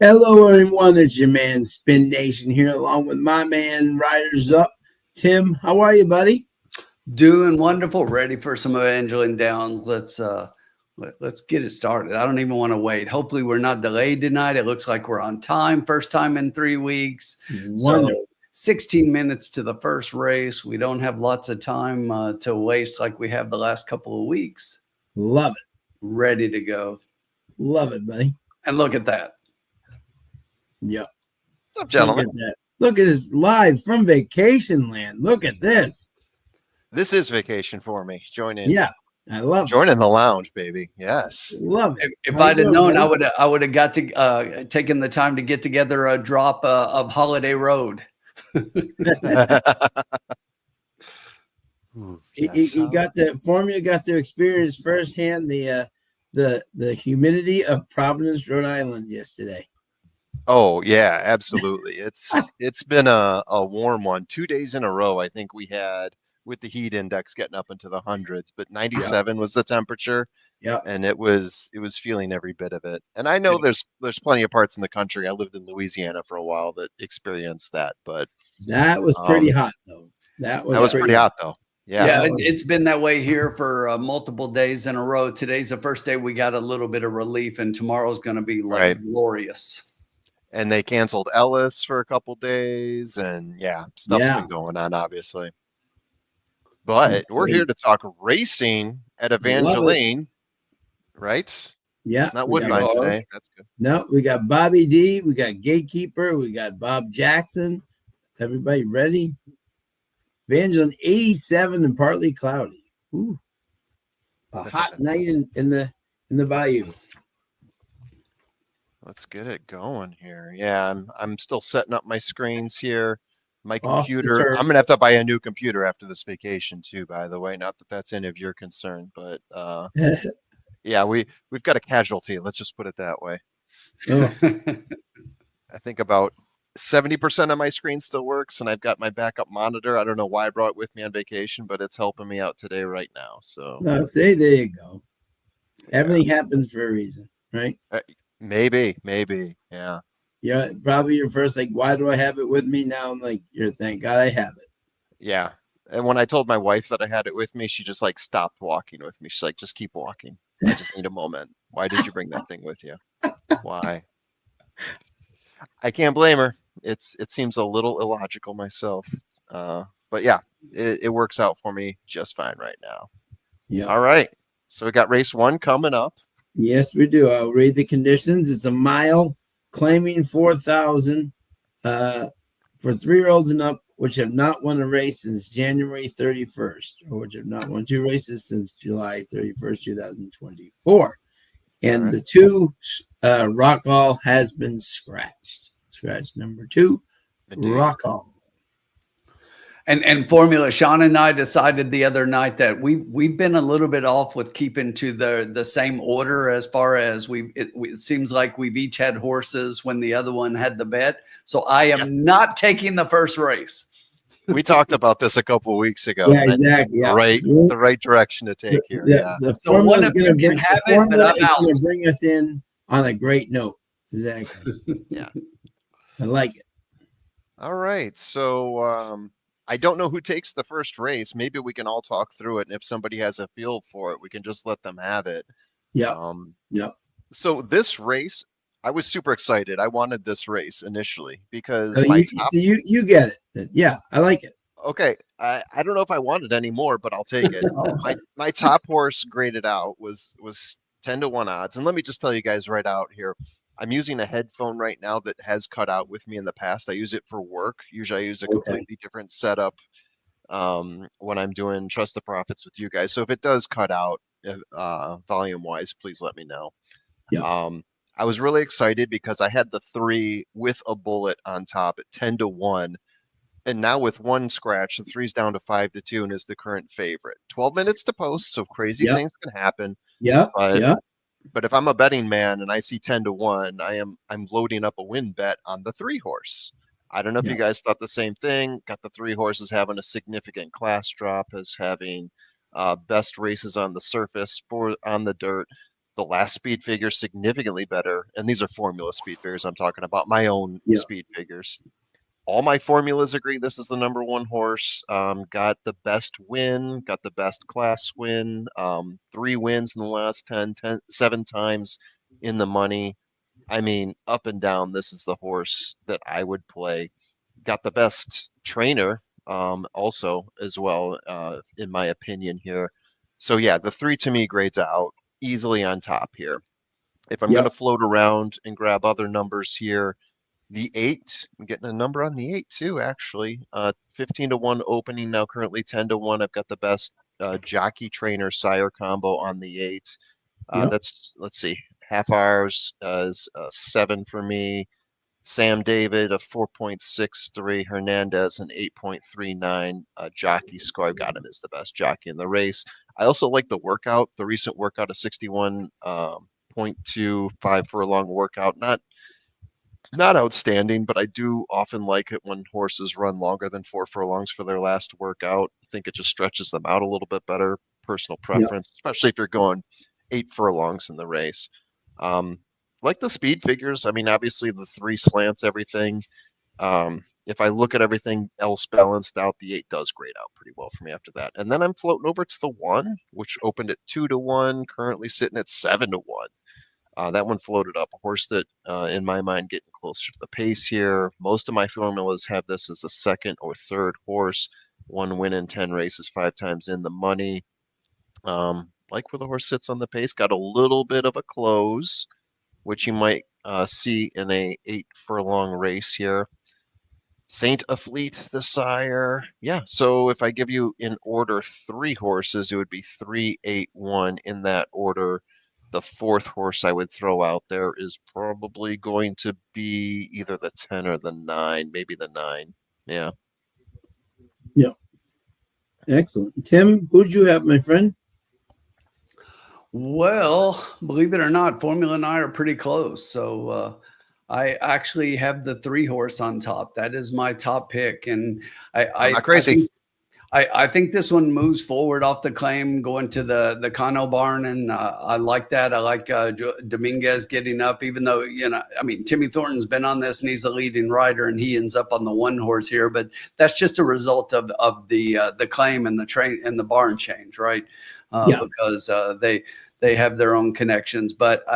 Hello, everyone. It's your man Spin Nation here, along with my man Riders Up. Tim, how are you, buddy? Doing wonderful. Ready for some Evangeline downs. Let's get it started. I don't even want to wait. Hopefully, we're not delayed tonight. It looks like we're on time. First time in 3 weeks. Wonderful. So 16 minutes to the first race. We don't have lots of time to waste like we have the last couple of weeks. Love it. Ready to go. Love it, buddy. And look at that. Yep. What's up, gentlemen? Look at that. Look at this live from vacation land. Look at this. This is vacation for me. Join in. Yeah, I love Join in the lounge, baby. Yes. Love it. If I'd have known, I would have got to taken the time to get together a drop of Holiday Road. You got the formula, got to experience firsthand the humidity of Providence, Rhode Island yesterday. Oh yeah, absolutely. It's been a warm one. 2 days in a row. I think we had with the heat index getting up into the hundreds, but 97 was the temperature. Yeah, and it was feeling every bit of it. And I know there's plenty of parts in the country. I lived in Louisiana for a while that experienced that, but that was pretty hot though. That was pretty hot though. Yeah, it's been that way here for multiple days in a row. Today's the first day we got a little bit of relief, and tomorrow's going to be glorious. And they canceled Ellis for a couple days, and stuff's been going on, obviously. But we're here to talk racing at Evangeline, right? Yeah, it's not Woodbine today. That's good. No, we got Bobby D, we got Gatekeeper, we got Bob Jackson. Everybody ready? Evangeline 87 and partly cloudy. Ooh, a hot night in the bayou. Let's get it going here. Yeah, I'm still setting up my screens here. My computer. I'm gonna have to buy a new computer after this vacation too. By the way, not that that's any of your concern, but yeah, we've got a casualty. Let's just put it that way. Oh. I think about 70% of my screen still works, and I've got my backup monitor. I don't know why I brought it with me on vacation, but it's helping me out today right now. So say there you go. Everything happens for a reason, right? Maybe, yeah. Yeah, probably your first why do I have it with me now? I'm like, thank God I have it. Yeah, and when I told my wife that I had it with me, she just stopped walking with me. She's like, just keep walking. I just need a moment. Why did you bring that thing with you? Why? I can't blame her. It seems a little illogical myself, but yeah, it works out for me just fine right now. Yeah. All right. So we got race 1 coming up. Yes, we do. I'll read the conditions. It's a mile claiming 4,000 for 3-year-olds and up, which have not won a race since January 31st, or which have not won 2 races since July 31st, 2024. And the 2 Rock Hall has been scratched. Scratch number 2, Rock Hall. And formula, Sean and I decided the other night that we've been a little bit off with keeping to the same order as far as it seems like we've each had horses when the other one had the bet. So I am not taking the first race. We talked about this a couple of weeks ago. Yeah, exactly. Yeah. The right direction to take here. The formula is going to bring us in on a great note. Exactly. Yeah. I like it. All right. So I don't know who takes the first race. Maybe we can all talk through it. And if somebody has a feel for it, we can just let them have it. Yeah. So this race, I was super excited. I wanted this race initially because you get it. Yeah, I like it. Okay. I don't know if I want it anymore, but I'll take it. My top horse graded out was 10-1 odds. And let me just tell you guys right out here. I'm using a headphone right now that has cut out with me in the past. I use it for work. Usually I use a completely different setup when I'm doing Trust the Profits with you guys. So if it does cut out volume wise, please let me know. Yeah. I was really excited because I had the 3 with a bullet on top at 10-1. And now with 1 scratch, the 3's down to 5-2 and is the current favorite. 12 minutes to post, so crazy things can happen. Yeah. But if I'm a betting man and I see 10-1, I'm loading up a win bet on the 3 horse. I don't know if you guys thought the same thing. Got the 3 horses having a significant class drop, as having best races on the surface on the dirt. The last speed figure significantly better, and these are formula speed figures I'm talking about, my own Yeah. speed figures. All my formulas agree this is the number one horse. Got the best win, got the best class win, 3 wins in the last 7 times in the money. I mean, up and down, this is the horse that I would play. Got the best trainer also as well, in my opinion here. So yeah, the 3 to me grades out easily on top here. If I'm going to float around and grab other numbers here, the 8, I'm getting a number on the 8 too, actually. 15 to 1 opening, now currently 10 to 1. I've got the best jockey trainer sire combo on the 8. That's, let's see, half hours is 7 for me. Sam David, a 4.63. Hernandez, an 8.39 jockey score. I've got him as the best jockey in the race. I also like the workout, the recent workout of 61.25 for a long workout. Not outstanding, but I do often like it when horses run longer than 4 furlongs for their last workout. I think it just stretches them out a little bit better. Personal preference, especially if you're going 8 furlongs in the race. Like the speed figures, I mean, obviously the 3 slants everything. If I look at everything else balanced out, the 8 does grade out pretty well for me after that. And then I'm floating over to the 1, which opened at 2 to 1, currently sitting at 7 to 1. That one floated up. A horse that, in my mind, getting closer to the pace here. Most of my formulas have this as a second or third horse. 1 win in 10 races, 5 times in the money. Like where the horse sits on the pace. Got a little bit of a close, which you might see in a 8 furlong race here. Saint Affleet, the sire. Yeah, so if I give you in order 3 horses, it would be 3, 8, 1 in that order. The 4th horse I would throw out there is probably going to be either the 10 or the 9, maybe the 9. Yeah. Yeah. Excellent. Tim, who'd you have, my friend? Well, believe it or not, Formula and I are pretty close. So I actually have the 3 horse on top. That is my top pick. And I'm not crazy. I think this one moves forward off the claim, going to the Cano barn, and I like that. I like Dominguez getting up, even though, you know, I mean, Timmy Thornton's been on this and he's the leading rider, and he ends up on the 1 horse here. But that's just a result of the claim and the train and the barn change, right? Because they have their own connections. But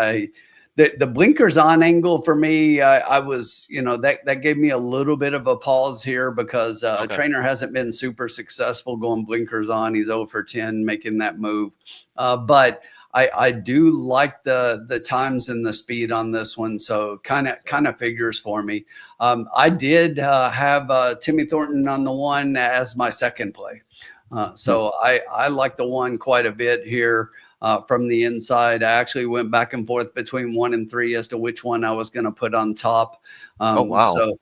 the blinkers on angle for me, I was, you know, that gave me a little bit of a pause here because trainer hasn't been super successful going blinkers on. He's 0 for 10 making that move. But I do like the times and the speed on this one. So kind of figures for me. I did have Timmy Thornton on the 1 as my second play. So I like the 1 quite a bit here. From the inside, I actually went back and forth between 1 and 3 as to which one I was going to put on top. Oh, wow. So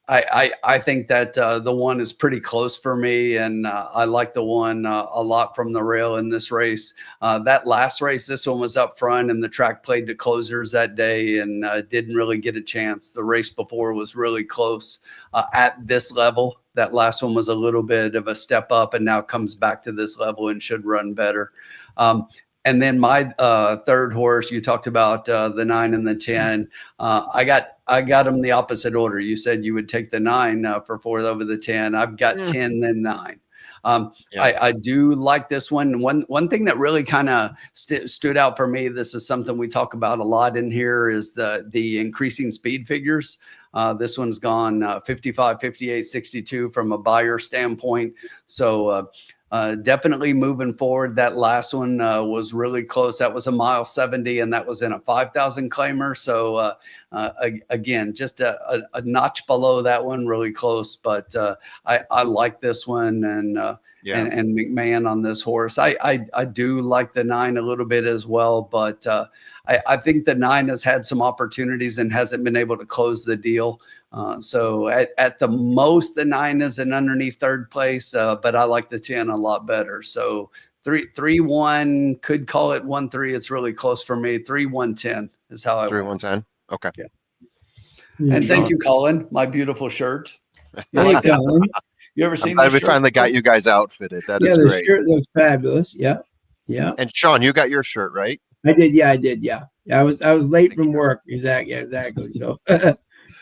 I think that the 1 is pretty close for me, and I like the 1 a lot from the rail in this race. That last race, this one was up front, and the track played to closers that day and didn't really get a chance. The race before was really close at this level. That last one was a little bit of a step up, and now comes back to this level and should run better. And then my 3rd horse, you talked about the 9 and the 10. I got them the opposite order. You said you would take the 9 for 4th over the 10. I've got 10 then 9. I do like this one. One thing that really kind of stood out for me, this is something we talk about a lot in here, is the increasing speed figures. This one's gone 55, 58, 62 from a buyer standpoint. So definitely moving forward. That last one was really close. That was a 1:70, and that was in a 5,000 claimer. So again, just a notch below that one, really close. But I like this one, and McMahon on this horse. I do like the 9 a little bit as well, but I think the 9 has had some opportunities and hasn't been able to close the deal. So at the most, the 9 is an underneath 3rd place, but I like the 10 a lot better. So 3-1, could call it 1-3. It's really close for me. 3-1-10 is how I 3-1-10. Okay. Yeah. And thank you, Colin. My beautiful shirt. Hey, Colin. You ever seen? We finally got you guys outfitted. That is the great. shirt looks fabulous. Yeah. And Sean, you got your shirt, right? I did. Yeah, I did. Yeah. I was late from work. Exactly. Exactly. So it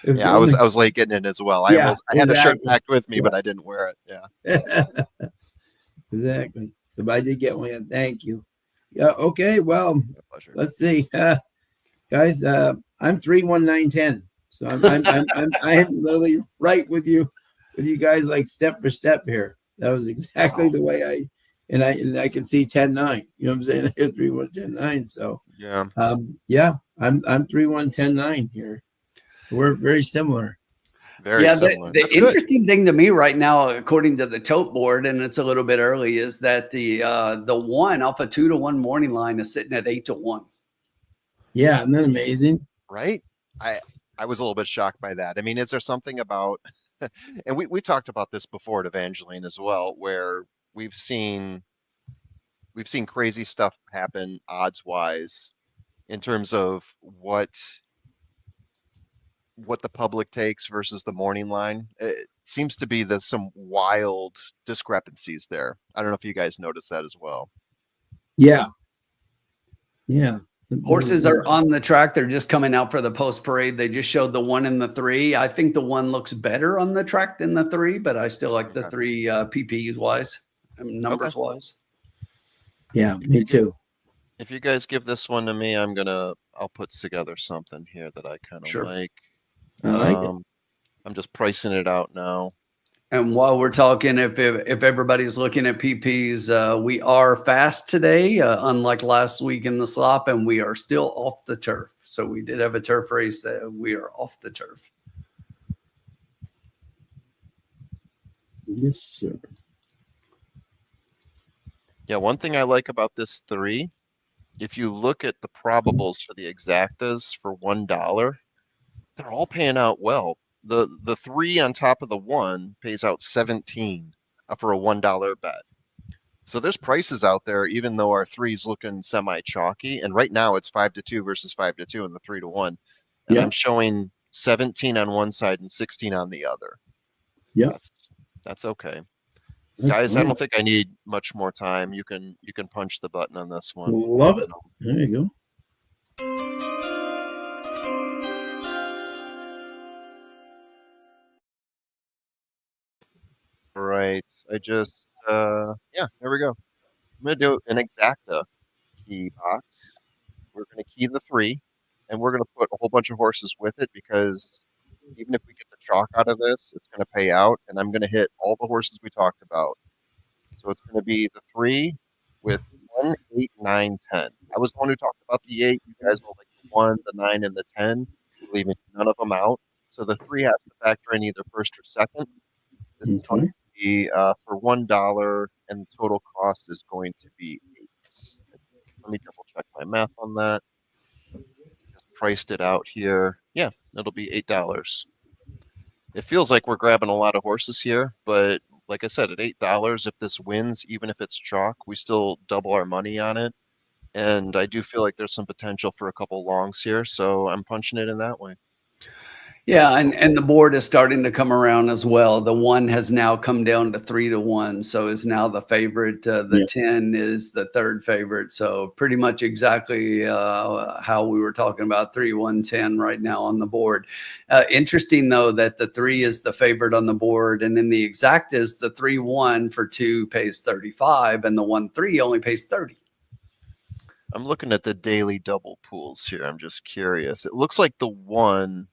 was Yeah, only. I was late getting in as well. I Yeah. almost I had a shirt Exactly. packed with me, Yeah. but I didn't wear it. Yeah. Exactly. So but I did get one. Thank you. Yeah. Okay. Well, My pleasure. let's see, guys. I'm 31910. So I'm literally right with you guys, like step for step here. That was exactly Wow. the way I can see 10-9. You know what I'm saying? 3-1-10-9. So Yeah. yeah, I'm 3-1-10-9 here. So we're very similar. Very Yeah, similar. the That's good. interesting thing to me right now, according to the tote board, and it's a little bit early, is that the one off a 2-to-1 morning line is sitting at 8-to-1. Yeah, isn't that amazing? Right? I I was a little bit shocked by that. I mean, is there something about and we talked about this before at Evangeline as well, where we've seen we've seen crazy stuff happen odds wise in terms of what the public takes versus the morning line. It seems to be there's some wild discrepancies there. I don't know if you guys noticed that as well. Yeah, yeah. Horses are on the track. They're just coming out for the post parade. They just showed the 1 and the 3. I think the 1 looks better on the track than the 3, but I still like the Okay. 3 PPs wise, Okay. numbers wise. Yeah, me too. If you guys give this one to me, I'll put together something here that I kind of Sure. like. I like it. I'm just pricing it out now. And while we're talking, if everybody's looking at PPs, we are fast today, unlike last week in the slop, and we are still off the turf. So we did have a turf race that we are off the turf. Yes, sir. Yeah, one thing I like about this 3, if you look at the probables for the exactas for $1, they're all paying out well. The 3 on top of the 1 pays out 17 for a $1 bet. So there's prices out there, even though our 3's looking semi chalky. And right now it's 5-2 versus 5-2 in the 3-1. And Yeah. I'm showing 17 on one side and 16 on the other. Yeah. That's okay. That's Guys, I fine. don't think I need much more time. You can punch the button on this one. Love it. There you go. Right. I just yeah, there we go. I'm gonna do an exacta key box. We're gonna key the 3, and we're gonna put a whole bunch of horses with it because even if we get the chalk out of this, it's gonna pay out, and I'm gonna hit all the horses we talked about. So it's gonna be the 3 with 1, 8, 9, 10. I was the one who talked about the 8. You guys will like the 1, the 9, and the 10, leaving none of them out. So the 3 has to factor in either first or second. This is going Okay. to be for $1, and the total cost is going to be 8. Let me double check my math on that. Just priced it out here. Yeah, it'll be $8. It feels like we're grabbing a lot of horses here, but like I said, at $8, if this wins, even if it's chalk, we still double our money on it. And I do feel like there's some potential for a couple longs here, so I'm punching it in that way. Yeah, and the board is starting to come around as well. The 1 has now come down to 3-to-1, so is now the favorite. The 10 is the third favorite. So pretty much exactly how we were talking about 3-1-10 right now on the board. Interesting though that the 3 is the favorite on the board, and in the exact is the 3-1 for 2 pays 35, and the 1-3 only pays 30. I'm looking at the daily double pools here. I'm just curious. It looks like the 1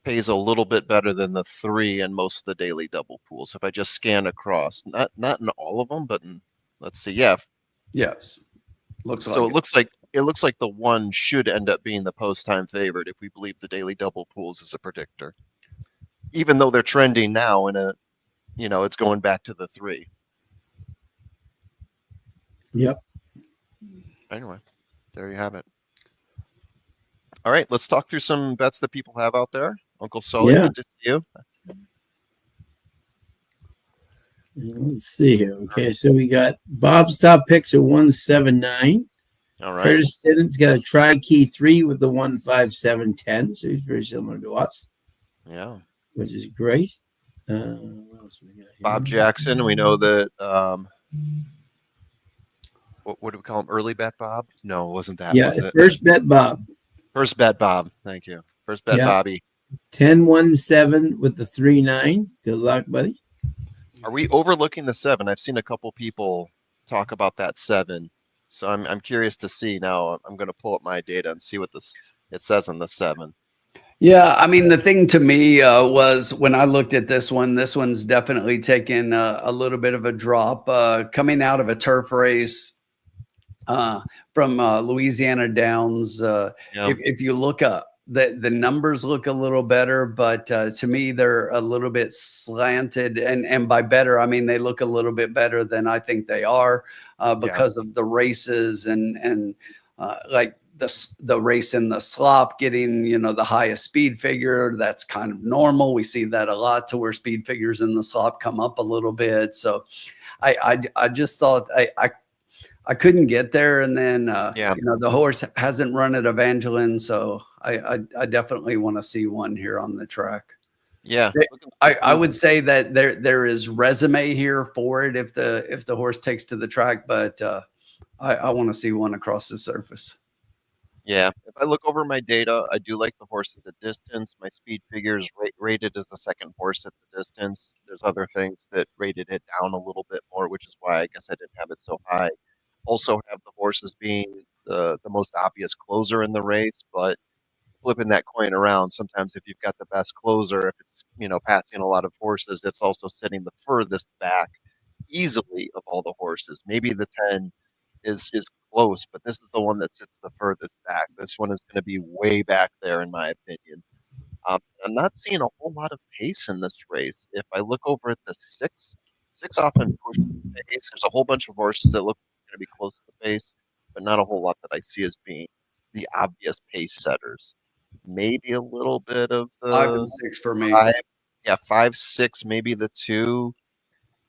pays a little bit better than the 3 in most of the daily double pools. If I just scan across, not in all of them, but in, let's see, yeah. Yes, looks So like it looks like the 1 should end up being the post time favorite if we believe the daily double pools is a predictor. Even though they're trending now in a, it's going back to the 3. Yep. Anyway, there you have it. All right, let's talk through some bets that people have out there. Uncle Sully, Yeah. good to see you. Let's see here. Okay, so we got Bob's top picks are 179. All right. Curtis Siddon's got a tri key 3 with the 15710, so he's very similar to us. Yeah. Which is great. What else we got here? Bob Jackson, we know that what do we call him? Early bet Bob? No, it wasn't that, Yeah, was it? first bet Bob. First bet Bob. Thank you. First bet Yeah. Bobby. 10-1-7 with the 3-9. Good luck, buddy. Are we overlooking the 7? I've seen a couple people talk about that 7. So I'm curious to see now. I'm going to pull up my data and see what it says on the 7. Yeah, I mean, the thing to me was when I looked at this one's definitely taken a little bit of a drop coming out of a turf race from Louisiana Downs. Yeah. If you look up, the numbers look a little better, but to me, they're a little bit slanted. And by better, I mean they look a little bit better than I think they are because of the races and like the race in the slop getting, you know, the highest speed figure. That's kind of normal. We see that a lot to where speed figures in the slop come up a little bit. So I just thought I couldn't get there. And then, Yeah. you know, the horse hasn't run at Evangeline. So I definitely want to see one here on the track. Yeah. I would say that there is resume here for it if the horse takes to the track, but I want to see one across the surface. Yeah, if I look over my data, I do like the horse at the distance. My speed figures rated as the second horse at the distance. There's other things that rated it down a little bit more, which is why I guess I didn't have it so high. Also have the horse as being the most obvious closer in the race, but flipping that coin around, sometimes if you've got the best closer, if it's, you know, passing a lot of horses, it's also sitting the furthest back easily of all the horses. Maybe the 10 is close, but this is the one that sits the furthest back. This one is going to be way back there, in my opinion. I'm not seeing a whole lot of pace in this race. If I look over at the 6 often push the pace. There's a whole bunch of horses that look going to be close to the pace, but not a whole lot that I see as being the obvious pace setters. Maybe a little bit of 5 and the 6 for me. 5, yeah, 5, 6, maybe the 2.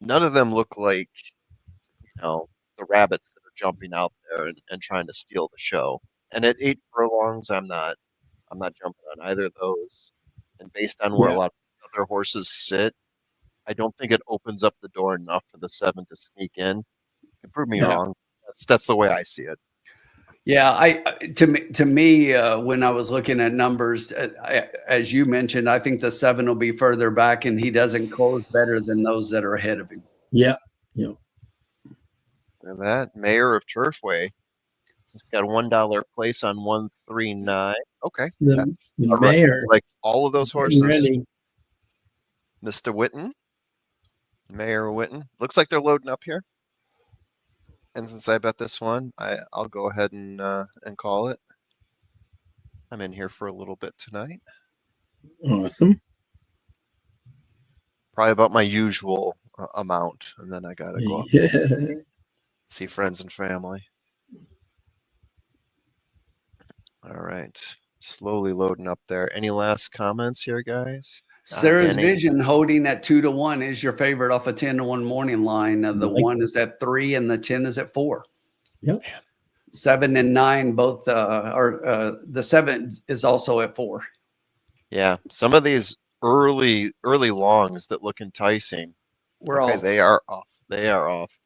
None of them look like, you know, the rabbits that are jumping out there and trying to steal the show. And at 8 furlongs, I'm not jumping on either of those. And based on where a Yeah. lot of other horses sit, I don't think it opens up the door enough for the 7 to sneak in. You can prove me Yeah. wrong. That's the way I see it. Yeah, to me, when I was looking at numbers, as you mentioned, I think the 7 will be further back, and he doesn't close better than those that are ahead of him. Yeah. Yeah. And that Mayor of Turfway, he's got a $1 place on 139. Okay, The all right. mayor, Like all of those getting horses, ready. Mr. Witten, Mayor Witten. Looks like they're loading up here. And since I bet this one, I'll go ahead and call it. I'm in here for a little bit tonight. Awesome. Probably about my usual amount, and then I gotta go up Yeah. see friends and family. All right, slowly loading up there. Any last comments here, guys? Sarah's Danny. Vision holding at 2-1 is your favorite off a 10-1 morning line. The Like- 1 is at 3 and the 10 is at 4. Yep. 7 and 9 both are the 7 is also at 4. Yeah, some of these early longs that look enticing. We're okay, off. they are off. They are off.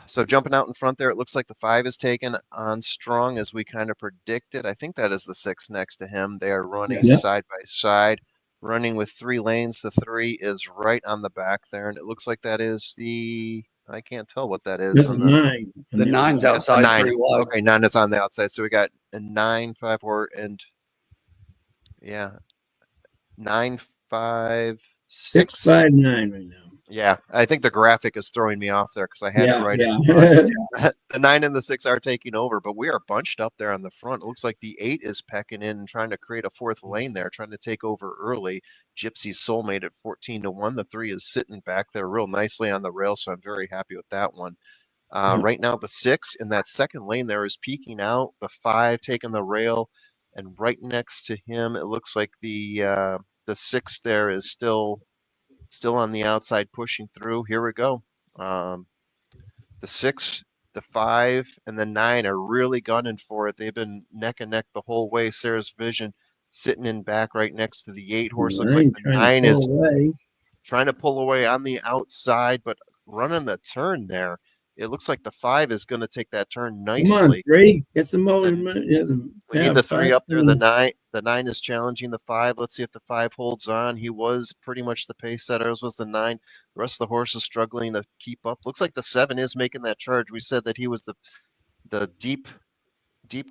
So jumping out in front there, it looks like the 5 is taken on strong as we kind of predicted. I think that is the 6 next to him. They are running Yeah. side by side, running with 3 lanes. The 3 is right on the back there, and it looks like that is the, I can't tell what that is. That's a on 9. The 9's a outside 9. 3 wide. Okay, 9 is on the outside. So we got a 9, 5, 4, and yeah, 9, 5, 6. 659 right now. Yeah, I think the graphic is throwing me off there because I had it right. Yeah. The 9 and the 6 are taking over, but we are bunched up there on the front. It looks like the 8 is pecking in and trying to create a 4th lane there, trying to take over early. Gypsy's Soulmate at 14-1. The 3 is sitting back there real nicely on the rail, so I'm very happy with that one. Right now, the 6 in that second lane there is peeking out. The 5 taking the rail, and right next to him, it looks like the 6 there is still on the outside pushing through. Here we go. The 6, the 5, and the 9 are really gunning for it. They've been neck and neck the whole way. Sarah's Vision sitting in back right next to the 8 horse. Looks like the 9 is away. trying to pull away on the outside, but running the turn there it looks like the 5 is going to take that turn Come on, nicely. 3. Get some more. And Yeah, we need the 3 up there. The 9 is challenging the 5. Let's see if the 5 holds on. He was pretty much the pace setter, as was the 9. The rest of the horses struggling to keep up. Looks like the 7 is making that charge. We said that he was the deep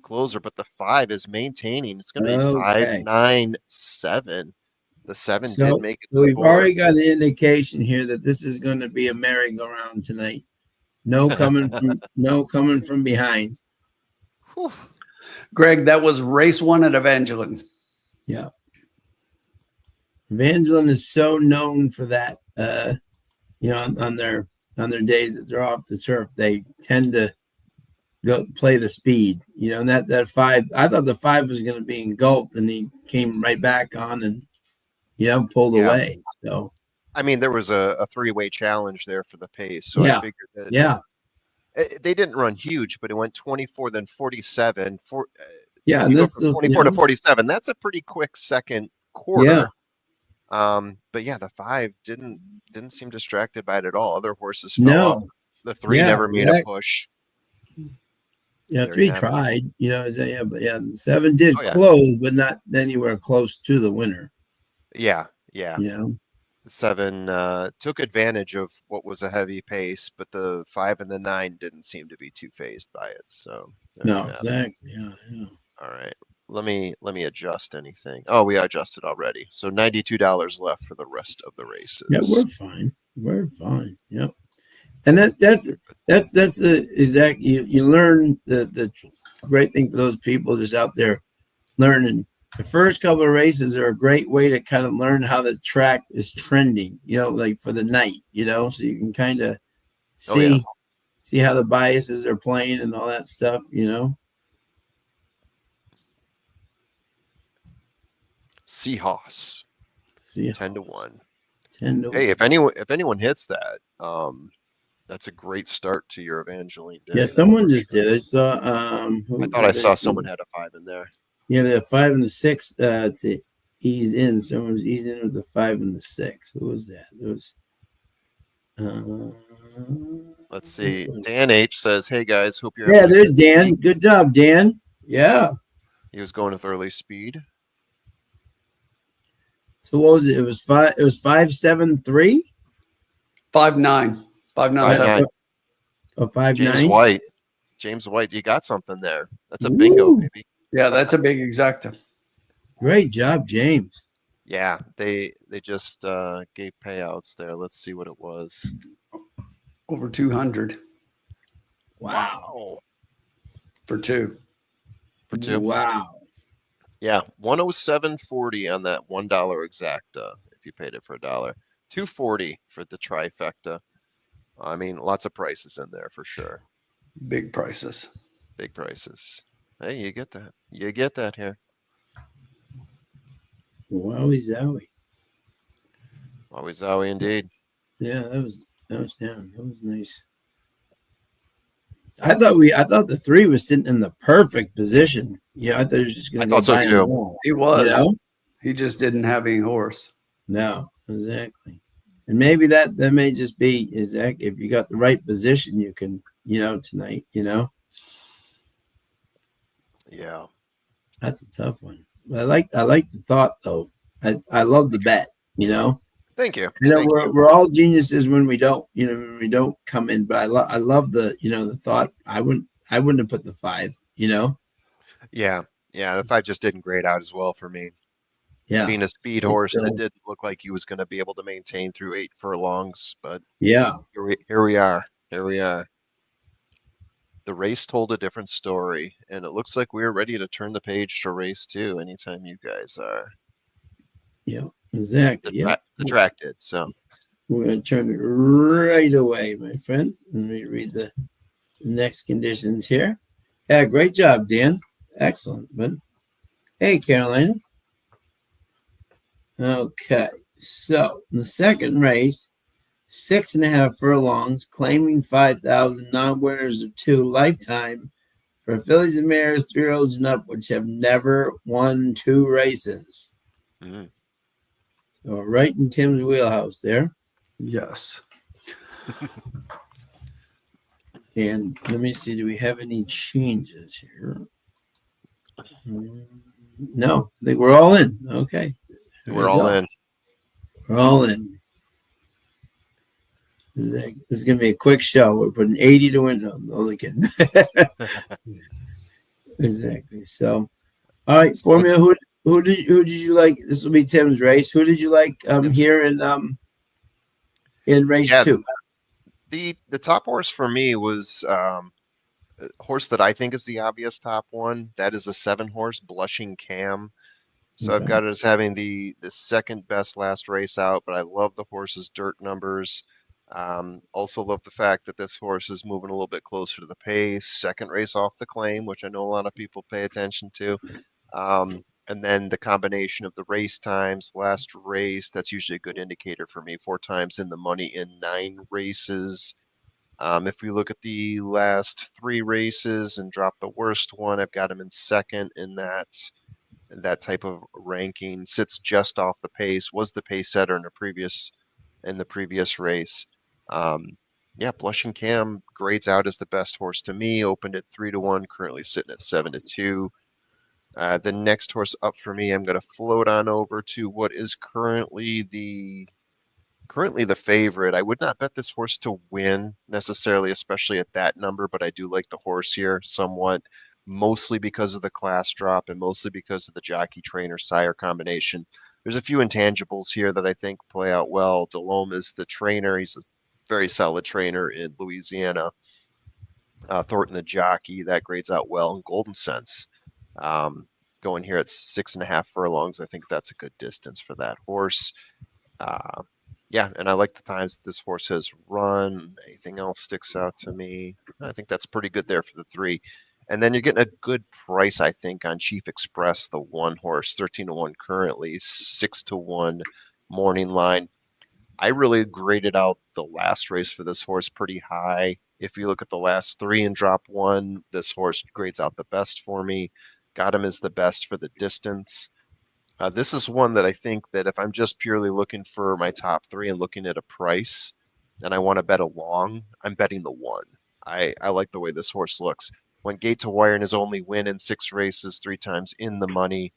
closer, but the 5 is maintaining. It's going to be 5, 9, 7. The 7 did make it to the we've board. already got an indication here that this is going to be a merry-go-round tonight. No coming from behind. Whew. Greg, that was race 1 at Evangeline. Yeah. Evangeline is so known for that. On their days that they're off the turf, they tend to go play the speed. And that 5, I thought the 5 was going to be engulfed, and he came right back on and pulled away. So I mean, there was a 3-way challenge there for the pace, so I figured that they didn't run huge, but it went 24, then 47. And go this from 24 to 47. That's a pretty quick second quarter. But yeah, the 5 didn't seem distracted by it at all. Other horses fell off. The 3 never made a push. Yeah, 3 tried. But the 7 did close, but not anywhere close to the winner. Yeah. The 7 took advantage of what was a heavy pace, but the 5 and the 9 didn't seem to be too phased by it. So exactly. Yeah. All right. Let me adjust anything. Oh, we adjusted already. So $92 left for the rest of the races. Yeah, we're fine. Yep. And that's exact. You learn the great thing for those people just out there learning. The first couple of races are a great way to kind of learn how the track is trending, like for the night, so you can kind of see how the biases are playing and all that stuff, Seahawks. 10 to 1. 10 to 1. Hey, if anyone hits that, that's a great start to your Evangeline day. Yeah, someone just did. I saw. I thought I saw someone had a 5 in there. Yeah, the 5 and the 6 to ease in. Someone's easing in with the 5 and the 6. Who was that? It was. Let's see. Dan H says, "Hey guys, hope you're." Yeah, there's Dan. Good job, Dan. Yeah. He was going with early speed. So what was it? It was 5. It was 5-7-3. 5-9. 5-9. Oh, 5-9. James White, you got something there. That's a bingo, baby. Yeah, that's a big exacta. Great job, James. Yeah, they just gave payouts there. Let's see what it was. Over 200. Wow. For 2. Wow. Yeah, 107.40 on that $1 exacta if you paid it for $1. $2.40 for the trifecta. I mean, lots of prices in there for sure. Big prices. Hey, you get that. You get that here. Wowie zowie. Wowie zowie indeed. Yeah, that was down. That was nice. I thought the 3 was sitting in the perfect position. I thought he was just going to go so by too. the wall. He was. He just didn't have any horse. No, exactly. And maybe that may just be if you got the right position, you can, tonight, Yeah. That's a tough one. I like the thought though. I love the bet, Thank you. We're all geniuses when we don't, come in, but I love the, the thought. I wouldn't have put the 5, Yeah. The 5 just didn't grade out as well for me. Yeah. Being a speed horse that didn't look like he was going to be able to maintain through 8 furlongs, but yeah, here we are. The race told a different story, and it looks like we're ready to turn the page to race 2 anytime you guys are. Yeah, exactly. The track did, so we're going to turn it right away, my friend. Let me read the next conditions here. Yeah, great job, Dan. Excellent, man. Hey, Carolina. Okay, so in the second race, 6.5 furlongs, claiming 5,000, non-winners of 2 lifetime for fillies and mares, 3-year-olds and up, which have never won 2 races. Mm-hmm. So right in Tim's wheelhouse there. Yes. And let me see, do we have any changes here? No, I think we're all in. Okay. There We're you all go. in. We're all in. This is going to be a quick show. We're putting 80 to win. No, only kidding. Exactly. So, all right, Formula. Who did you like? This will be Tim's race. Who did you like here in race Yeah, 2? the top horse for me was a horse that I think is the obvious top one. That is a 7-horse Blushing Cam. So I've Okay. got it as having the second best last race out, but I love the horse's dirt numbers. Also love the fact that this horse is moving a little bit closer to the pace. Second race off the claim, which I know a lot of people pay attention to. And then the combination of the race times, last race, that's usually a good indicator for me. 4 times in the money in 9 races. If we look at the last 3 races and drop the worst one, I've got him in second in that type of ranking. Sits just off the pace. Was the pace setter in the previous race. Yeah, Blushing Cam grades out as the best horse to me. Opened at 3-1. Currently sitting at 7-2. The next horse up for me, I'm going to float on over to what is currently the favorite. I would not bet this horse to win necessarily, especially at that number, but I do like the horse here somewhat, mostly because of the class drop and mostly because of the jockey trainer sire combination. There's a few intangibles here that I think play out well. Delhomme is the trainer. He's a very solid trainer in Louisiana. Thornton the jockey, that grades out well. And Golden Sense, going here at 6.5 furlongs. I think that's a good distance for that horse. Yeah, and I like the times that this horse has run. Anything else sticks out to me? I think that's pretty good there for the 3. And then you're getting a good price, I think, on Chief Express, the 1 horse, 13-1 currently, 6-1 morning line. I really graded out the last race for this horse pretty high. If you look at the last 3 and drop 1, this horse grades out the best for me. Got him as the best for the distance. This is one that I think that if I'm just purely looking for my top 3 and looking at a price and I want to bet along, I'm betting the 1. I like the way this horse looks. Went gate to wire in his only win in 6 races, 3 times in the money.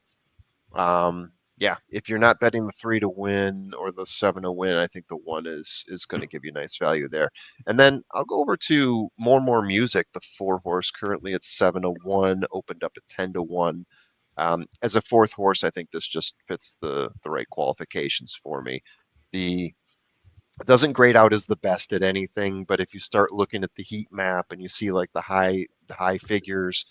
Yeah, if you're not betting the 3 to win or the 7 to win, I think the 1 is going to give you nice value there. And then I'll go over to More Music, the 4 horse, currently at 7-1, opened up at 10-1. As a 4th horse, I think this just fits the right qualifications for me. It doesn't grade out as the best at anything, but if you start looking at the heat map and you see like the high figures,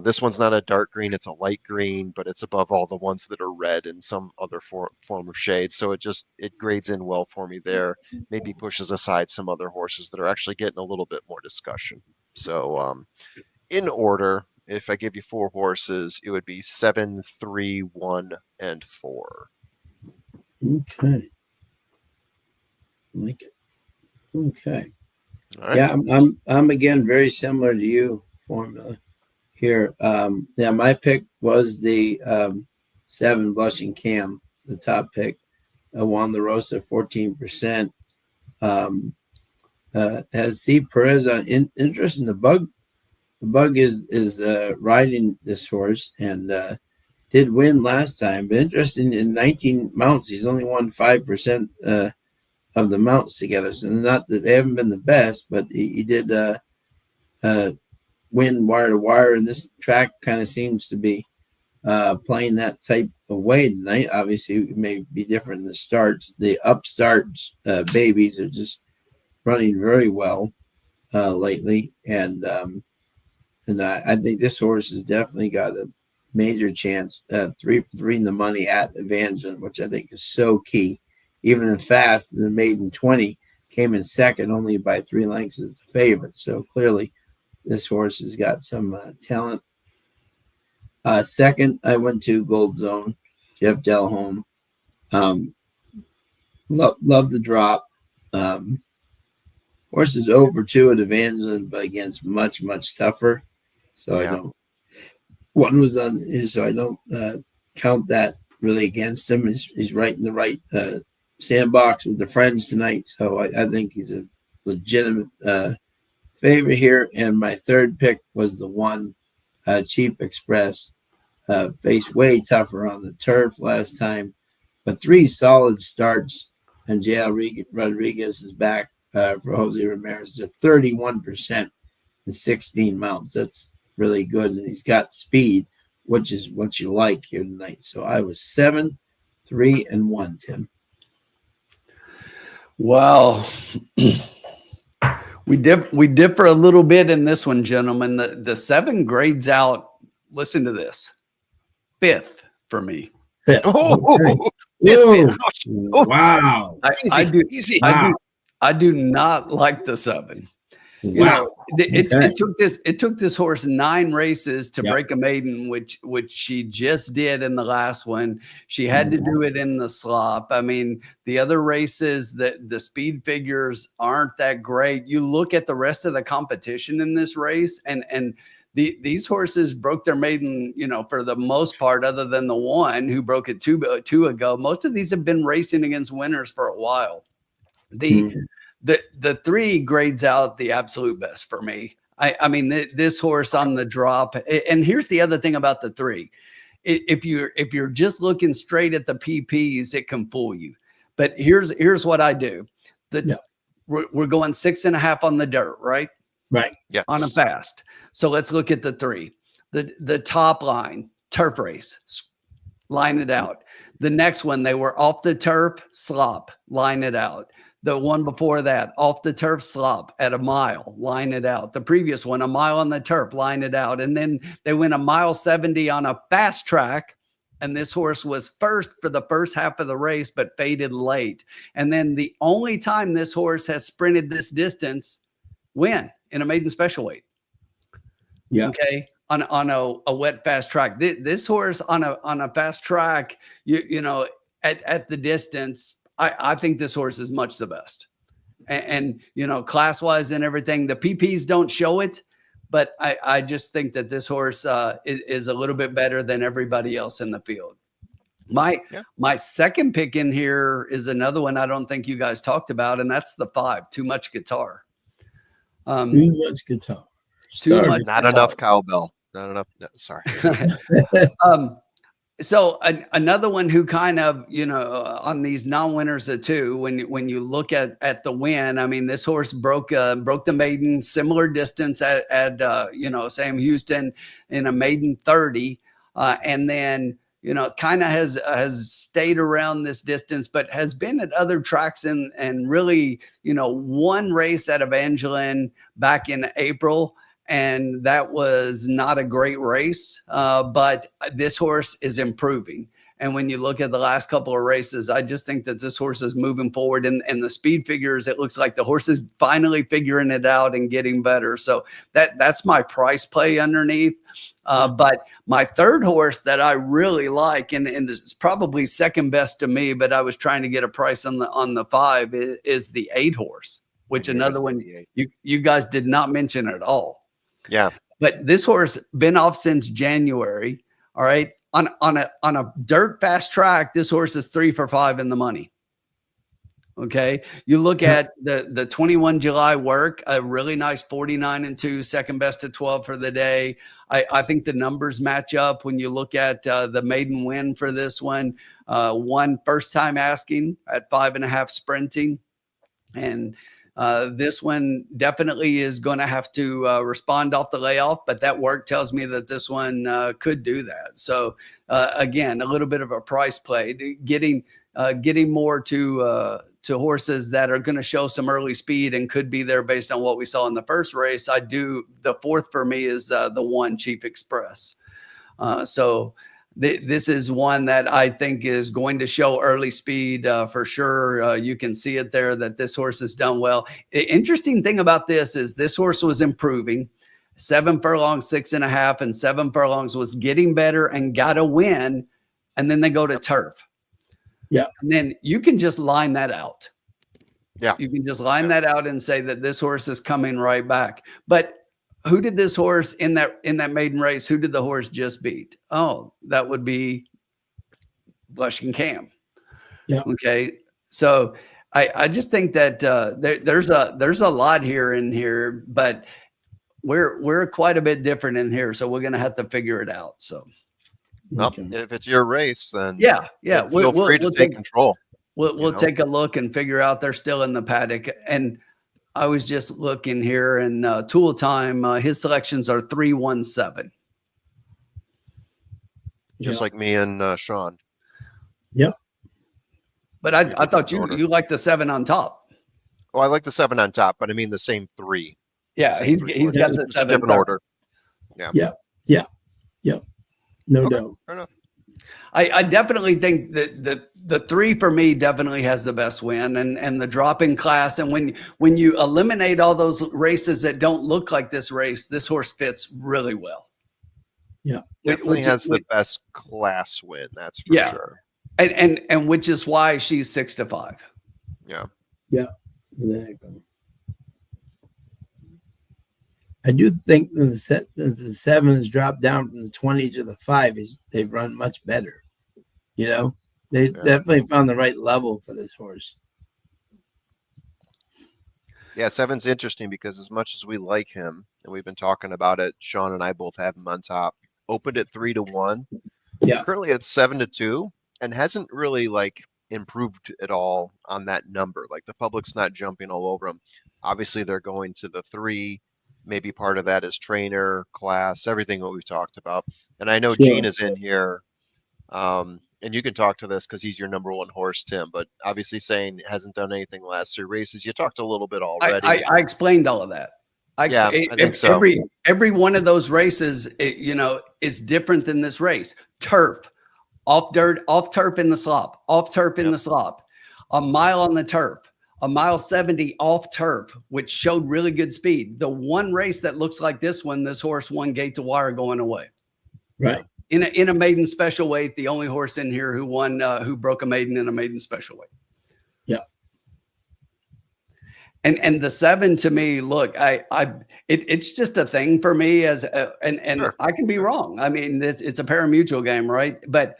this one's not a dark green, it's a light green, but it's above all the ones that are red in some other form of shade. So it grades in well for me there. Maybe pushes aside some other horses that are actually getting a little bit more discussion. So in order, if I give you 4 horses, it would be 7, 3, 1, and 4. Okay. Like it. Okay. All right. Yeah, I'm again very similar to you, Formula here. Yeah, my pick was the 7 Blushing Cam, the top pick. Juan La Rosa, 14%. Has C. Perez on interest in the bug. The bug is riding this horse and did win last time, but interesting in 19 mounts, he's only won 5% of the mounts together. So not that they haven't been the best, but he did win wire to wire, and this track kind of seems to be playing that type of way tonight. Obviously, it may be different in the starts. The upstart babies are just running very well lately, and I think this horse has definitely got a major chance. 3 for 3 in the money at Evangeline, which I think is so key. Even in fast, the maiden 20 came in second only by 3 lengths as the favorite. So clearly, this horse has got some talent. Second, I went to Gold Zone, Jeff Delhomme. Love the drop. Horse is over 2 at Evangeline, but against much tougher. So Yeah. I don't. One was on his, so I don't count that really against him. He's right in the right sandbox with the friends tonight. So I think he's a legitimate favorite here. And my third pick was the one, Chief Express. Faced way tougher on the turf last time, but 3 solid starts. And JL Rodriguez is back for Jose Ramirez at 31% and 16 mounts. That's really good. And he's got speed, which is what you like here tonight. So I was 7, 3, and 1, Tim. Well, we differ a little bit in this one, gentlemen. The 7 grades out. Listen to this. 5th for me. 5th. Oh, Okay. Wow. I do not like the 7. You know, it took this horse 9 races to break a maiden, which she just did in the last one. She had to do it in the slop. I mean, the other races, the speed figures aren't that great. You look at the rest of the competition in this race, and these horses broke their maiden, you know, for the most part, other than the one who broke it two ago. Most of these have been racing against winners for a while. The 3 grades out the absolute best for me. I mean, this horse on the drop. And here's the other thing about the 3. If you're just looking straight at the PPs, it can fool you. But here's what I do. We're going 6.5 on the dirt, right? Right. Yeah. On a fast. So let's look at the 3. The top line, turf race, line it out. The next one, they were off the turf, slop, line it out. The one before that, off the turf, slop at a mile, line it out. The previous one, a mile on the turf, line it out. And then they went 1.70 on a fast track. And this horse was first for the first half of the race, but faded late. And then the only time this horse has sprinted this distance, when? In a maiden special weight. Yeah. Okay. On a wet fast track. This horse on a fast track, you know, at the distance, I think this horse is much the best. And you know, class wise and everything, the PPs don't show it, but I just think that this horse is a little bit better than everybody else in the field. My second pick in here is another one I don't think you guys talked about, and that's the 5, Too Much Guitar. Too much guitar. Not enough cowbell. Not enough. No, sorry. So another one who kind of, you know, on these non-winners of 2, when you look at the win, I mean, this horse broke the maiden similar distance at you know, Sam Houston in a maiden 30, and then, you know, kind of has stayed around this distance, but has been at other tracks and really, you know, one race at Evangeline back in April. And that was not a great race, but this horse is improving. And when you look at the last couple of races, I just think that this horse is moving forward. And the speed figures, it looks like the horse is finally figuring it out and getting better. So that's my price play underneath. But my third horse that I really like, and it's probably second best to me, but I was trying to get a price on the 5 is the 8 horse, which another one you guys did not mention at all. Yeah. But this horse been off since January. All right. On a dirt fast track, this horse is 3 for 5 in the money. Okay. You look at the 21 July work, a really nice 49-2, second best at 12 for the day. I think the numbers match up when you look at the maiden win for this one. One first time asking at 5.5 sprinting. And this one definitely is going to have to respond off the layoff, but that work tells me that this one could do that. So again, a little bit of a price play, getting more to horses that are going to show some early speed and could be there based on what we saw in the first race. The 4th for me is the 1 Chief Express. So this is one that I think is going to show early speed for sure. You can see it there that this horse has done well. The interesting thing about this is this horse was improving. 7 furlongs, 6.5, and 7 furlongs was getting better and got a win. And then they go to turf. Yeah. And then you can just line that out. Yeah. You can just line that out and say that this horse is coming right back. But who did this horse in that maiden race? Who did the horse just beat? Oh, that would be Blushing Cam. Yeah. Okay. So I just think that there's a lot here in here, but we're quite a bit different in here, so we're gonna have to figure it out. So Well, Okay. if it's your race, then yeah, feel free to take control. We'll know? take a look and figure out they're still in the paddock. And I was just looking here, and Tool Time, his selections are 317. Just like me and Sean. Yep. But I thought you liked the 7 on top. Oh, I like the 7 on top, but I mean the same 3. Yeah, Same he's 3 got horses. the It's a 7 different order. Yeah. Yep. No Okay, doubt. fair enough. I definitely think that the 3 for me definitely has the best win, and the drop in class. And when you eliminate all those races that don't look like this race, this horse fits really well. Yeah. Definitely has the best class win, that's for Yeah. sure. And which is why she's 6-5. Yeah. Yeah. Exactly. I do think that the 7 has dropped down from the 20 to the 5 they've run much better. You know, they definitely found the right level for this horse. Yeah, 7's interesting because as much as we like him, and we've been talking about it, Sean and I both have him on top. Opened at 3-1. Yeah. Currently at 7-2, and hasn't really like improved at all on that number. Like the public's not jumping all over him. Obviously, they're going to the 3. Maybe part of that is trainer, class, everything that we've talked about. And I know Gene is in here. And you can talk to this because he's your number 1 horse, Tim, but obviously saying hasn't done anything the last 3 races. You talked a little bit already. I explained all of that. I think so. Every one of those races, is different than this race. Turf, off dirt, off turf in the slop, off turf in the slop, a mile on the turf, a mile 70 off turf, which showed really good speed. The one race that looks like this one, this horse won gate to wire going away. Right. In a maiden special weight, the only horse in here who won, who broke a maiden in a maiden special weight. Yeah. And the 7 to me, look, it's just a thing for me and sure. I can be wrong. I mean, it's a pari-mutuel game, right? But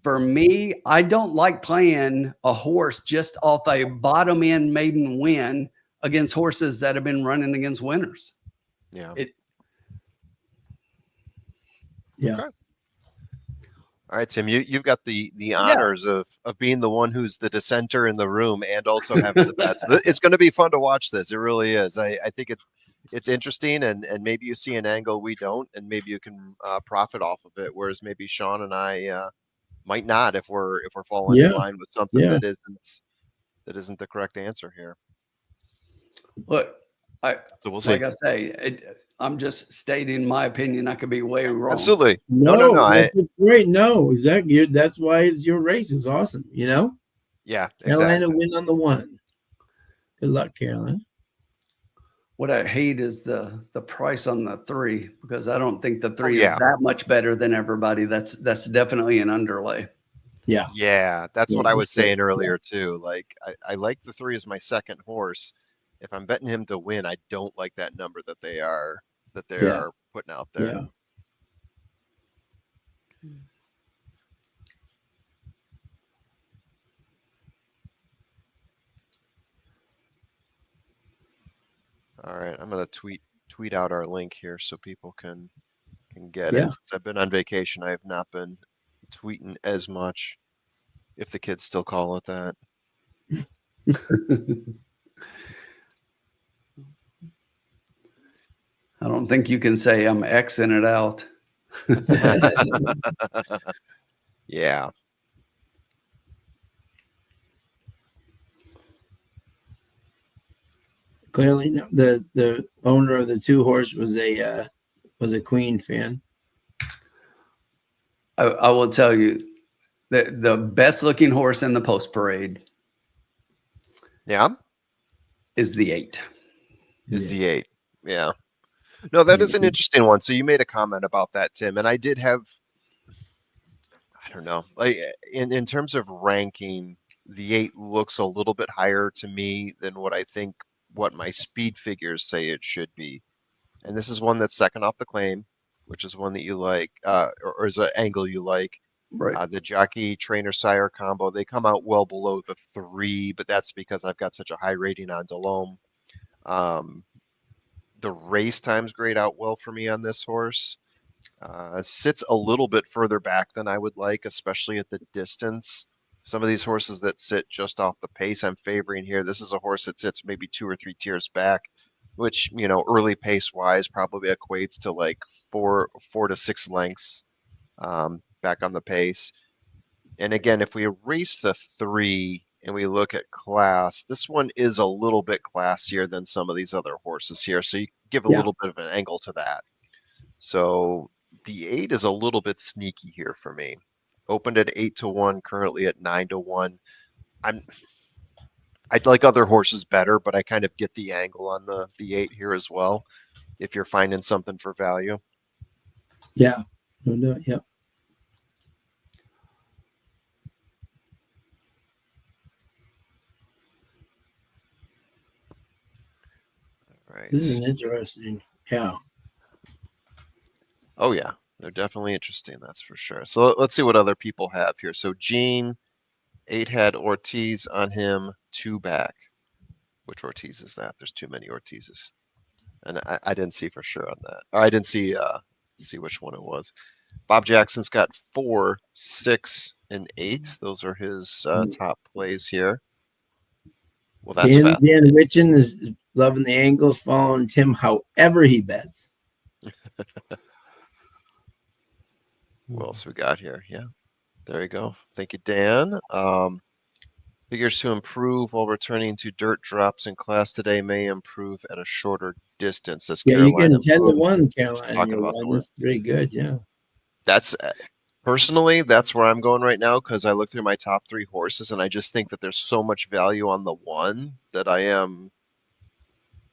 for me, I don't like playing a horse just off a bottom end maiden win against horses that have been running against winners. Yeah. Yeah. Okay. All right, Tim, you've got the honors of being the one who's the dissenter in the room and also having the bets. It's going to be fun to watch this. It really is. I think it's interesting, and maybe you see an angle we don't, and maybe you can profit off of it. Whereas maybe Sean and I might not if we're falling in line with something that isn't the correct answer here. Look, so we'll see. Like I say, I'm just stating my opinion. I could be way wrong. Absolutely. No. That's great. No, exactly. That's why it's your race is awesome. You know. Yeah. Carolina win on the 1. Good luck, Carolina. What I hate is the price on the 3, because I don't think the 3 is that much better than everybody. That's definitely an underlay. Yeah. Yeah. That's what I was saying earlier too. Like I like the 3 as my second horse. If I'm betting him to win, I don't like that number that they are putting out there. Yeah. All right, I'm gonna tweet out our link here so people can get it. Since I've been on vacation, I have not been tweeting as much, if the kids still call it that. I don't think you can say I'm Xing it out. Yeah. Clearly, the owner of the 2 horse was a Queen fan. I will tell you the best looking horse in the post parade. Yeah. Is the 8. Is the 8. Yeah. No, that is an interesting one. So you made a comment about that, Tim, and I did have, I don't know, like in terms of ranking, the 8 looks a little bit higher to me than what my speed figures say it should be. And this is one that's second off the claim, which is one that you like, or is an angle you like. Right. The jockey trainer sire combo, they come out well below the 3, but that's because I've got such a high rating on Delhomme. The race times grade out well for me on this horse. Sits a little bit further back than I would like, especially at the distance. Some of these horses that sit just off the pace I'm favoring here. This is a horse that sits maybe 2 or 3 tiers back, which, early pace wise probably equates to like 4 to 6 lengths back on the pace. And again, if we erase the 3 and we look at class, this one is a little bit classier than some of these other horses here. So you give a little bit of an angle to that. So the 8 is a little bit sneaky here for me. Opened at 8-1, currently at 9-1. I'd like other horses better, but I kind of get the angle on the 8 here as well, if you're finding something for value. Yeah. No, yeah. Right. This is interesting. Yeah. Oh, yeah. They're definitely interesting, that's for sure. So let's see what other people have here. So Gene, 8 had Ortiz on him, 2 back. Which Ortiz is that? There's too many Ortizes. And I didn't see for sure on that. Or I didn't see which one it was. Bob Jackson's got 4, 6, and 8. Those are his top plays here. Well, that's Dan fascinating. Witchen is loving the angles, following Tim however he bets. What else we got here? Yeah, there you go. Thank you, Dan. Figures to improve while returning to dirt drops in class today may improve at a shorter distance. As Yeah, you Carolina get 10-1, Carolina. talking about the That's pretty good. Yeah. That's personally, that's where I'm going right now, because I look through my top 3 horses and I just think that there's so much value on the 1 that I am,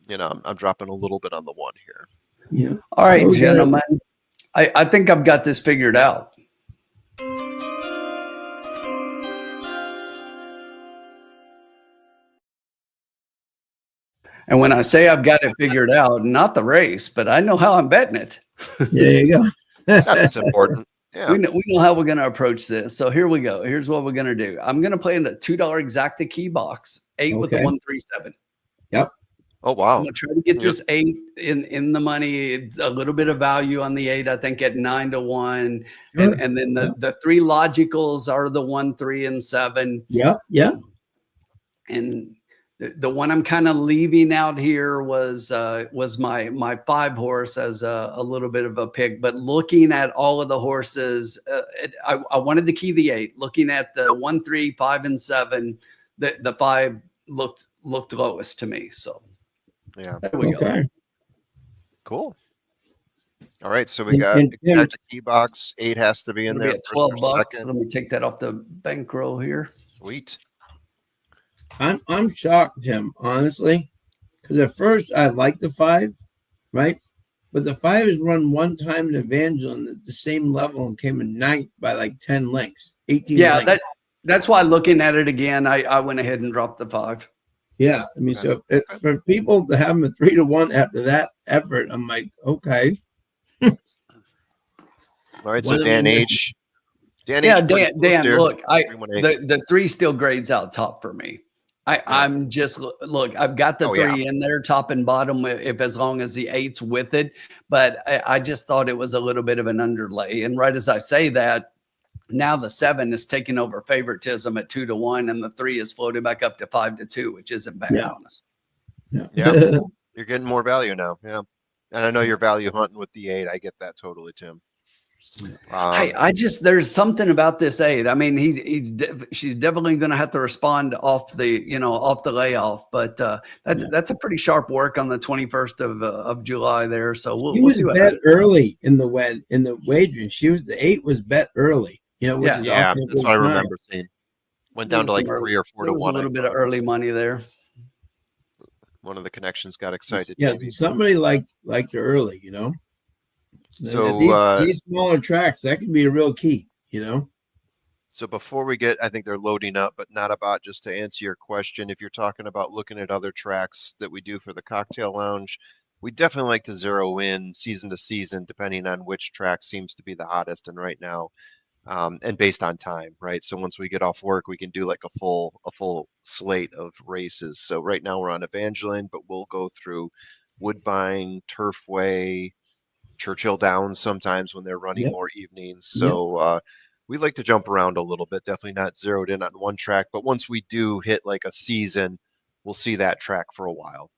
I'm dropping a little bit on the 1 here. Yeah. All right, gentlemen. I think I've got this figured out. And when I say I've got it figured out, not the race, but I know how I'm betting it. There you go. That's important. Yeah. We know how we're going to approach this. So here we go. Here's what we're going to do. I'm going to play in the $2 exacta key box, 8 with the 137. Yep. Oh, wow. I'm going to try to get this 8 in the money. It's a little bit of value on the 8, I think, at 9-1. Sure. And then the 3 logicals are the 1, 3, and 7. Yeah. Yeah. And the one I'm kind of leaving out here was my 5 horse as a little bit of a pick. But looking at all of the horses, I wanted to key the 8. Looking at the 1, 3, 5, and 7, the 5 looked lowest to me. So yeah, there we go. Cool. All right, so we got exacta key box. 8 has to be in there. At $12. Let me take that off the bankroll here. Sweet. I'm shocked, Tim, honestly, because at first I liked the 5, right? But the 5 has run one time in Evangeline at the same level and came in 9th by like 10 lengths, 18 lengths. That's why looking at it again, I went ahead and dropped the 5. Yeah, I mean, so for people to have them at 3-1 after that effort, I'm like, okay. All right, so Dan H. Dan, look, the 3 still grades out top for me. I'm just look. I've got the 3 in there, top and bottom, as long as the 8's with it. But I just thought it was a little bit of an underlay. And right as I say that, now the 7 is taking over favoritism at 2-1, and the 3 is floated back up to 5-2, which isn't bad on us. Yeah, you're getting more value now. Yeah, and I know you're value hunting with the 8. I get that totally, Tim. I just, there's something about this 8. I mean, she's definitely going to have to respond off the layoff, but that's a pretty sharp work on the 21st of July there. So we'll see what bet early in the wagering. She was the 8 was bet early. Which is that's what I remember seeing. Went down to like 3 or 4 to 1. A little bit of early money there. One of the connections got excited. Yeah, so somebody liked her early, So these smaller tracks, that can be a real key, So before we get, I think they're loading up, but not about, just to answer your question, if you're talking about looking at other tracks that we do for the cocktail lounge, we definitely like to zero in season to season, depending on which track seems to be the hottest. And right now, and based on time, right? So once we get off work, we can do like a full slate of races. So right now we're on Evangeline, but we'll go through Woodbine, Turfway, Churchill Downs sometimes when they're running Yep. more evenings. Yep. So we like to jump around a little bit, definitely not zeroed in on one track, but once we do hit like a season, we'll see that track for a while.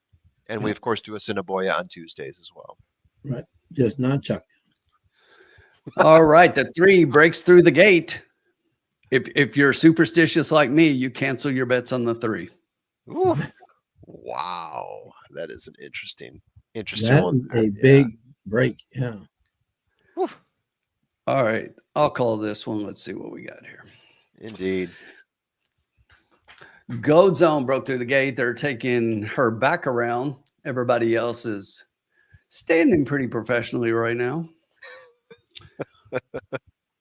And we, of course, do Assiniboia on Tuesdays as well. Right. Just not Chuck. All right. The 3 breaks through the gate. If you're superstitious like me, you cancel your bets on the 3. Ooh. Wow. That is an interesting That one. is a big break. Yeah. Whew. All right. I'll call this one. Let's see what we got here. Indeed. Gold Zone broke through the gate. They're taking her back around. Everybody else is standing pretty professionally right now.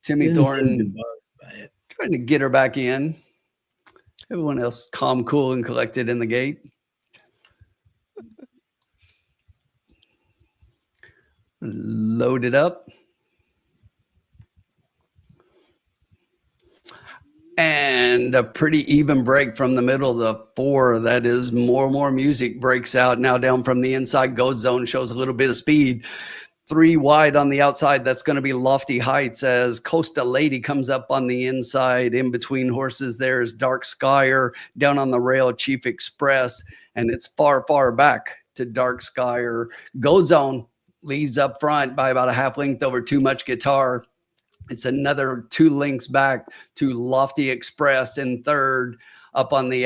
Timmy Didn't seem to Thornton be bothered by it. trying to get her back in. Everyone else calm, cool, and collected in the gate. Loaded up. And a pretty even break from the middle. The 4, that is more music, breaks out now down from the inside. Gold Zone shows a little bit of speed. 3 wide on the outside. That's going to be Lofty Heights as Costa Lady comes up on the inside. In between horses, there is Dark Skyer. Down on the rail, Chief Express. And it's far back to Dark Skyer. Gold Zone leads up front by about a half length over Too Much Guitar. It's another 2 lengths back to Lofty Express in third. Up on the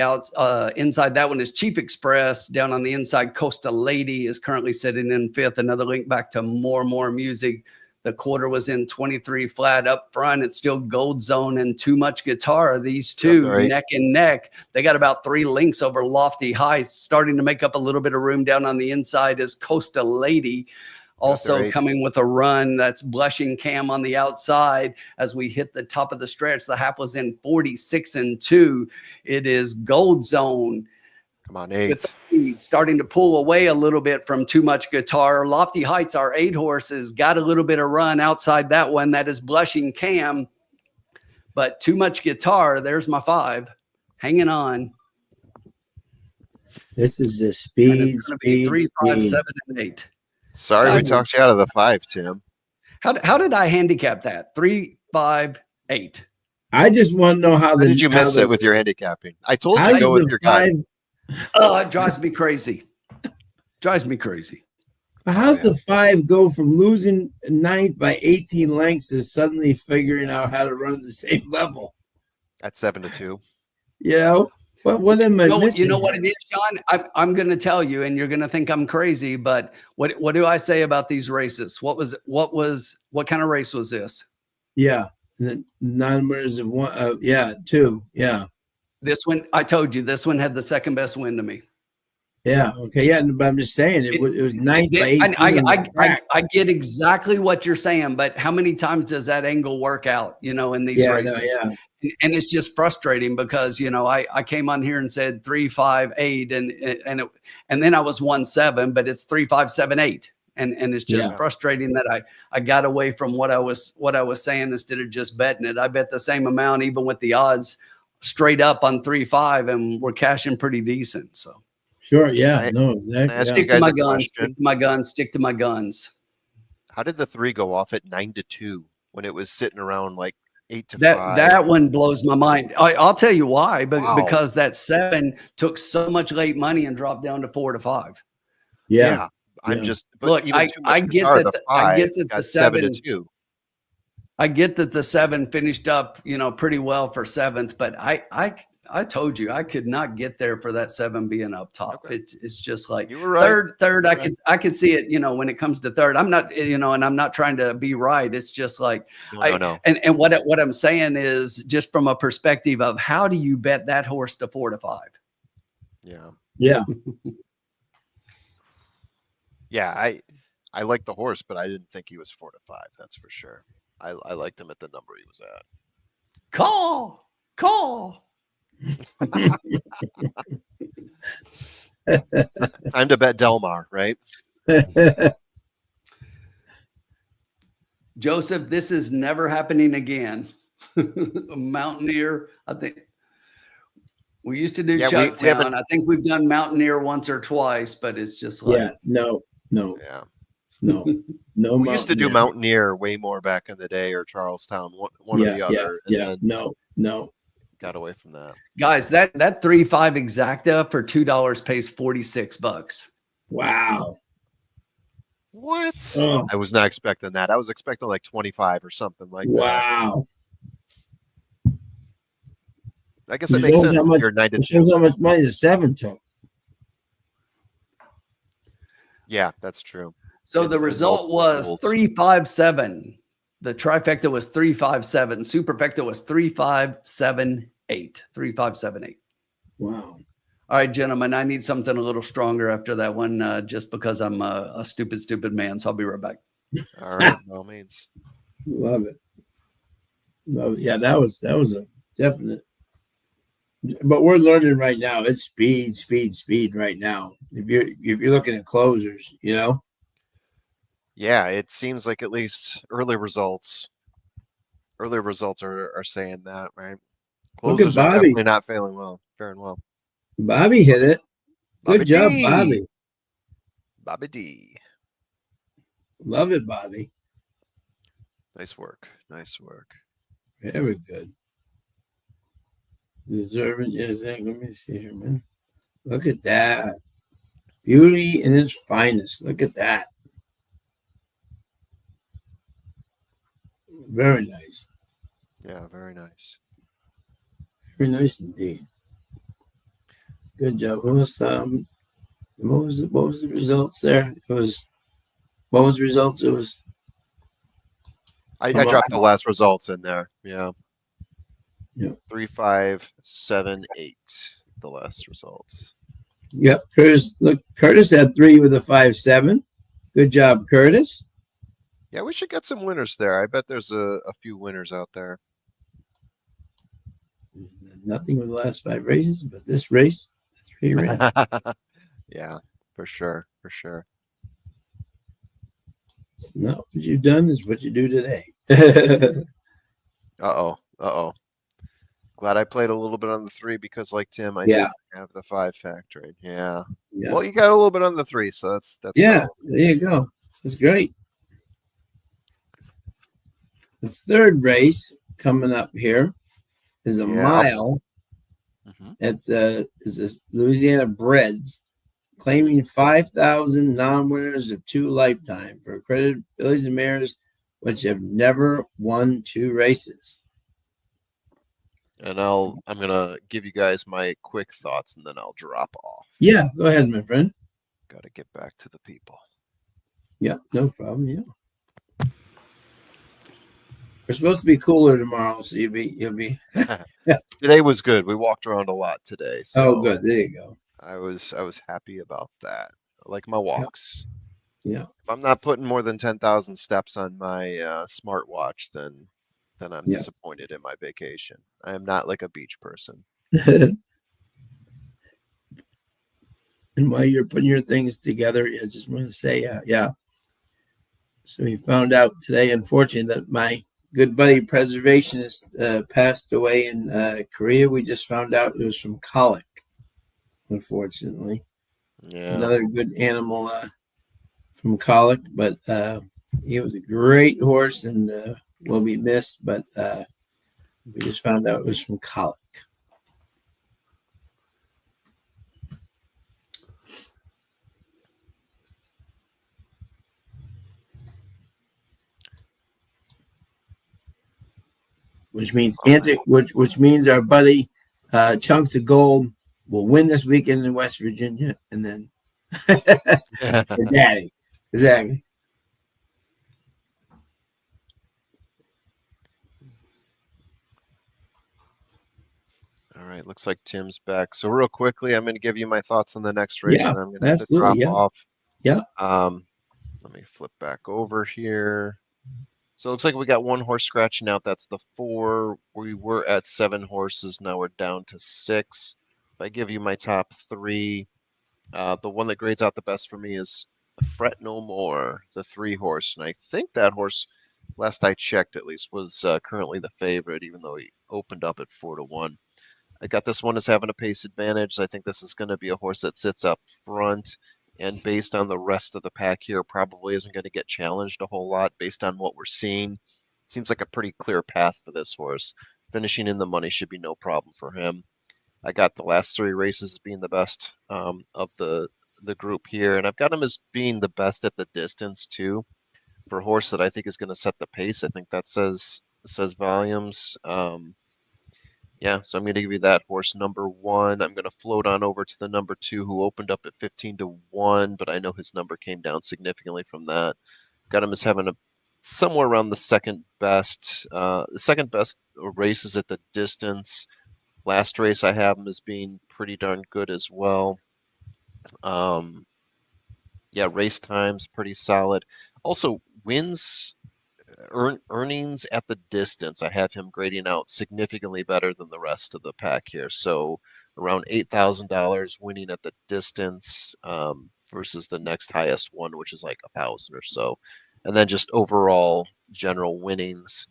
inside, that one is Chief Express. Down on the inside, Costa Lady is currently sitting in 5th. Another link back to more music. The quarter was in 23 flat. Up front, it's still Gold Zone and Too Much Guitar. These 2 right. neck and neck. They got about 3 links over Lofty Heights. Starting to make up a little bit of room down on the inside is Costa Lady. Also right. coming with a run, that's Blushing Cam on the outside. As we hit the top of the stretch, the half was in 46 and 2. It is Gold Zone. Come on, 8. Starting to pull away a little bit from Too Much Guitar. Lofty Heights, our 8 horses, got a little bit of run outside that one. That is Blushing Cam. But Too Much Guitar, there's my 5. Hanging on. This is the speed, speed, 3, 5, speed. 7, and 8. Sorry, we talked you out of the 5, Tim. How did I handicap that? 3, 5, 8. I just want to know how did you miss it with your handicapping? I told you to go with your 5. Oh, it drives me crazy. Drives me crazy. How's the 5 go from losing 9th by 18 lengths to suddenly figuring out how to run the same level? At 7-2. You know? What am I missing? You know what it is, Sean? I'm going to tell you, and you're going to think I'm crazy, but what do I say about these races? What kind of race was this? Yeah. The numbers of 1, 2. Yeah. This one, I told you, this one had the second best win to me. Yeah. Okay. Yeah. But I'm just saying it was 9th by 18. I get exactly what you're saying, but how many times does that angle work out, in these races? No, yeah. And it's just frustrating because, I came on here and said 3, 5, 8 and then I was 1-7, but it's 3, 5, 7, 8. And it's just frustrating that I got away from what I was saying instead of just betting it. I bet the same amount, even with the odds straight up on 3, 5, and we're cashing pretty decent. So sure. Yeah. No, exactly. Stick to my guns. Stick to my guns. Stick to my guns. How did the 3 go off at 9-2 when it was sitting around like 8-5? That one blows my mind. I'll tell you why, because that 7 took so much late money and dropped down to 4-5. Yeah. I'm just look. I get that. I get that the 7-2. I get that the 7 finished up, pretty well for 7th, but I told you I could not get there for that 7 being up top. Okay. It's just like you were right. Third. I could see it, when it comes to third. I'm not, and I'm not trying to be right. It's just like no. And what I'm saying is just from a perspective of how do you bet that horse to 4-5? Yeah. Yeah. Yeah. I like the horse, but I didn't think he was 4-5. That's for sure. I liked him at the number he was at. Call. Time to bet Delmar, right? Joseph, this is never happening again. A Mountaineer. I think we used to do Yeah, we Chucktown. haven't. I think we've done Mountaineer once or twice, but it's just Yeah, like no, Yeah, no we used to do Mountaineer. Mountaineer way more back in the day, or Charlestown, one or Yeah, the yeah, other, and yeah. then No. got away from that. guys, that 3.5 exacta for $2 pays $46. Wow. What? Oh, I was not expecting that. I was expecting like 25 or something like that. wow. I guess It it makes shows sense how if much. you're 9 to It shows 2. how much money the 7 took. Yeah, that's true. So In- the in result multiple was pools. 357. The trifecta was 357. Superfecta was 3578. 3578. Wow. All right, gentlemen, I need something a little stronger after that one, just because I'm a stupid man. So I'll be right back. All right, by all means. Love it. Love it. Yeah, that was a definite. But we're learning right now. It's speed right now. If you're looking at closers, Yeah, it seems like at least early results are saying that, right? look at Closers are Bobby. definitely not faring well. Bobby hit it. Bobby Good job, D. Bobby. Bobby D. Love it, Bobby. Nice work. Nice work. Very good. Deserving is that? Let me see here, man. Look at that. Beauty in its finest. Look at that. Very nice. Yeah, very nice. Very nice indeed. Good job. What was the results there? What was the results? It was I Come on. dropped the last results in there. Yeah. Yeah. 3, 5, 7, 8. The last results. Yep. Curtis had 3 with a 5-7. Good job, Curtis. Yeah, we should get some winners there. I bet there's a few winners out there. Nothing with the last 5 races, but this race, 3 races. Yeah, for sure. For sure. It's not what you've done is what you do today. Uh-oh. Uh-oh. Glad I played a little bit on the 3 because like Tim, I Yeah. did have the 5 factoring. Yeah. Yeah. Well, you got a little bit on the 3, so that's Yeah. solid. There you go. That's great. The third race coming up here is a Yeah. mile. Mhm. It's this Louisiana Breds claiming 5,000 non-winners of 2 lifetime for accredited fillies and mares which have never won 2 races. And I'm gonna give you guys my quick thoughts and then I'll drop off. Yeah, go ahead, my friend. Gotta get back to the people. Yeah, no problem. Yeah. We're supposed to be cooler tomorrow, so you'll be Today was good. We walked around a lot today. So Oh, good. There you go. I was happy about that. I like my walks. Yeah. If I'm not putting more than 10,000 steps on my smartwatch, then I'm Yeah. disappointed in my vacation. I am not like a beach person. And while you're putting your things together, I just want to say, yeah. So we found out today, unfortunately, that my good buddy preservationist passed away in Korea. We just found out it was from colic, unfortunately. Yeah. Another good animal from colic, but he was a great horse and will be missed, but we just found out it was from colic. Which means which means our buddy Chunks of Gold will win this weekend in West Virginia, and then for Daddy, exactly. All right, looks like Tim's back. So real quickly, I'm going to give you my thoughts on the next race, Yeah, and I'm going to have to drop off. Yeah. Let me flip back over here. So it looks like we got 1 horse scratching out. That's the 4. We were at 7 horses. Now we're down to 6. If I give you my top 3, the one that grades out the best for me is Fret No More, the 3 horse. And I think that horse last I checked at least, was currently the favorite, even though he opened up at 4-1. I got this one as having a pace advantage. I think this is going to be a horse that sits up front, and based on the rest of the pack here, probably isn't going to get challenged a whole lot based on what we're seeing. Seems like a pretty clear path for this horse. Finishing in the money should be no problem for him. I got the last 3 races as being the best of the group here, and I've got him as being the best at the distance too. For a horse that I think is going to set the pace, I think that says volumes. Yeah, so I'm going to give you that horse number 1. I'm going to float on over to the number 2, who opened up at 15-1, but I know his number came down significantly from that. Got him as having a somewhere around the second best races at the distance. Last race I have him as being pretty darn good as well. Yeah, race time's pretty solid. Also, wins, earnings at the distance, I have him grading out significantly better than the rest of the pack here. So around $8,000 winning at the distance versus the next highest one, which is like 1,000 or so. And then just overall general winnings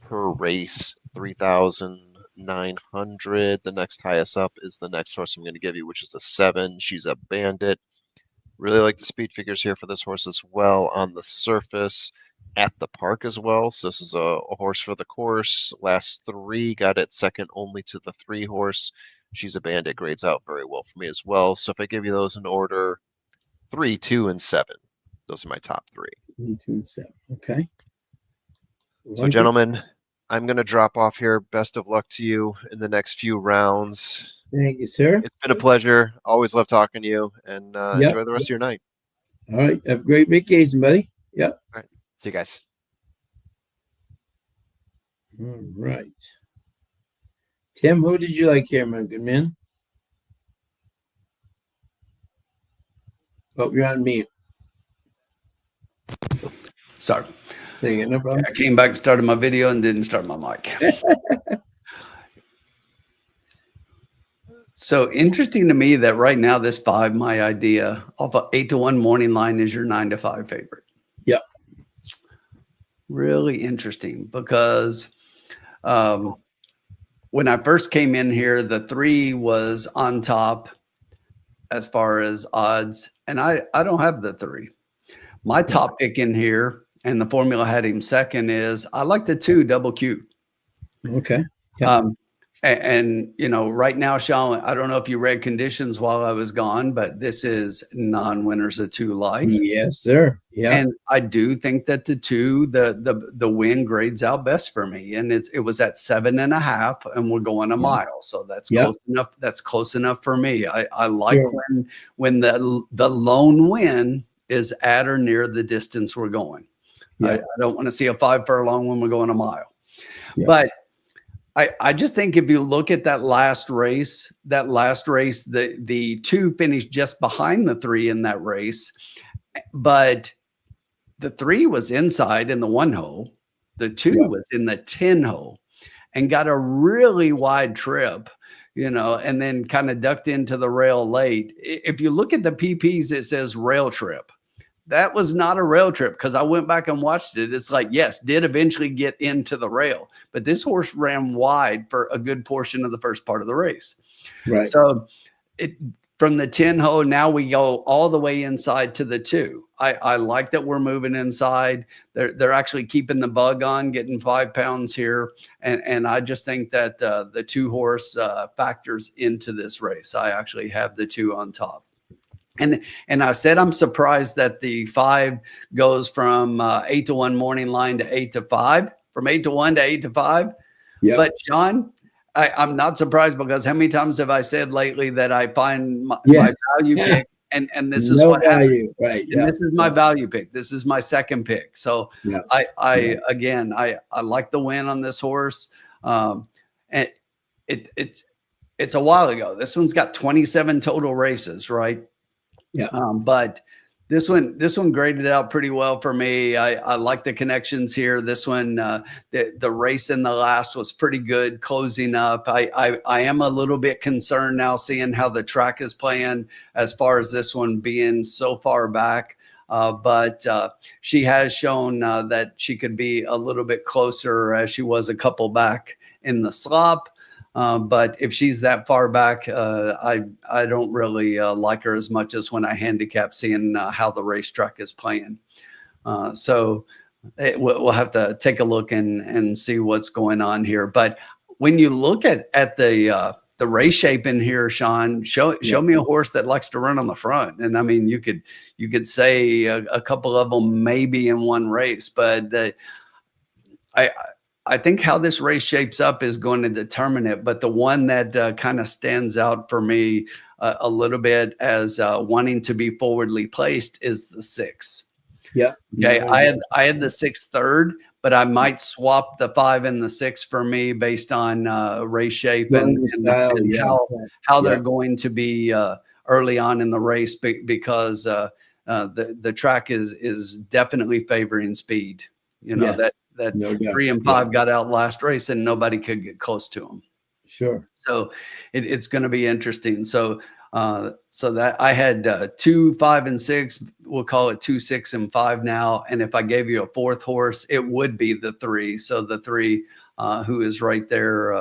per race, 3,900. The next highest up is the next horse I'm going to give you, which is a 7. She's a Bandit. Really like the speed figures here for this horse as well on the surface, at the park as well. So this is a horse for the course. Last 3 got it second only to the 3 horse. She's a Bandit, grades out very well for me as well. So if I give you those in order, 3, 2, and 7. Those are my top 3. 3, 2, and 7. Okay. So gentlemen, I'm going to drop off here. Best of luck to you in the next few rounds. Thank you, sir. It's been a pleasure. Always love talking to you, and enjoy the rest of your night. All right. Have a great vacation, buddy. Yep. All right. See you guys. All right. Tim, who did you like here, my good man? Oh, you're on mute. Sorry. There you go. No problem. I came back and started my video and didn't start my mic. So interesting to me that right now this 5, my idea of an 8-1 morning line is your 9-5 favorite. Yep. Really interesting because when I first came in here, the 3 was on top as far as odds, and I don't have the 3. My top pick in here, and the formula had him second, is I like the 2 double Q. Okay. Yeah. And you know, right now, Sean, I don't know if you read conditions while I was gone, but this is non-winners of 2 life. Yes, sir. Yeah. And I do think that the 2, the win grades out best for me. And it was at 7.5, and we're going a mile. So that's close enough. That's close enough for me. I like when the lone win is at or near the distance we're going. I don't want to see a 5 furlong when we're going a mile. Yeah. But I just think if you look at that last race, the 2 finished just behind the 3 in that race, but the 3 was inside in the 1 hole. The 2 was in the 10 hole and got a really wide trip, you know, and then kind of ducked into the rail late. If you look at the PPs, it says rail trip. That was not a rail trip because I went back and watched it. It's like, yes, did eventually get into the rail, but this horse ran wide for a good portion of the first part of the race. Right. So from the 10 hole, now we go all the way inside to the 2. I like that we're moving inside. They're actually keeping the bug on, getting 5 pounds here. And I just think that the 2 horse factors into this race. I actually have the 2 on top. And I said I'm surprised that the 5 goes from 8-1 morning line to 8-5, from 8-1 to 8-5. Yeah. But Sean, I'm not surprised because how many times have I said lately that I find my value pick, and this is what happens. Right. Yeah. This is my value pick. This is my second pick. So again, I like the win on this horse. And it's a while ago. This one's got 27 total races, right? Yeah. But this one graded out pretty well for me. I like the connections here. This one, the race in the last was pretty good closing up. I am a little bit concerned now seeing how the track is playing as far as this one being so far back. but she has shown that she could be a little bit closer as she was a couple back in the slop. But if she's that far back, I don't really like her as much as when I handicap, seeing how the racetrack is playing. So we'll have to take a look and see what's going on here. But when you look at the race shape in here, Sean, show me a horse that likes to run on the front. And I mean, you could say a couple of them maybe in one race, but I think how this race shapes up is going to determine it. But the one that kind of stands out for me a little bit as wanting to be forwardly placed is the 6. Yeah. Okay. I had the 6 third, but I might swap the 5 and the 6 for me based on race shape and how they're going to be early on in the race, because the track is definitely favoring speed. You know, that no 3 and 5 got out last race and nobody could get close to them. Sure. So it's going to be interesting. So that I had 2, 5, and 6. We'll call it 2, 6, and 5 now. And if I gave you a 4th horse, it would be the 3. So the 3, who is right there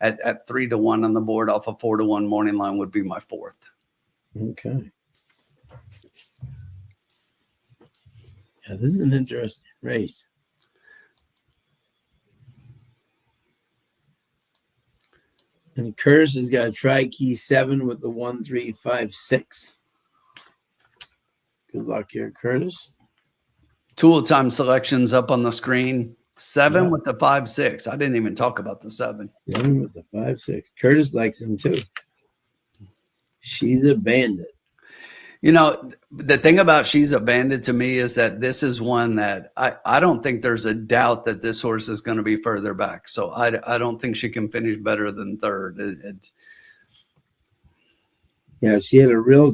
at 3-1 on the board off a 4-1 morning line, would be my 4th. Okay. Yeah, this is an interesting race. And Curtis has got a tri-key 7 with the 1, 3, 5, 6. Good luck here, Curtis. Tool time selections up on the screen. 7 with the 5, 6. I didn't even talk about the 7. 7 with the 5, 6. Curtis likes him too. She's a bandit. You know, the thing about She's a Bandit to me is that this is one that I don't think there's a doubt that this horse is going to be further back. So I don't think she can finish better than 3rd. Yeah, she had a real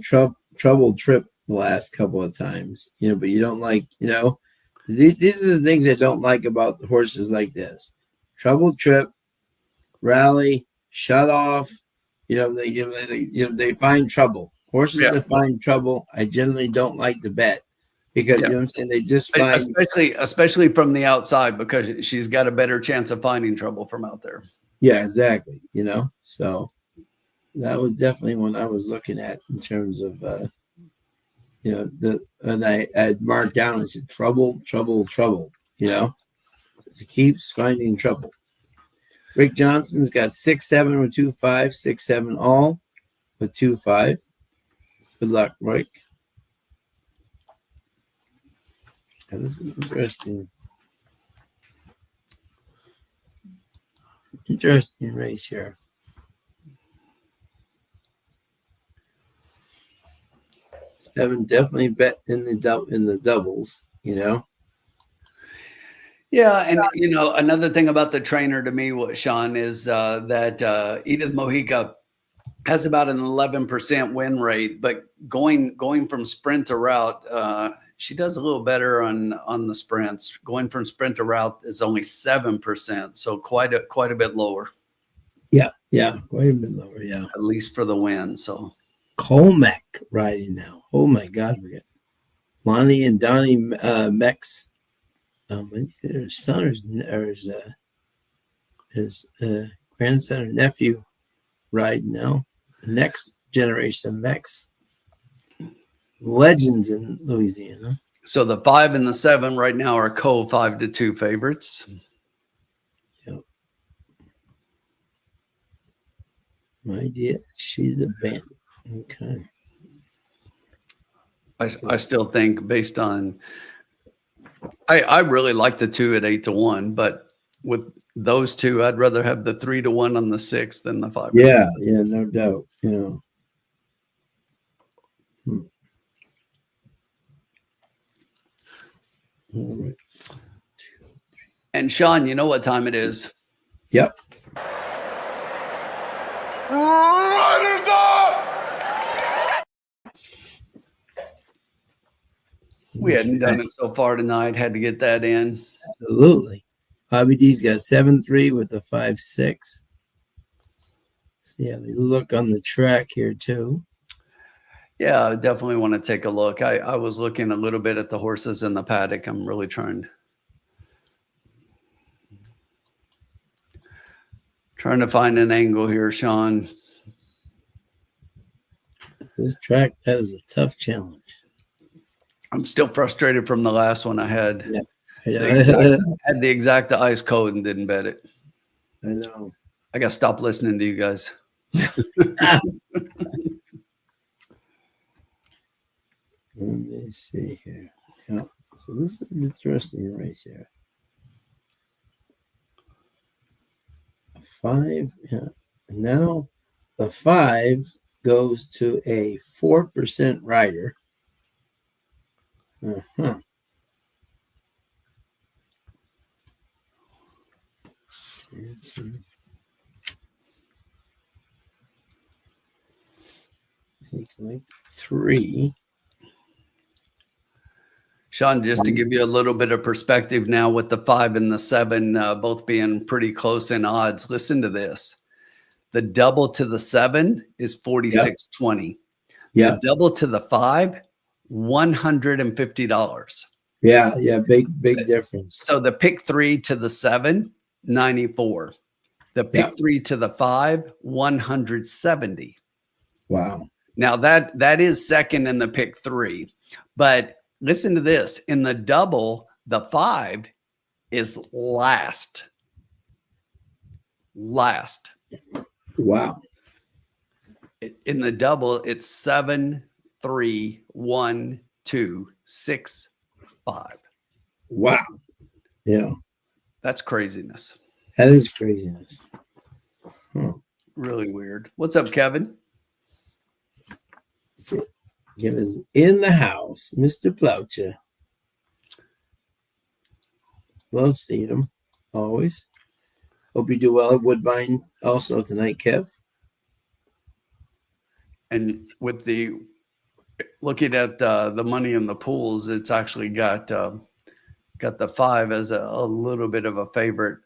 troubled trip the last couple of times, but you don't like, these are the things I don't like about horses like this. Troubled trip, rally, shut off, they find trouble. Horses that find trouble, I generally don't like to bet because you know what I'm saying. They just find, especially from the outside, because she's got a better chance of finding trouble from out there. Yeah, exactly. So that was definitely one I was looking at in terms of, and I had marked down and said trouble. It keeps finding trouble. Rick Johnson's got 6, 7 with 2, 5, 6, 7 all with 2, 5. Good luck, Rick. And this is interesting race here. 7 definitely bet in the doubles, Yeah, and another thing about the trainer to me, Sean, is that Edith Mojica has about an 11% win rate, but going from sprint to route, she does a little better on the sprints. Going from sprint to route is only 7%, so quite a bit lower. Yeah, quite a bit lower. Yeah, at least for the win. So Colmack riding now. Oh my God, we got Lonnie and Donnie Mex. Their son or his grandson or nephew riding now. The next generation of Mex. Legends in Louisiana. So the 5 and the 7 right now are co-5-2 favorites. Yep. My dear, She's a Bandit. Okay. I still think based on, I really like the 2 at 8-1, but with those 2, I'd rather have the 3-1 on the 6 than the 5. Yeah, no doubt. All right. And Sean, you know what time it is? Yep. Riders up! We hadn't done it so far tonight. Had to get that in. Absolutely. Bobby D's got 7-3 with the 5-6. So yeah, they look on the track here too. Yeah, I definitely want to take a look. I was looking a little bit at the horses in the paddock. I'm really trying to find an angle here, Sean. This track, that is a tough challenge. I'm still frustrated from the last one I had. Yeah. Had the exact ice code and didn't bet it. I know. I got to stop listening to you guys. Let me see here. Yeah. So this is an interesting race here. 5. Yeah. Now the 5 goes to a 4% rider. Uh-huh. Take like 3. Sean, just to give you a little bit of perspective now with the 5 and the 7 both being pretty close in odds, listen to this. The double to the 7 is 46.20. Yeah. The double to the 5, $150. Yeah. Big difference. So the pick 3 to the 7, 94. The pick 3 to the 5, 170. Wow. Now that is second in the pick 3, but listen to this. In the double, the 5 is last. Wow. In the double, it's 7, 3, 1, 2, 6, 5. Wow. Yeah. That's craziness. That is craziness. Really weird. What's up, Kevin? Give us in the house, Mr. Ploucher. Love seeing him, always. Hope you do well at Woodbine also tonight, Kev. And with the looking at the money in the pools, it's actually got the 5 as a little bit of a favorite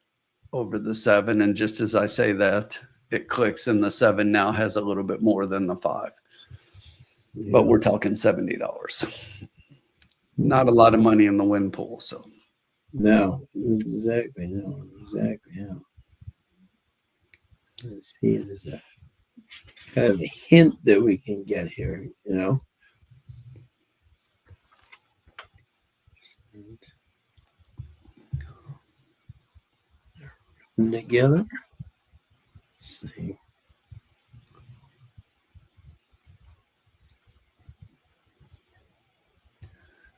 over the 7. And just as I say that, it clicks, and the 7 now has a little bit more than the 5. Yeah. But we're talking $70. Not a lot of money in the win pool. So no, exactly. Yeah. Let's see if there's a kind of a hint that we can get here, you know. Together. Let's see.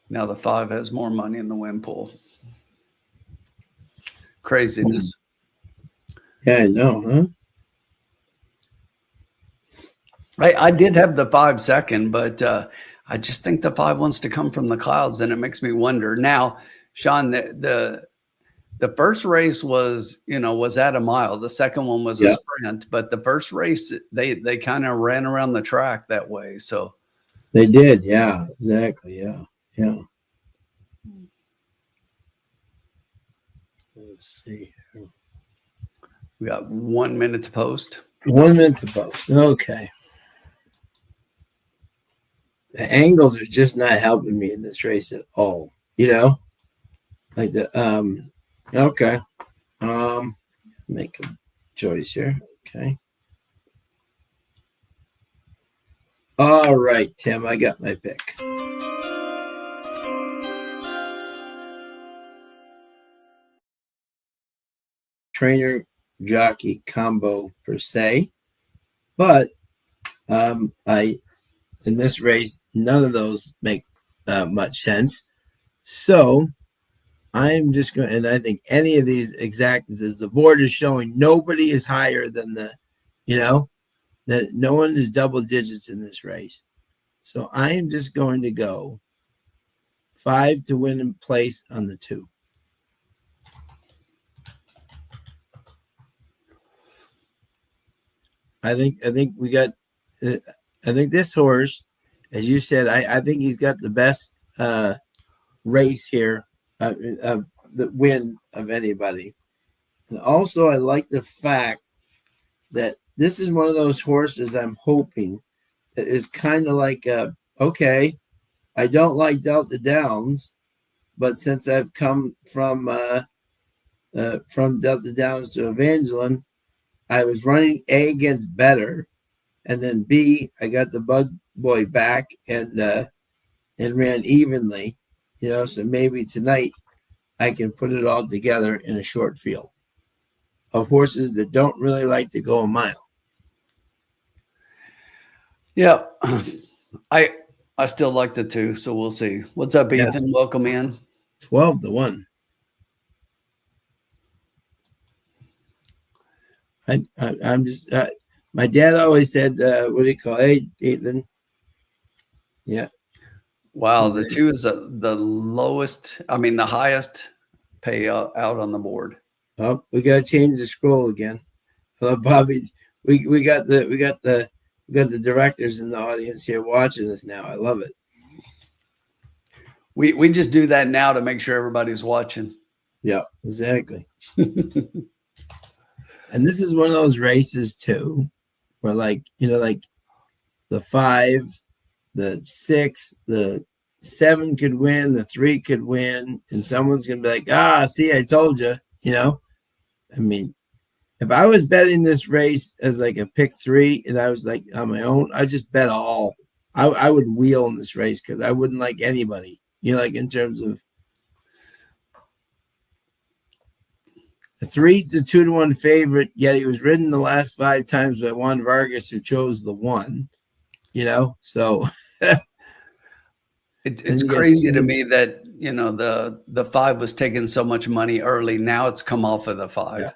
Now the 5 has more money in the win pool. Craziness. Yeah, I know, huh? I did have the 5 second, but I just think the 5 wants to come from the clouds, and it makes me wonder. Now, Sean, the first race was at a mile. The second one was a sprint, but the first race they kind of ran around the track that way. So they did, yeah, exactly, yeah. Let's see here. We got 1 minute to post. 1 minute to post. Okay. The angles are just not helping me in this race at all. You know, like the okay. Make a choice here. Okay. All right, Tim, I got my pick. Trainer jockey combo per se, but in this race, none of those make much sense. So I'm just going, and I think any of these exactas, as the board is showing, nobody is higher than that no one is double digits in this race. So I am just going to go 5 to win in place on the 2. I think we got. I think this horse, as you said, I think he's got the best race here of the win of anybody. And also, I like the fact that this is one of those horses I'm hoping is kind of like, okay, I don't like Delta Downs, but since I've come from Delta Downs to Evangeline, I was running A against bettor, and then B, I got the bug boy back and ran evenly, so maybe tonight I can put it all together in a short field of horses that don't really like to go a mile. Yeah. I still like the 2, so we'll see. What's up, Yeah. Ethan? Welcome in. 12-1. I'm just my dad always said, what do you call it? Hey, Ethan. Yeah. Wow, the 2 is the lowest, the highest payout out on the board. Oh, we gotta change the scroll again. Hello, Bobby. We got the directors in the audience here watching this now. I love it. We just do that now to make sure everybody's watching. Yeah, exactly. And this is one of those races too, where like the 5, the 6, the 7 could win, the 3 could win, and someone's gonna be like, see, I told you. I mean, if I was betting this race as like a pick 3 and I was like on my own, I just bet all. I would wheel in this race because I wouldn't like anybody. Like in terms of the 3's the 2-1 favorite, yet he was ridden the last 5 times by Juan Vargas, who chose the 1. So it's crazy to me that the 5 was taking so much money early. Now it's come off of the 5.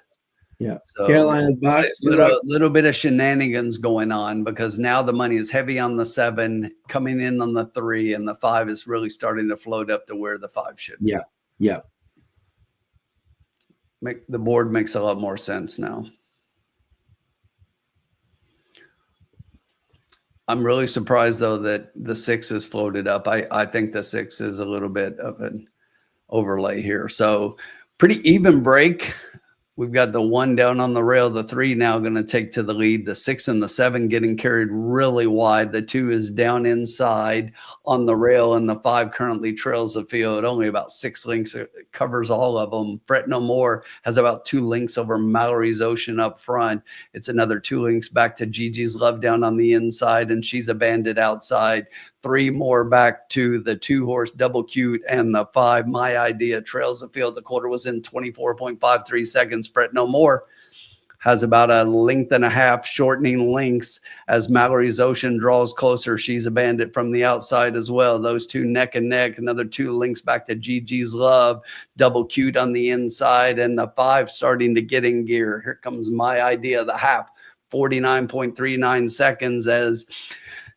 Yeah. So Carolina Box, little bit of shenanigans going on because now the money is heavy on the 7, coming in on the 3, and the 5 is really starting to float up to where the 5 should be. Yeah. The board makes a lot more sense now. I'm really surprised though that the 6 is floated up. I think the 6 is a little bit of an overlay here. So pretty even break. We've got the 1 down on the rail. The 3 now going to take to the lead. The 6 and the 7 getting carried really wide. The 2 is down inside on the rail, and the 5 currently trails the field. Only about 6 lengths. It covers all of them. Fret No More has about 2 lengths over Mallory's Ocean up front. It's another 2 lengths back to Gigi's Love down on the inside, and She's a Bandit outside. 3 more back to the 2-horse Double Cute, and the 5 My Idea trails the field. The quarter was in 24.53 seconds. Fret No More has about a length and a half, shortening lengths as Mallory's Ocean draws closer. She's a Bandit from the outside as well. Those 2 neck and neck. Another 2 lengths back to Gigi's Love. Double Cute on the inside, and the 5 starting to get in gear. Here comes My Idea, the half, 49.39 seconds as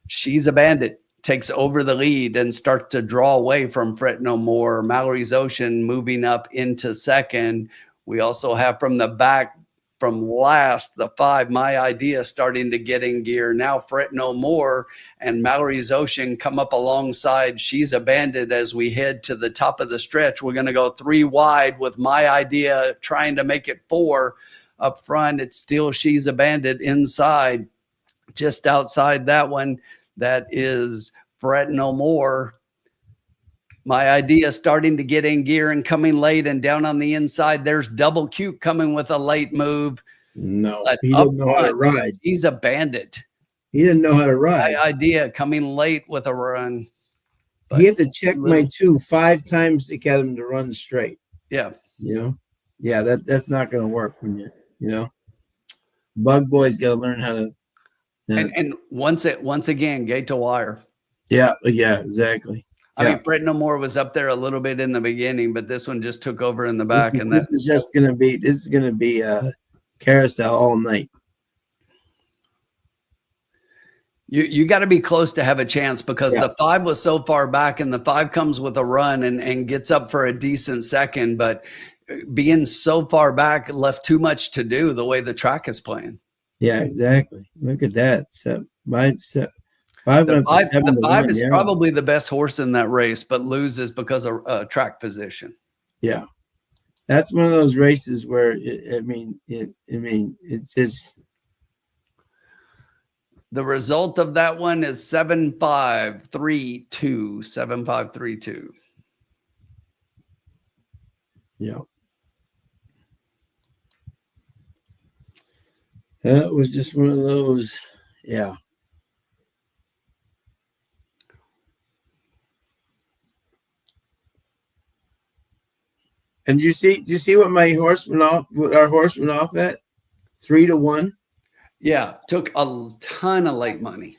She's a Bandit takes over the lead and starts to draw away from Fret No More. Mallory's Ocean moving up into second. We also have from the back, from last, the 5 My Idea starting to get in gear. Now Fret No More and Mallory's Ocean come up alongside She's a Bandit as we head to the top of the stretch. We're going to go 3 wide with My Idea trying to make it 4 up front. It's still She's a Bandit inside. Just outside that one, that is Fret No More. My Idea starting to get in gear and coming late, and down on the inside, there's Double Cute coming with a late move. No, he didn't know how to ride. He's a Bandit. He didn't know how to ride. My Idea coming late with a run. He had to check my 2 5 times to get him to run straight. Yeah. Yeah, that's not going to work when Bug Boy's got to learn how to. And once again, gate to wire. Yeah, exactly. I mean, Fret No More was up there a little bit in the beginning, but this one just took over in the back. This is going to be a carousel all night. You got to be close to have a chance because the 5 was so far back, and the 5 comes with a run and gets up for a decent second, but being so far back left too much to do the way the track is playing. Yeah, exactly. Look at that. The 5 is probably the best horse in that race, but loses because of track position. Yeah, that's one of those races where it's just The result of that one is 7532. 7532. Yeah. That was just one of those. Yeah. And did you see what my horse went off? What our horse went off at? 3-1. Yeah, took a ton of late money.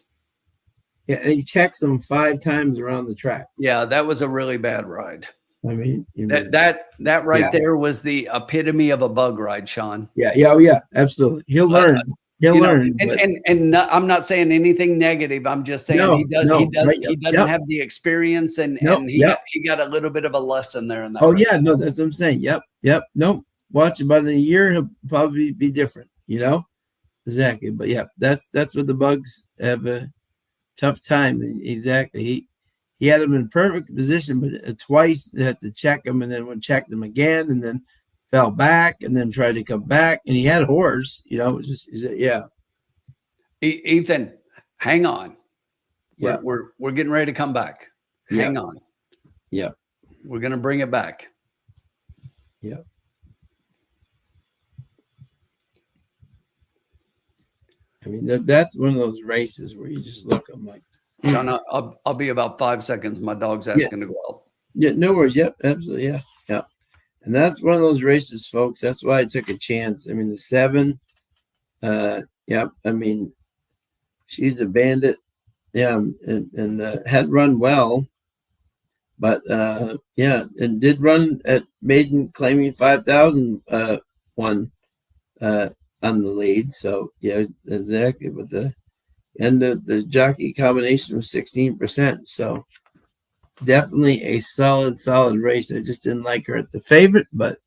Yeah, and he checks them 5 times around the track. Yeah, that was a really bad ride. I mean, that right there was the epitome of a bug ride, Sean. Yeah, yeah, oh yeah, absolutely. He'll learn. He'll learn. And I'm not saying anything negative. I'm just saying he doesn't have the experience, and he got a little bit of a lesson there in that. Oh yeah, no, that's what I'm saying. Yep. No, watch about in a year, he'll probably be different. Exactly. But yeah, that's what the bugs have a tough time. Exactly. He had him in perfect position, but twice they had to check him, and then would check them again, and then fell back, and then tried to come back. And he had horse, it was just, yeah. Ethan, hang on. Yeah, we're getting ready to come back. Hang on. Yeah, we're gonna bring it back. Yeah. I mean, that's one of those races where you just look. I'm like, John, I'll be about 5 seconds. My dog's asking to go out. Yeah, no worries. Yep, absolutely. Yeah. And that's one of those races, folks. That's why I took a chance. I mean, the 7. I mean, she's a bandit. Yeah, and had run well, but and did run at maiden, claiming 5,000 one on the lead. So yeah, exactly. But the jockey combination was 16%. So definitely a solid race. I just didn't like her at the favorite, but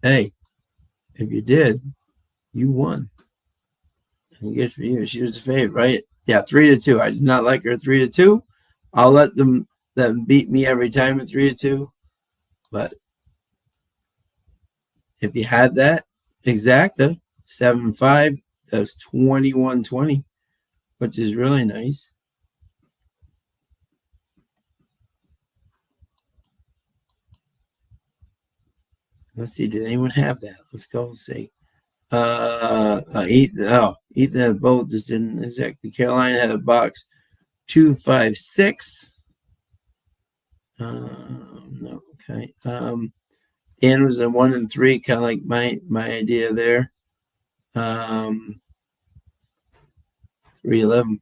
hey, if you did, you won. And good for you. She was the favorite, right? Yeah, 3-2. I did not like her 3-2. I'll let them beat me every time at 3-2. But if you had that exacta 7-5, that's 21-20, which is really nice. Let's see, did anyone have that? Let's go see. Ethan had both, just didn't exactly. Carolina had a box 256. No, okay. Dan was a 1 and 3, kind of like my idea there. 3-11,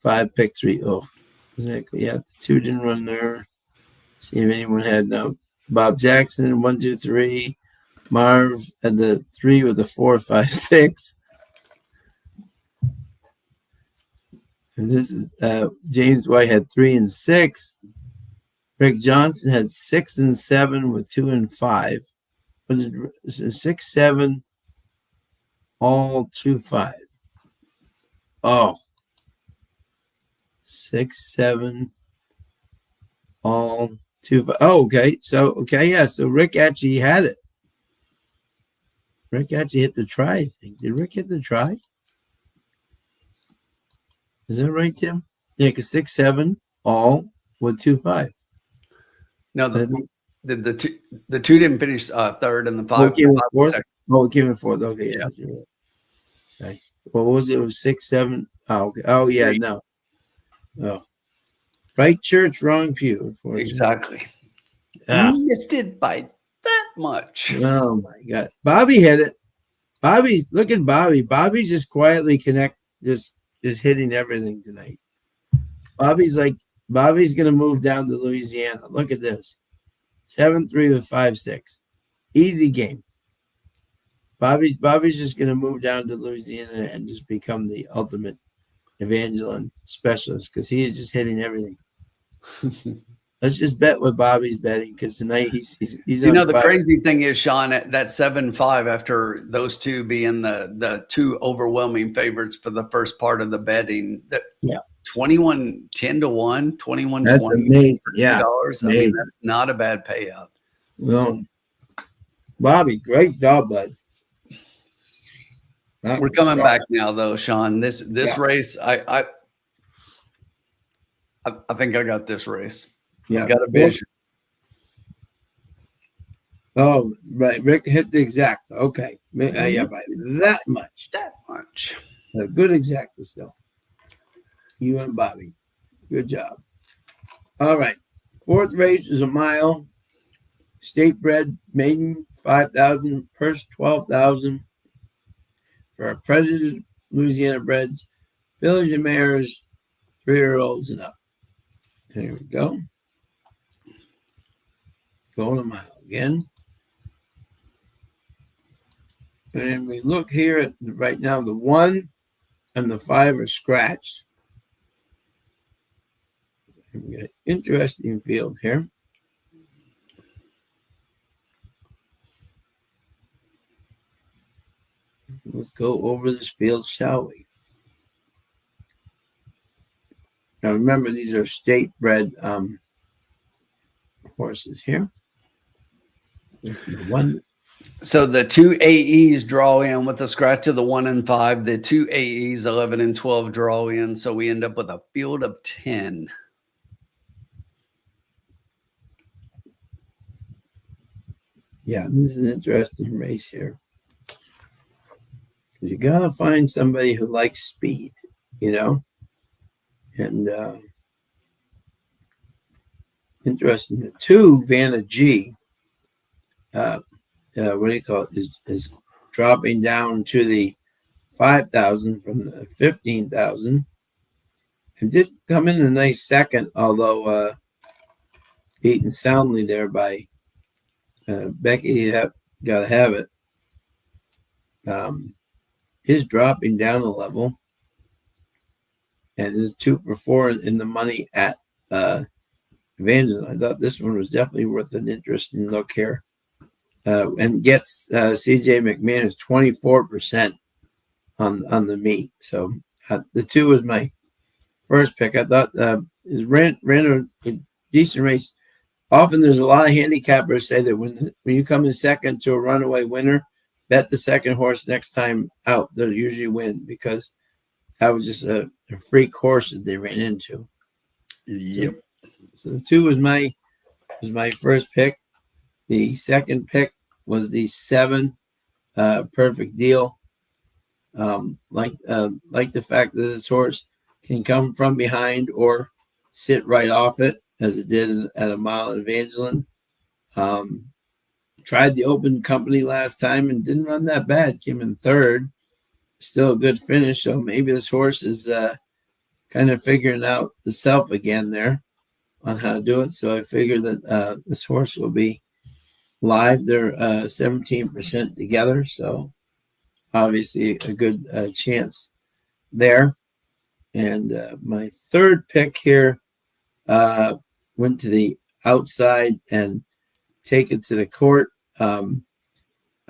5, pick 3. Oh, exactly. Yeah, the 2 didn't run there. See if anyone had Bob Jackson 1, 2, 3. Marv had the 3 with the 4, 5, 6. And this is James White had 3 and 6. Rick Johnson had 6 and 7 with 2 and 5. Was it 6, 7, all 2, 5? Oh, 6, 7, all 2, 5. Oh, okay. So yeah. So Rick actually had it. Rick actually hit the try, I think. Did Rick hit the try? Is that right, Tim? Yeah, because 6, 7, all with 2, 5. No, the 2 didn't finish third, and the 5 came in fourth. Second. Oh, it came in fourth. Okay, yeah. Okay. What was it? It was 6, 7. Oh, okay. Oh, yeah. No. Oh, right church, wrong pew. Unfortunately. Exactly. You missed it by that much. Oh my God, Bobby hit it. Look at Bobby. Bobby's just quietly just hitting everything tonight. Bobby's gonna move down to Louisiana. Look at this, 7-3 with 5-6, easy game. Bobby's just gonna move down to Louisiana and just become the ultimate Evangeline specialist because he is just hitting everything. Let's just bet what Bobby's betting because tonight he's the crazy thing is, Sean, at that 7-5 after those 2 being the 2 overwhelming favorites for the first part of the betting, that 21 10-1, 21 that's 20. Amazing. Yeah. I mean, that's not a bad payout. Well, Bobby, great job, bud. We're coming back now, though, Sean. This race, I think I got this race. Yeah, I've got a vision. Oh, right. Rick hit the exact. Okay. Yeah, by that much. That much. A good exact still. You and Bobby. Good job. All right. Fourth race is a mile. State bred maiden 5,000, purse 12,000 for accredited Louisiana breds, fillies and mares, 3-year-olds and up. There we go. Going a mile again. And we look here at right now, the 1 and the 5 are scratched. And we got an interesting field here. Let's go over this field, shall we? Now remember, these are state bred horses here. This is the 1. So the 2 AEs draw in with the scratch of the 1 and 5. The 2 AEs 11 and 12 draw in. So we end up with a field of 10. Yeah, this is an interesting race here. Because you got to find somebody who likes speed, you know? And interesting. The 2, Vanna G, what do you call it, is dropping down to the 5,000 from the 15,000. And did come in a nice second, although beaten soundly there by Becky. Got to have it. Is dropping down a level and is 2 for 4 in the money at Evangeline. I thought this one was definitely worth an interesting look here. And gets CJ McMahon 24% on the meet. So the 2 was my first pick. I thought is ran a decent race. Often there's a lot of handicappers say that when you come in second to a runaway winner, bet the second horse next time out. They'll usually win because that was just a freak horse that they ran into. Yep. So the 2 was my first pick. The second pick was the 7, Perfect Deal. Like the fact that this horse can come from behind or sit right off it, as it did at a mile at Evangeline. Tried the open company last time and didn't run that bad. Came in 3rd. Still a good finish. So maybe this horse is kind of figuring out the self again there on how to do it. So I figure that this horse will be live. They're 17% together. So obviously a good chance there. And my third pick here went to the outside and take it to the court.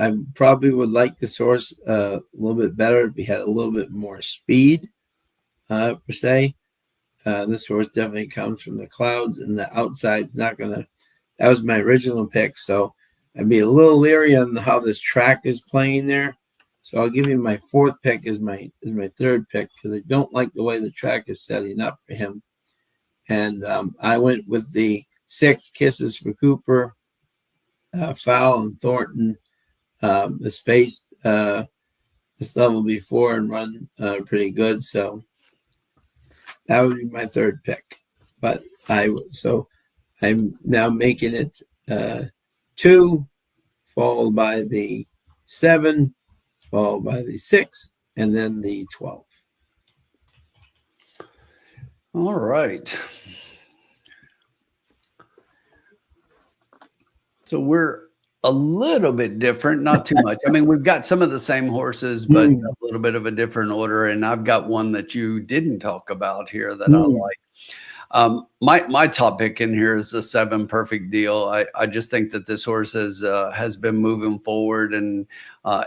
I probably would like this horse a little bit better if he had a little bit more speed, per se. This horse definitely comes from the clouds, and the outside's not going to. That was my original pick, so I'd be a little leery on how this track is playing there. So I'll give you my fourth pick as my third pick because I don't like the way the track is setting up for him. And I went with the 6 Kisses for Cooper, Fowl and Thornton. Has faced this level before and run pretty good, so that would be my third pick. But I'm now making it 2, followed by the 7, followed by the 6, and then the 12. All right. So we're a little bit different, not too much. I mean, we've got some of the same horses, but a little bit of a different order. And I've got one that you didn't talk about here that I like. My top pick in here is the 7 Perfect Deal. I just think that this horse has been moving forward, and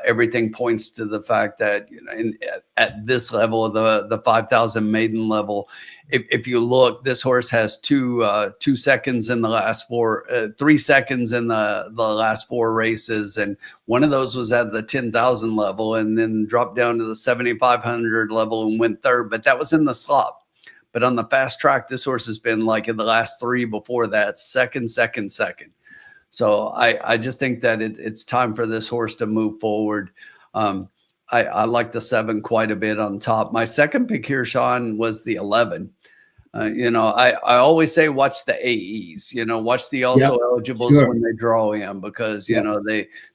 everything points to the fact that, you know, at this level of the 5,000 maiden level, if you look, this horse has 2 seconds in the last 3 seconds in the last 4 races, and one of those was at the 10,000 level, and then dropped down to the 7,500 level and went third. But that was in the slop. But on the fast track, this horse has been, like, in the last 3 before that, second. So I just think that it's time for this horse to move forward. I like the 7 quite a bit on top. My second pick here, Sean, was the 11. You know, I always say watch the AEs, you know, watch the also eligibles when they draw in, because, you know,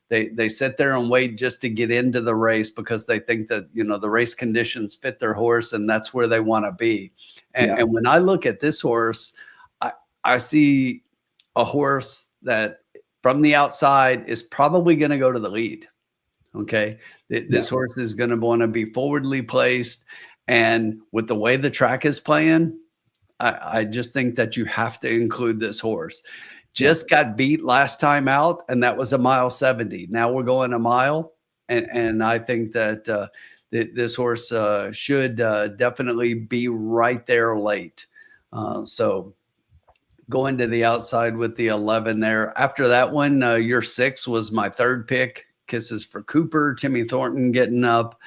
they sit there and wait just to get into the race because they think that, you know, the race conditions fit their horse and that's where they want to be. And when I look at this horse, I see a horse that from the outside is probably going to go to the lead. Okay. This horse is going to want to be forwardly placed. And with the way the track is playing, I just think that you have to include this horse. Just got beat last time out, and that was a mile 70. Now we're going a mile. And I think that this horse should definitely be right there late. So going to the outside with the 11 there. After that one, your 6 was my third pick. Kisses for Cooper, Timmy Thornton getting up.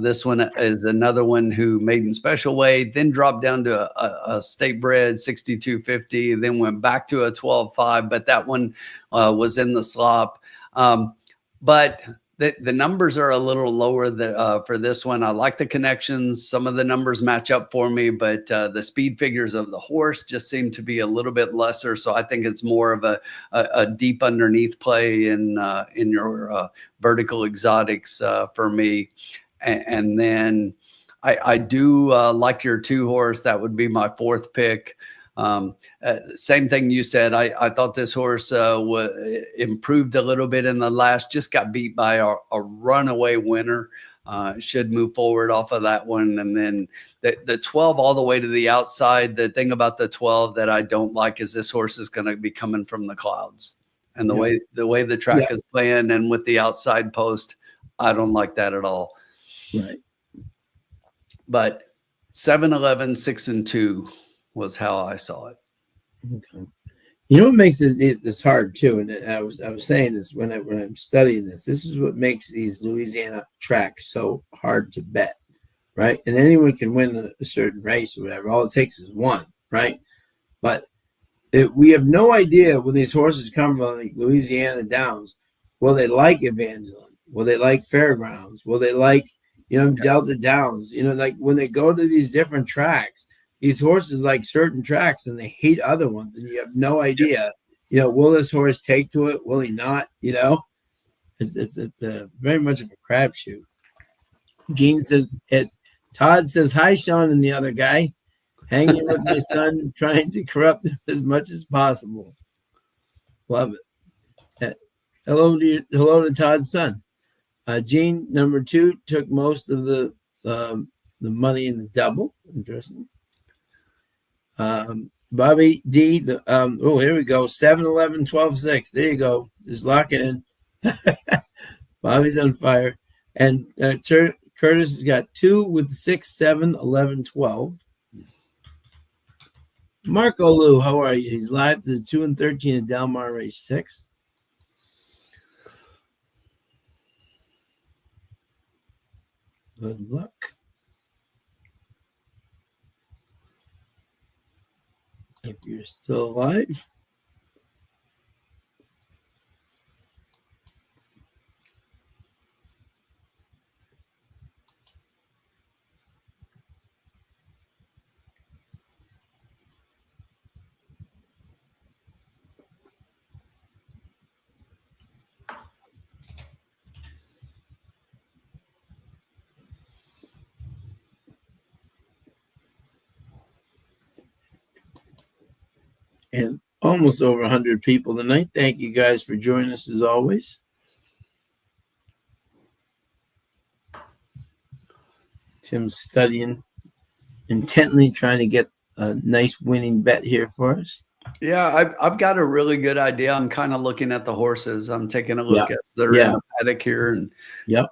This one is another one who maiden special weight, then dropped down to a state bred 62.50, then went back to a 12.5, but that one was in the slop. But the numbers are a little lower for this one. I like the connections. Some of the numbers match up for me, but the speed figures of the horse just seem to be a little bit lesser. So I think it's more of a deep underneath play in your vertical exotics for me. And then I do like your 2 horse. That would be my 4th pick. Same thing you said. I thought this horse improved a little bit in the last, just got beat by a runaway winner. Should move forward off of that one. And then the 12 all the way to the outside. The thing about the 12 that I don't like is this horse is going to be coming from the clouds. And the way the track is playing and with the outside post, I don't like that at all. Right. But 7, 11, 6, and 2 was how I saw it. Okay. You know what makes this hard too, and I was saying this when I'm studying this. This is what makes these Louisiana tracks so hard to bet, right? And anyone can win a certain race or whatever. All it takes is one, right? But we have no idea when these horses come from like Louisiana Downs. Will they like Evangeline? Will they like Fairgrounds? Will they like, you know, Delta Downs? You know, like when they go to these different tracks, these horses like certain tracks and they hate other ones, and you have no idea, you know, will this horse take to it? Will he not? You know, it's very much of a crapshoot. Gene says Todd says, hi, Sean, and the other guy. Hanging with my son, trying to corrupt him as much as possible. Love it. Hello to Todd's son. Gene, number 2, took most of the money in the double. Interesting. Bobby D. Here we go. 7, 11, 12, 6. There you go. Just lock it in. Bobby's on fire. And Curtis has got 2 with 6, 7, 11, 12. Marco Lou, how are you? He's live to 2 and 13 at Del Mar Race 6. Good luck. If you're still alive. And almost over 100 people tonight. Thank you guys for joining us as always. Tim's studying intently, trying to get a nice winning bet here for us? Yeah, I've got a really good idea. I'm kind of looking at the horses. I'm taking a look Yeah. as they're in the paddock here, and Yep.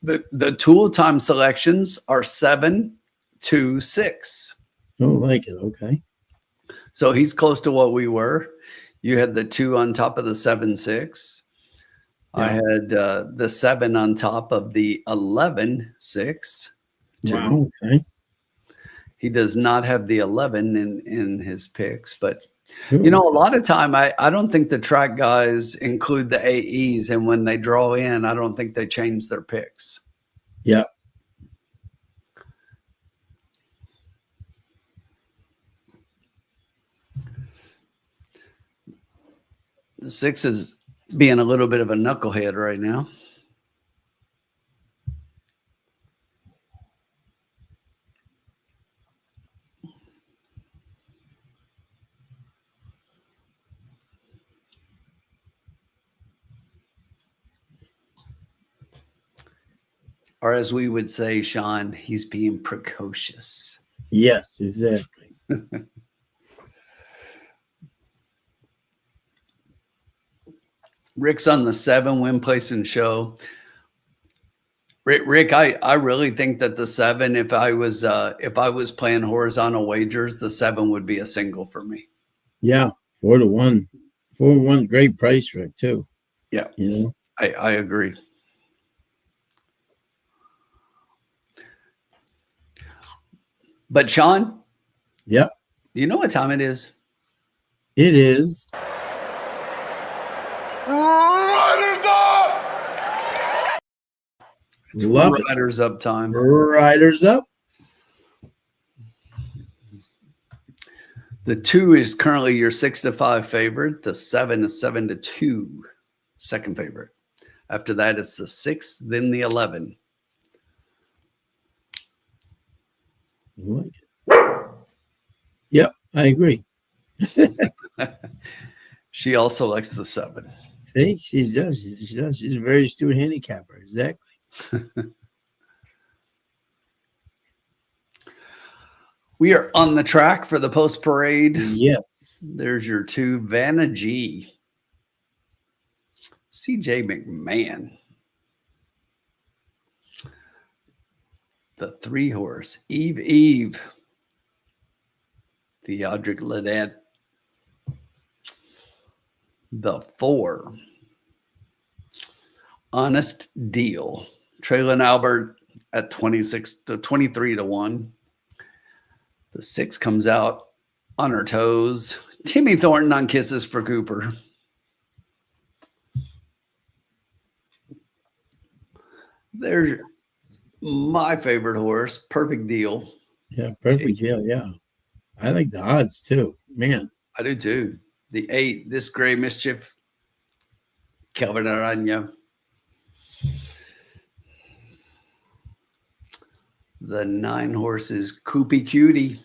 the tool time selections are 7, 2, 6. Don't like it. Okay. So he's close to what we were. You had the 2 on top of the 7, 6. I Yeah. had the 7 on top of the 11, 6. 2. Wow. Okay. He does not have the 11 in his picks, but Cool. you know, a lot of time I don't think the track guys include the AEs, and when they draw in, I don't think they change their picks. Yeah. The 6 is being a little bit of a knucklehead right now. Or as we would say, Sean, he's being precocious. Yes, exactly. Rick's on the 7 win, place, and show. Rick, I really think that the 7, if I was playing horizontal wagers, the 7 would be a single for me. Yeah. 4-1. 4-1. Great price, Rick, too. Yeah. You know? I agree. But Sean? Yep. You know what time it is? It is. Riders up! It's Love it. Riders up time. Riders up. The 2 is currently your 6-5 favorite. The 7 is 7-2 second favorite. After that, it's the 6, then the 11. Like yep, I agree. She also likes the 7. See, she does. She does. She's a very astute handicapper. Exactly. We are on the track for the post parade. Yes. There's your 2, Vanna G. CJ McMahon. The 3 horse, Eve. Theodric Ledet. The 4, Honest Deal. Traylon Albert at 23-1. The 6 comes out on her toes. Timmy Thornton on Kisses for Cooper. There's my favorite horse, Perfect Deal. Yeah, perfect deal. Yeah. I like the odds too. Man. I do too. The 8, This Gray Mischief, Calvin Aranya. The 9 horses, Koopy Cutie,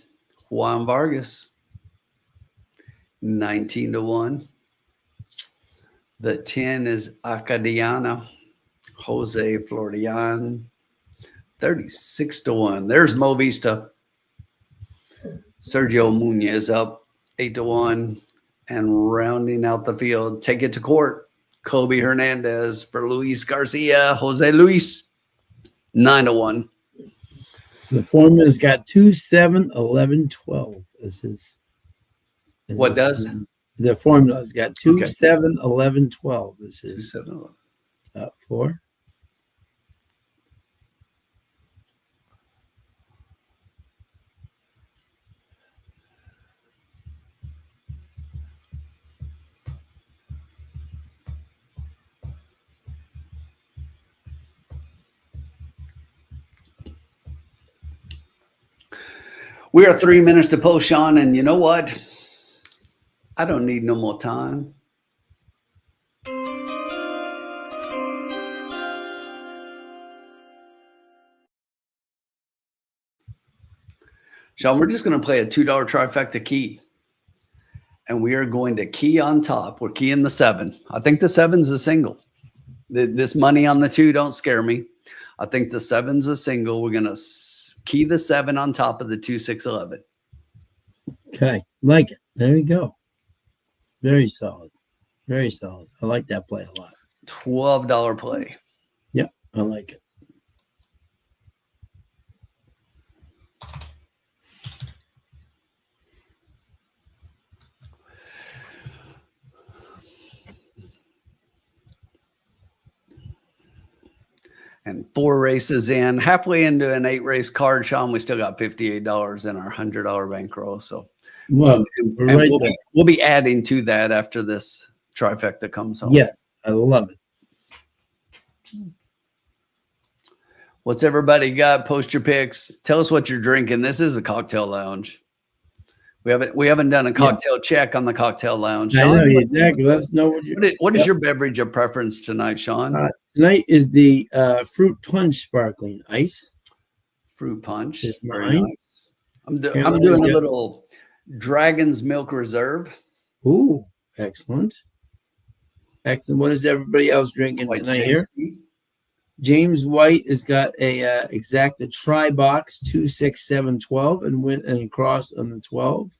Juan Vargas, 19-1. The 10 is Acadiana, Jose Florian, 36-1. There's Mo Vista. Sergio Muñez up 8-1. And rounding out the field, Take It to Court, Kobe Hernandez for Luis Garcia, Jose Luis, 9-1. The formula's got 2, 7, 11, 12 as his. What does? The formula's got 2, Okay. 7, 11, 12 is 2, his 7, 11. top 4. We are 3 minutes to post, Sean, and you know what? I don't need no more time. Sean, we're just going to play a $2 trifecta key. And we are going to key on top. We're keying the 7. I think the 7's a single. This money on the 2 don't scare me. I think the 7's a single. We're going to key the 7 on top of the 2, 6, 11. Okay, like it. There we go. Very solid. Very solid. I like that play a lot. $12 play. Yep, I like it. And 4 races in, halfway into an 8-race card, Sean. We still got $58 in our $100 bankroll. So, Well, we're right there. we'll be adding to that after this trifecta comes home. Yes, I love it. What's everybody got? Post your picks. Tell us what you're drinking. This is a cocktail lounge. We haven't done a cocktail check on the cocktail lounge. I Sean, know exactly. Let us know what is your beverage of preference tonight, Sean? Tonight is the fruit punch sparkling ice. Fruit punch. Is Very mine. nice. I'm doing a little Dragon's Milk Reserve. Ooh, excellent. Excellent. What is everybody else drinking Quite tonight tasty. here? James White has got a exacta tri-box 26712 and went and across on the 12.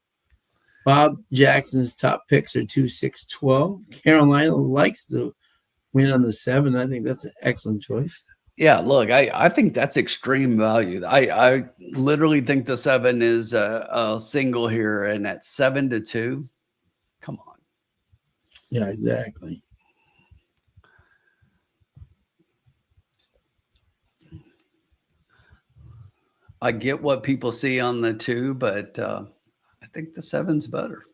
Bob Jackson's top picks are 2612. Carolina likes to win on the 7. I think that's an excellent choice. Yeah, look, I think that's extreme value. I literally think the 7 is a single here, and at 7-2, come on. Yeah, exactly. I get what people see on the 2, but I think the 7's better.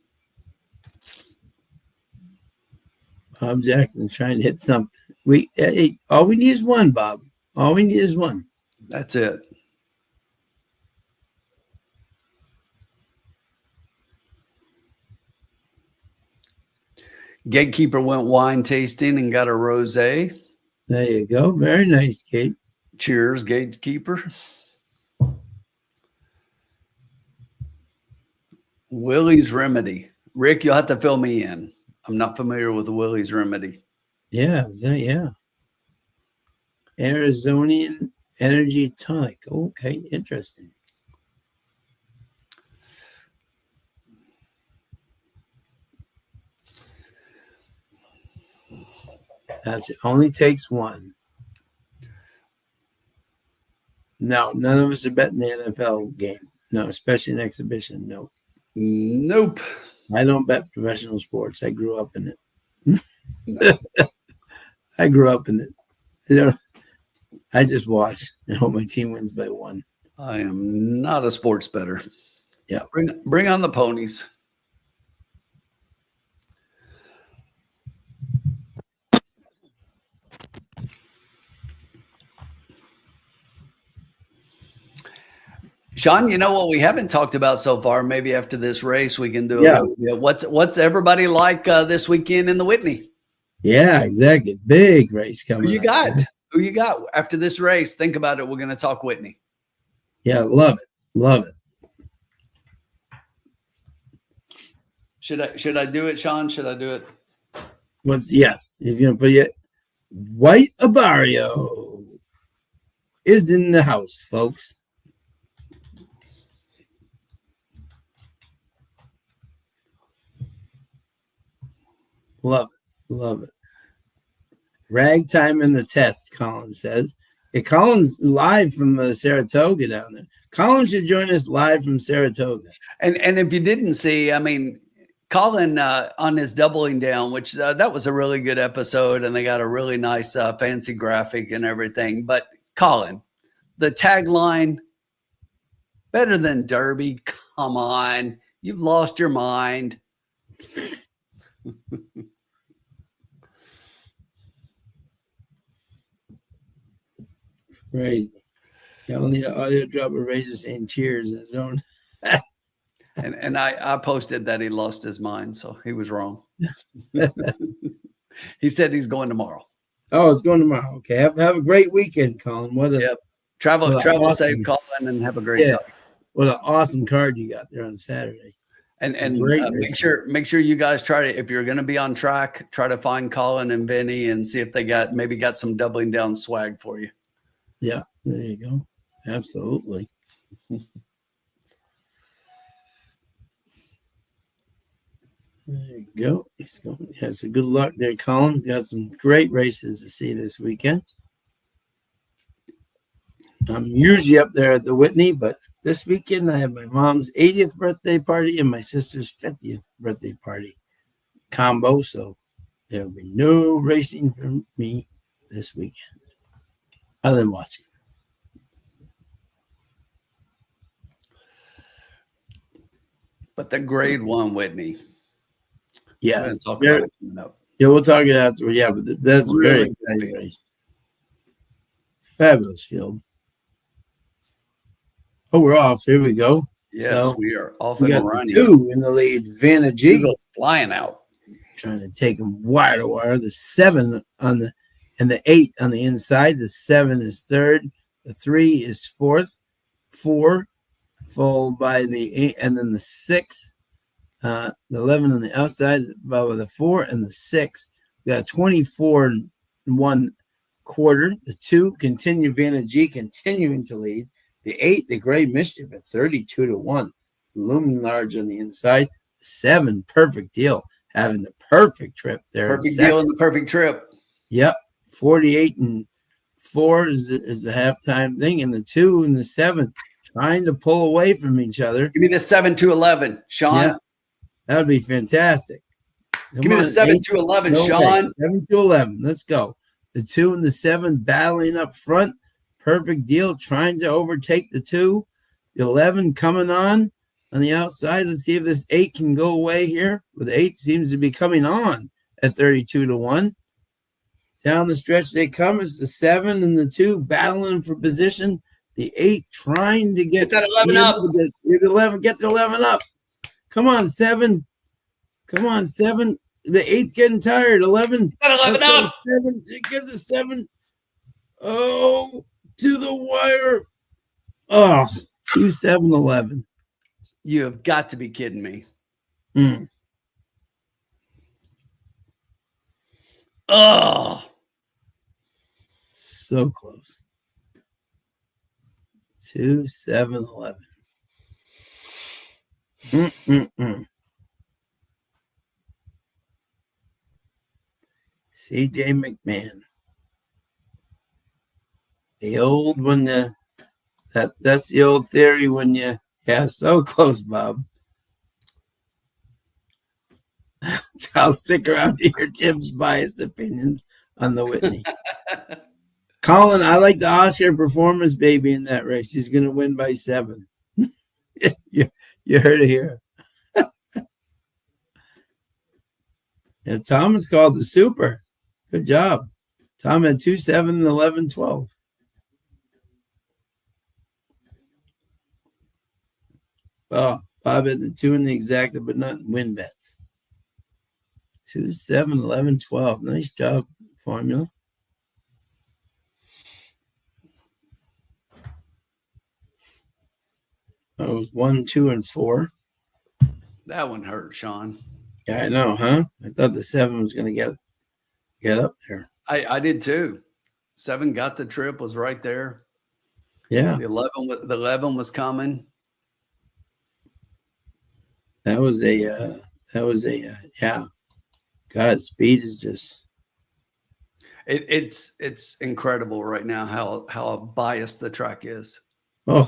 Bob Jackson trying to hit something. All we need is one, Bob. All we need is one. That's it. Gatekeeper went wine tasting and got a rosé. There you go. Very nice, Kate. Cheers, Gatekeeper. Willie's Remedy. Rick, you'll have to fill me in. I'm not familiar with the Willie's Remedy. Yeah, yeah. Arizonian energy tonic. Okay, interesting. That's it. Only takes one. No, none of us are betting the NFL game. No, especially an exhibition. No. Nope. I don't bet professional sports. I grew up in it. I grew up in it. You know, I just watch and hope my team wins by 1. I am not a sports bettor. Yeah. Bring on the ponies. Sean, you know what we haven't talked about so far? Maybe after this race, we can do a little bit. What's everybody like this weekend in the Whitney? Yeah, exactly. Big race coming. Who you got? Who you got after this race? Think about it. We're going to talk Whitney. Yeah, love it. Love it. Should I do it, Sean? Should I do it? Yes, he's going to put you. White Abario is in the house, folks. Love it. Love it. Ragtime in the test, Colin says. Hey, Colin's live from Saratoga down there. Colin should join us live from Saratoga. And if you didn't see, I mean, Colin on his doubling down, which that was a really good episode, and they got a really nice fancy graphic and everything. But Colin, the tagline, better than Derby. Come on, you've lost your mind. Crazy. You only need an audio drop of Razor saying cheers in his own. And I posted that he lost his mind, so he was wrong. He said he's going tomorrow. Oh, it's going tomorrow. Okay. Have a great weekend, Colin. Travel awesome. safe, Colin, and have a great time. What an awesome card you got there on Saturday. And make sure you guys try to, if you're going to be on track, try to find Colin and Vinny and see if they got some doubling down swag for you. Yeah, there you go. Absolutely. There you go. He's going. Has some good luck there, Colin. Got some great races to see this weekend. I'm usually up there at the Whitney, but this weekend I have my mom's 80th birthday party and my sister's 50th birthday party combo. So there'll be no racing for me this weekend other than watching. But the grade 1 Whitney. Yes. Talk about it coming up. Yeah, we'll talk it after. Yeah, but that's Really very good exciting field. race. Fabulous field. Oh, we're off. Here we go. Yes, So we are off we and got running. the 2 in the lead. Vanna G Eagles flying out. trying to take them wire to wire. The 7 on the and the 8 on the inside. The 7 is third. The 3 is fourth. 4 followed by the 8, and then the 6. The 11 on the outside, above the 4 and the 6. We got 24 and 1 quarter. The 2 continue. Vanna G continuing to lead. The 8, the Gray Mischief at 32-1, looming large on the inside. 7, Perfect Deal, having the perfect trip there. Perfect deal and the perfect trip. Yep, 48-4 is the halftime thing, and the 2 and the 7 trying to pull away from each other. Give me the 7-11, Sean. Yeah, that would be fantastic. Give me the 7-11, No Sean. 7-11. Let's go. The 2 and the 7 battling up front. Perfect Deal trying to overtake the 2. The 11 coming on the outside. Let's see if this 8 can go away here. But the 8 seems to be coming on at 32-1. Down the stretch they come. It's the 7 and the 2 battling for position. The 8 trying to get that 11 up. The 11, get the 11 up. Come on, 7. Come on, 7. The 8's getting tired. 11. Get that 11 up. 7. Get the 7. Oh, to the wire. Oh, 2-7-11. You have got to be kidding me. Oh, so close. 2-7-11. CJ McMahon. The old one, that's the old theory when so close, Bob. I'll stick around to hear Tim's biased opinions on the Whitney. Colin, I like the Oscar performance baby in that race. He's going to win by 7. you heard it here. And Tom is called the super. Good job. Tom had 2-7-11-12. Oh, Bob had the 2 in the exacta, but not in win bets. 2-7-11-12. Nice job, formula. That was 1, 2, and 4. that one hurt, Sean. Yeah, I know, huh? I thought the 7 was going to get up there. I did too. 7 got the trip, was right there. Yeah, The 11 was coming. that was a yeah. God, speed is just It's incredible right now how biased the track is. the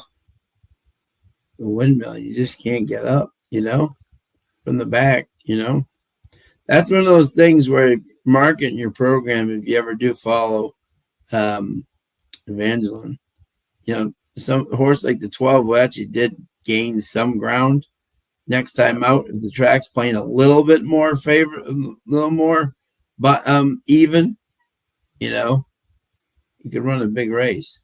windmill. You just can't get up, from the back. That's one of those things where market your program, if you ever do follow Evangeline, some horse like the 12 who actually did gain some ground. Next time out, if the track's playing a little bit more but even, you could run a big race.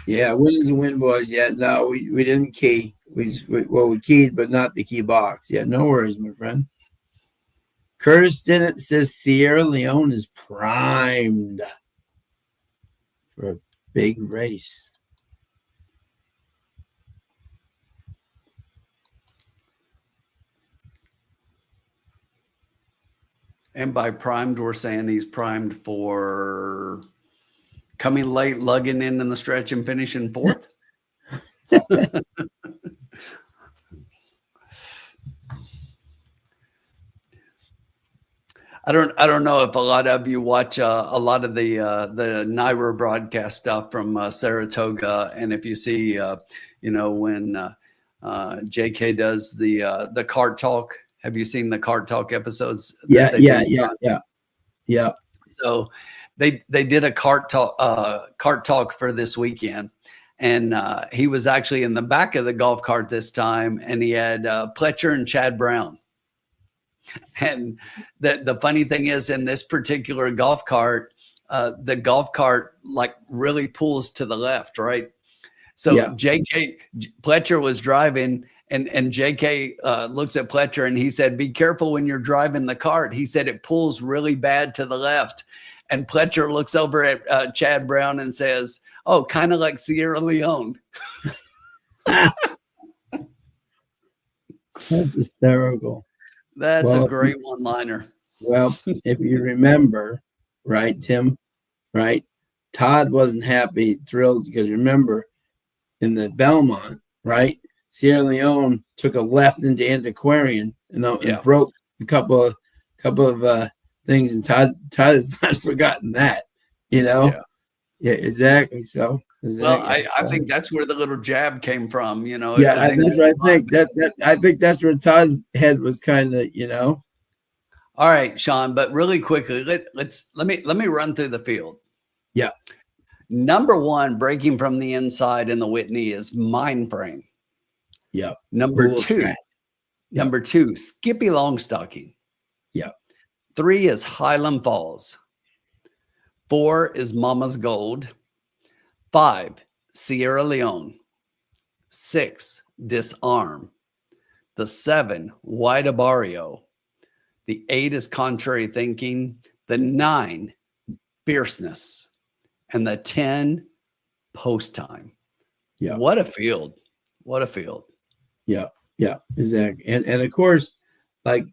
Yeah, win is a win, boys. Yeah, no, we didn't key. We keyed, but not the key box. Yeah, no worries, my friend. Curtis Sinnott says Sierra Leone is primed for a big race. And by primed, we're saying he's primed for coming late, lugging in the stretch and finishing 4th. I don't know if a lot of you watch a lot of the NYRA broadcast stuff from Saratoga, and if you see, when JK does the cart talk. Have you seen the cart talk episodes? Yeah, that they do? yeah. So they did a cart talk for this weekend, and he was actually in the back of the golf cart this time, and he had Pletcher and Chad Brown. And the funny thing is, in this particular golf cart, the golf cart like really pulls to the left, right? So Yeah. JK Pletcher was driving, and JK looks at Pletcher and he said, "Be careful when you're driving the cart." He said it pulls really bad to the left. And Pletcher looks over at Chad Brown and says, "Oh, kind of like Sierra Leone." That's hysterical. That's a great one-liner. Well, if you remember, right, Tim, right, Todd wasn't thrilled, because remember, in the Belmont, right, Sierra Leone took a left into Antiquarian and broke a couple of things, and Todd has not forgotten that, Yeah, exactly. So. Well, I think that's where the little jab came from, Yeah, that's what I think. I think that's where Todd's head was kind of, All right, Sean, but really quickly, let me run through the field. Yeah. Number one, breaking from the inside in the Whitney is Mind Frame. Yeah. Number two, Skippy Longstocking. Yeah. 3 is Highland Falls. 4 is Mama's Gold. 5, Sierra Leone. 6, Disarm. The 7, Wide Barrio. The 8 is Contrary Thinking. The 9, Fierceness. And the 10, Post Time. Yeah. What a field. What a field. Yeah. Yeah, exactly. And of course, like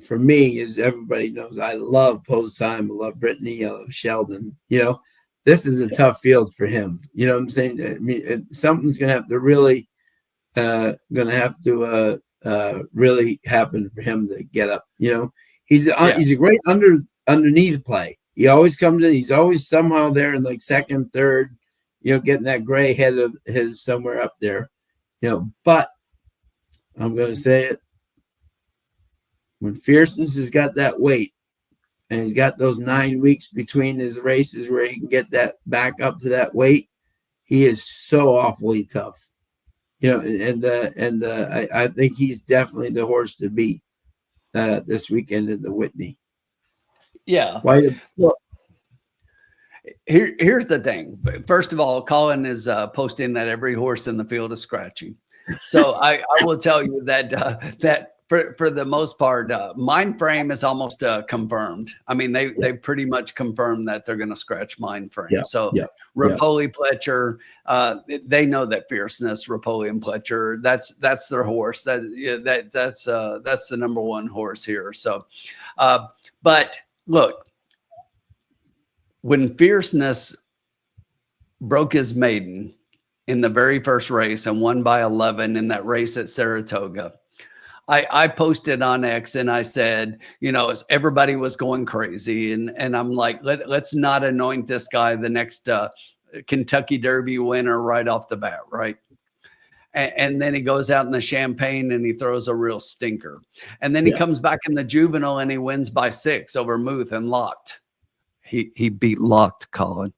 for me, as everybody knows, I love Post Time. I love Brittany. I love Sheldon. This is a tough field for him. You know what I'm saying? I mean, something's going to have to really, really happen for him to get up. He's a great underneath play. He always comes in. He's always somehow there in like second, third. Getting that gray head of his somewhere up there. But I'm going to say it. When Fierceness has got that weight, and he's got those 9 weeks between his races where he can get that back up to that weight, he is so awfully tough. I think he's definitely the horse to beat this weekend in the Whitney. Yeah. Well, here's the thing. First of all, Colin is posting that every horse in the field is scratching. So I will tell you that for the most part, Mind Frame is almost confirmed. I mean, they pretty much confirmed that they're going to scratch Mind Frame. Rapoli Pletcher, they know that Fierceness, Rapoli and Pletcher, that's their horse. That's the number one horse here. So, but look, when Fierceness broke his maiden in the very first race and won by 11 in that race at Saratoga, I posted on X and I said, everybody was going crazy. And I'm like, let's not anoint this guy the next Kentucky Derby winner right off the bat, right? And then he goes out in the Champagne and he throws a real stinker. And then he comes back in the Juvenile and he wins by 6 over Muth and Locked. He beat Locked, Colin.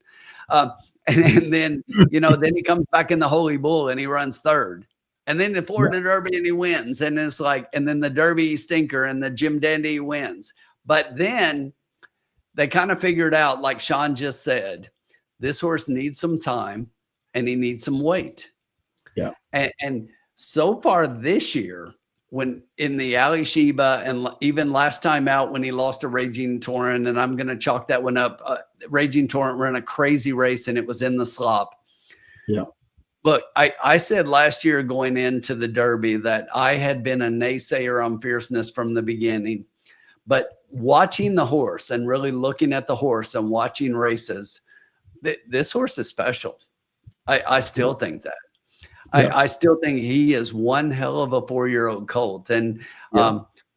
And then, then he comes back in the Holy Bull and he runs 3rd. And then the Florida Derby and he wins. And it's like, and then the Derby stinker and the Jim Dandy wins. But then they kind of figured out, like Sean just said, this horse needs some time and he needs some weight. Yeah. And so far this year, when in the Ali Sheba and even last time out when he lost to Raging Torrent, and I'm going to chalk that one up, Raging Torrent ran a crazy race and it was in the slop. Yeah. Look, I said last year going into the Derby that I had been a naysayer on Fierceness from the beginning, but watching the horse and really looking at the horse and watching races, this horse is special. I still think that. I still think he is one hell of a 4-year-old colt. And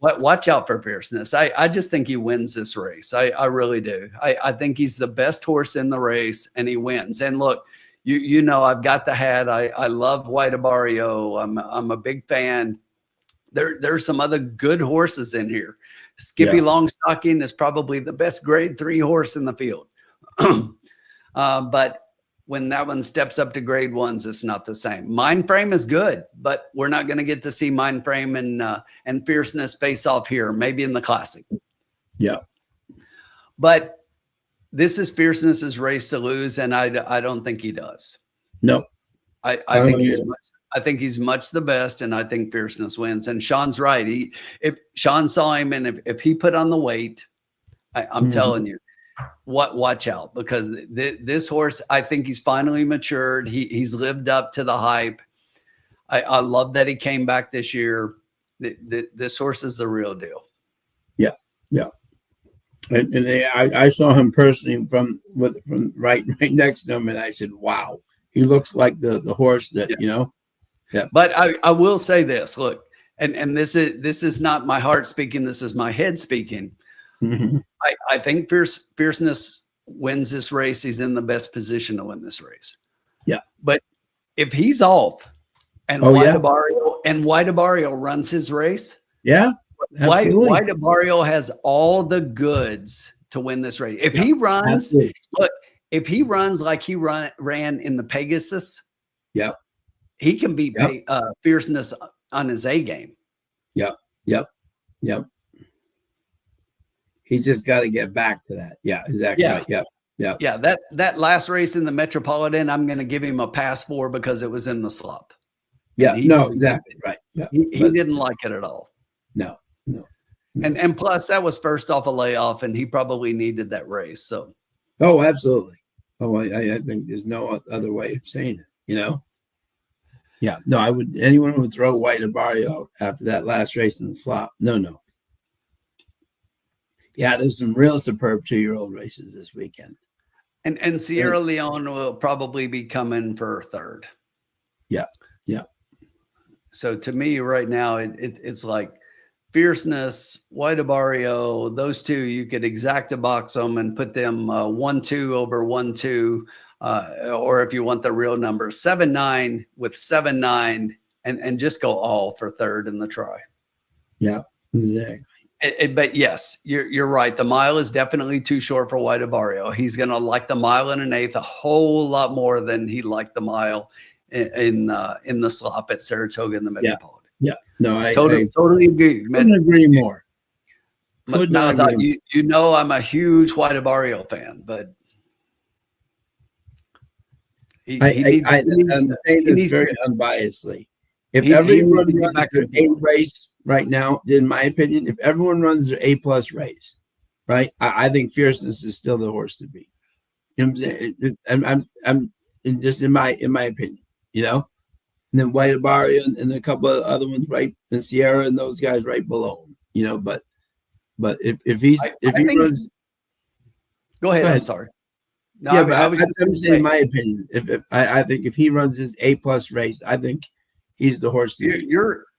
Watch out for Fierceness. I just think he wins this race. I really do. I think he's the best horse in the race, and he wins. And look, you know, I've got the hat. I love White Abario. I'm a big fan. There's some other good horses in here. Skippy Longstocking is probably the best grade 3 horse in the field. But when that one steps up to grade 1s, it's not the same. Mind Frame is good, but we're not going to get to see Mind Frame and Fierceness face off here, maybe in the Classic. Yeah. But this is Fierceness's race to lose, and I don't think he does. No. I think he's much the best, and I think Fierceness wins. And Sean's right. If Sean saw him, and if he put on the weight, I'm telling you, watch out, because this horse, I think he's finally matured. He's lived up to the hype. I love that he came back this year. This horse is the real deal. Yeah. And I saw him personally from right next to him, and I said, "Wow, he looks like the horse that you know." Yeah. But I will say this: look, and this is not my heart speaking. This is my head speaking. Mm-hmm. I think Fierceness wins this race. He's in the best position to win this race. Yeah. But if he's off and White Abario runs his race, White Abario has all the goods to win this race. If he runs, look, if he runs like he ran in the Pegasus, he can beat Fierceness on his A game. Yep. He's just got to get back to that. Yeah, exactly. Yeah. Right. Yep. Yeah. That last race in the Metropolitan, I'm going to give him a pass for, because it was in the slop. Yeah. No, exactly. Right. Yeah. He didn't like it at all. No. And plus, that was first off a layoff, and he probably needed that race. So. Oh, absolutely. Oh, I think there's no other way of saying it. You know. Yeah. No, anyone who would throw White Abario after that last race in the slop. No. Yeah, there's some real superb 2-year-old races this weekend. And Sierra Leone will probably be coming for third. Yeah. So to me right now, it's like Fierceness, White Abario, those two, you could exacta box them and put them 1-2 over 1-2. Or if you want the real number, 7-9 with 7-9, and just go all for third in the try. Yeah, exactly. But yes, you're right. The mile is definitely too short for White Abario. He's going to like the mile and an eighth a whole lot more than he liked the mile in the slop at Saratoga in the Metropolitan. Yeah. No, I totally agree. Couldn't agree more. You know, I'm a huge White Abario fan, but I'm saying this very unbiasedly. If everyone runs their A race right now, in my opinion, if everyone runs their A+ race, right, I think Fierceness is still the horse to beat. You know what I'm saying? I'm just in my opinion, you know. And then White Abario and a couple of other ones, right, and Sierra and those guys right below him, you know. But if he runs, go ahead. I'm sorry. No, yeah, I'm saying my opinion. I think if he runs his A+ race, I think he's the horse to beat.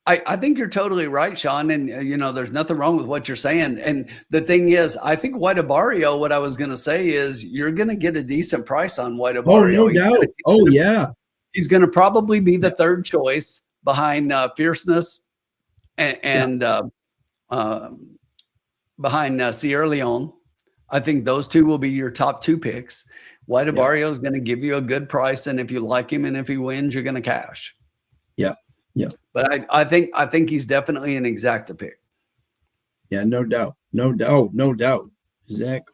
I think you're totally right, Sean. And you know, there's nothing wrong with what you're saying. And the thing is, I think White Abario, what I was going to say is, you're going to get a decent price on White Abario. Oh, no doubt. Yeah. He's going to probably be the third choice behind Fierceness and behind Sierra Leone. I think those two will be your top 2 picks. White Abario is going to give you a good price, and if you like him and if he wins, you're going to cash. Yeah. But I think he's definitely an exacta pick. Yeah, no doubt. Exactly.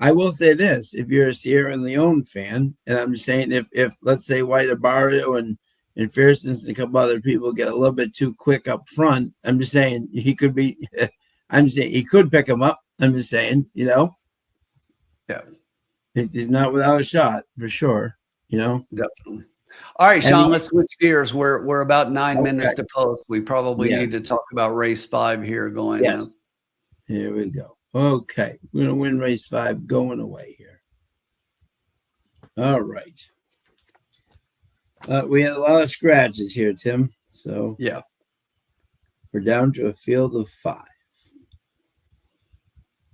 I will say this: if you're a Sierra Leone fan, and I'm just saying, if let's say White Abario and Fierceness and a couple other people get a little bit too quick up front, I'm just saying he could be. I'm just saying he could pick him up. I'm just saying, you know. Yeah. He's not without a shot for sure. You know. Definitely. All right, Sean, let's switch gears. We're about 9 minutes to post. We probably need to talk about race 5 here going up. Here we go. Okay. We're going to win race 5 going away here. All right. We had a lot of scratches here, Tim. So yeah. We're down to a field of 5.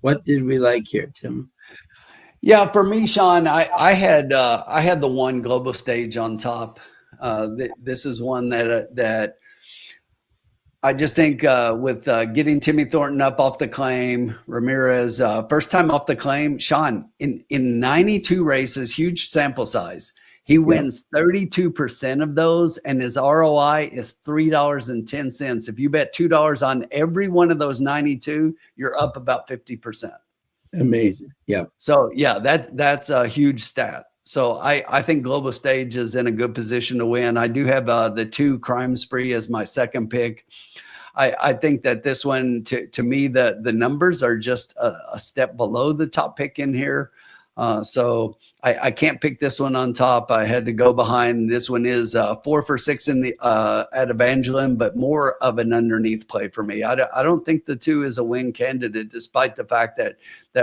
What did we like here, Tim? Yeah, for me, Sean, I had the one global stage on top. This is one that I just think with getting Timmy Thornton up off the claim, Ramirez first time off the claim, Sean in 92 races, huge sample size. He wins 32% of those, and his ROI is $3.10. If you bet $2 on every one of those 92, you're up about 50%. Amazing. Yeah. So yeah, that's a huge stat. So I think Global Stage is in a good position to win. I do have the 2 Crime Spree as my second pick. I think that this one, to me, the numbers are just a step below the top pick in here. So I can't pick this one on top. I had to go behind. This one is 4 for 6 in the at Evangeline, but more of an underneath play for me. I don't think the 2 is a win candidate, despite the fact that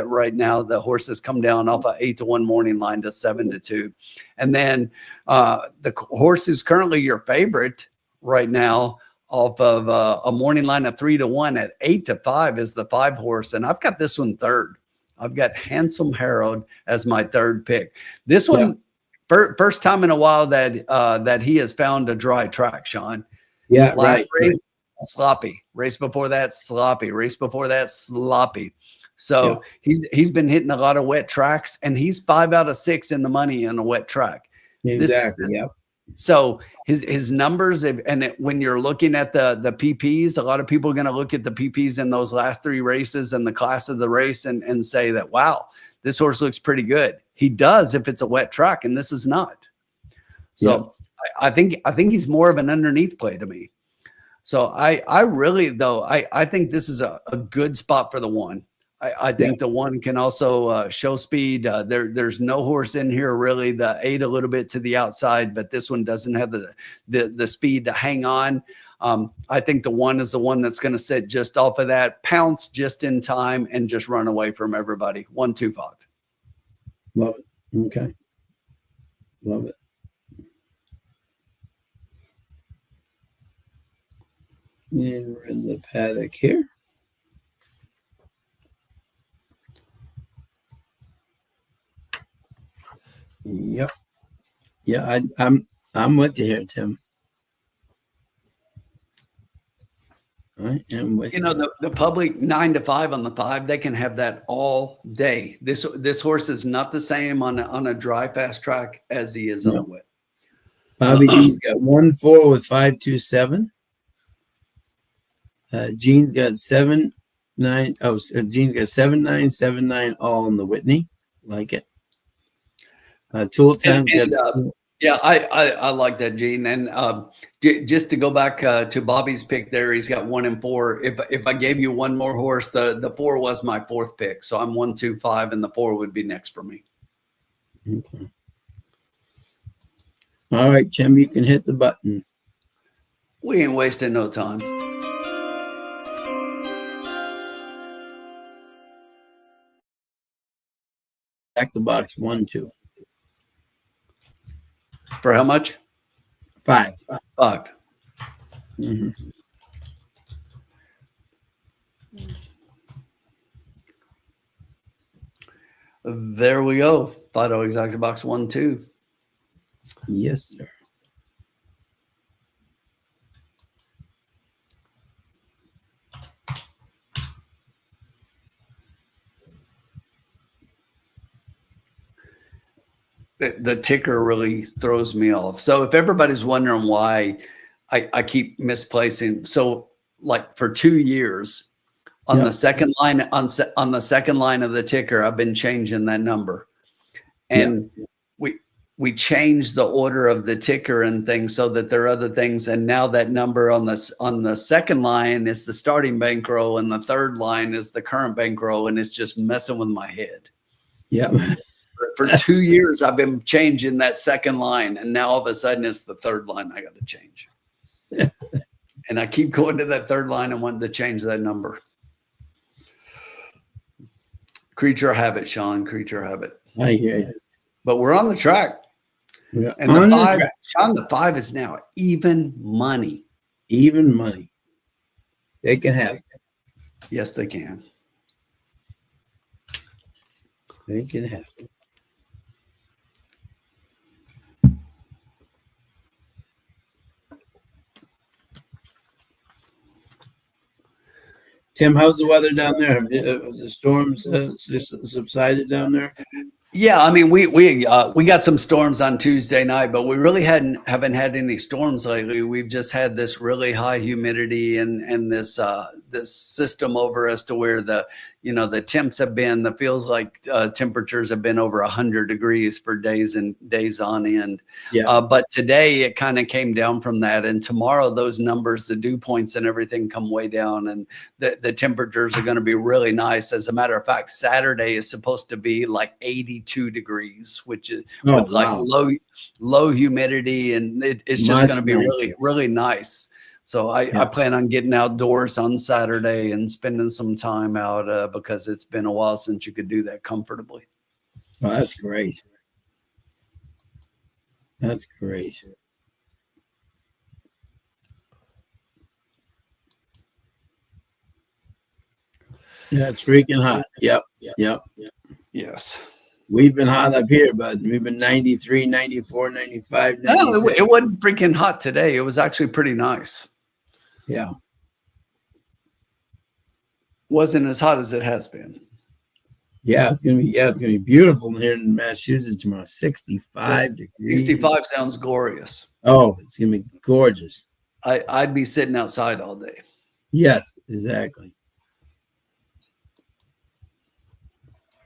right now the horse has come down off a 8-1 morning line to 7-2, and then the horse who's currently your favorite right now off of a morning line of 3-1 at 8-5 is the 5 horse, and I've got this one third. I've got Handsome Harold as my third pick. This one, first time in a while that he has found a dry track, Sean. Yeah, Last race, right. sloppy. Race before that, sloppy. Race before that, sloppy. So he's been hitting a lot of wet tracks, and he's 5 out of 6 in the money in a wet track. Exactly. So his numbers, when you're looking at the PPs, a lot of people are going to look at the PPs in those last 3 races and the class of the race and say that, wow, this horse looks pretty good. He does if it's a wet track, and this is not. So I think he's more of an underneath play to me. So I really, though, I think this is a good spot for the 1. I think the 1 can also show speed. There's no horse in here really. The 8 a little bit to the outside, but this one doesn't have the speed to hang on. I think the 1 is the one that's going to sit just off of that, pounce just in time, and just run away from everybody. 1, 2, 5. Love it. Okay. Love it. And we're in the paddock here. Yep. Yeah, I'm with you here, Tim. I am with you. The public 9-5 on the 5, they can have that all day. This horse is not the same on a dry fast track as he is on a wet. Bobby D's got 1-4 with 5-2-7. Gene's got 7-9. Oh, Gene's got 7-9, 7-9 all in the Whitney. Like it. Tool time. I like that, Gene. And just to go back to Bobby's pick there, he's got 1 and 4. If I gave you one more horse, the 4 was my 4th pick. So I'm 1, 2, 5, and the 4 would be next for me. Okay. All right, Tim, you can hit the button. We ain't wasting no time. Back the box 1, 2. For how much? 5. 5. Mm-hmm. There we go. Fido exact box 1, 2. Yes, sir. The ticker really throws me off. So if everybody's wondering why I keep misplacing, so like for 2 years on the second line on the second line of the ticker, I've been changing that number, and we changed the order of the ticker and things so that there are other things. And now that number on the second line is the starting bankroll, and the third line is the current bankroll, and it's just messing with my head. Yeah. For 2 years, I've been changing that second line, and now all of a sudden it's the third line I got to change. And I keep going to that third line and wanting to change that number. Creature habit, Sean. Creature habit. I hear you. But we're on the track. We're and the 5, Sean, the 5 is now even money. Even money. They can have it. Yes, they can. They can have it. Tim, how's the weather down there? Have the storms subsided down there? Yeah, I mean, we got some storms on Tuesday night, but we really haven't had any storms lately. We've just had this really high humidity and this this system over us to where the temps have been. It feels like temperatures have been over 100 degrees for days and days on end. Yeah. But today it kind of came down from that, and tomorrow those numbers, the dew points and everything, come way down, and the temperatures are going to be really nice. As a matter of fact, Saturday is supposed to be like 82 degrees, which is with like low humidity, and it's just going to be really nice. So I plan on getting outdoors on Saturday and spending some time out because it's been a while since you could do that comfortably. Well, that's great. That's great. Yeah, it's freaking hot. Yep. Yes. We've been hot up here, but we've been 93, 94, 95, 96. No, it wasn't freaking hot today. It was actually pretty nice. Yeah. Wasn't as hot as it has been. Yeah, it's gonna be beautiful here in Massachusetts tomorrow. 65 degrees. 65 sounds glorious. Oh, it's gonna be gorgeous. I'd be sitting outside all day. Yes, exactly.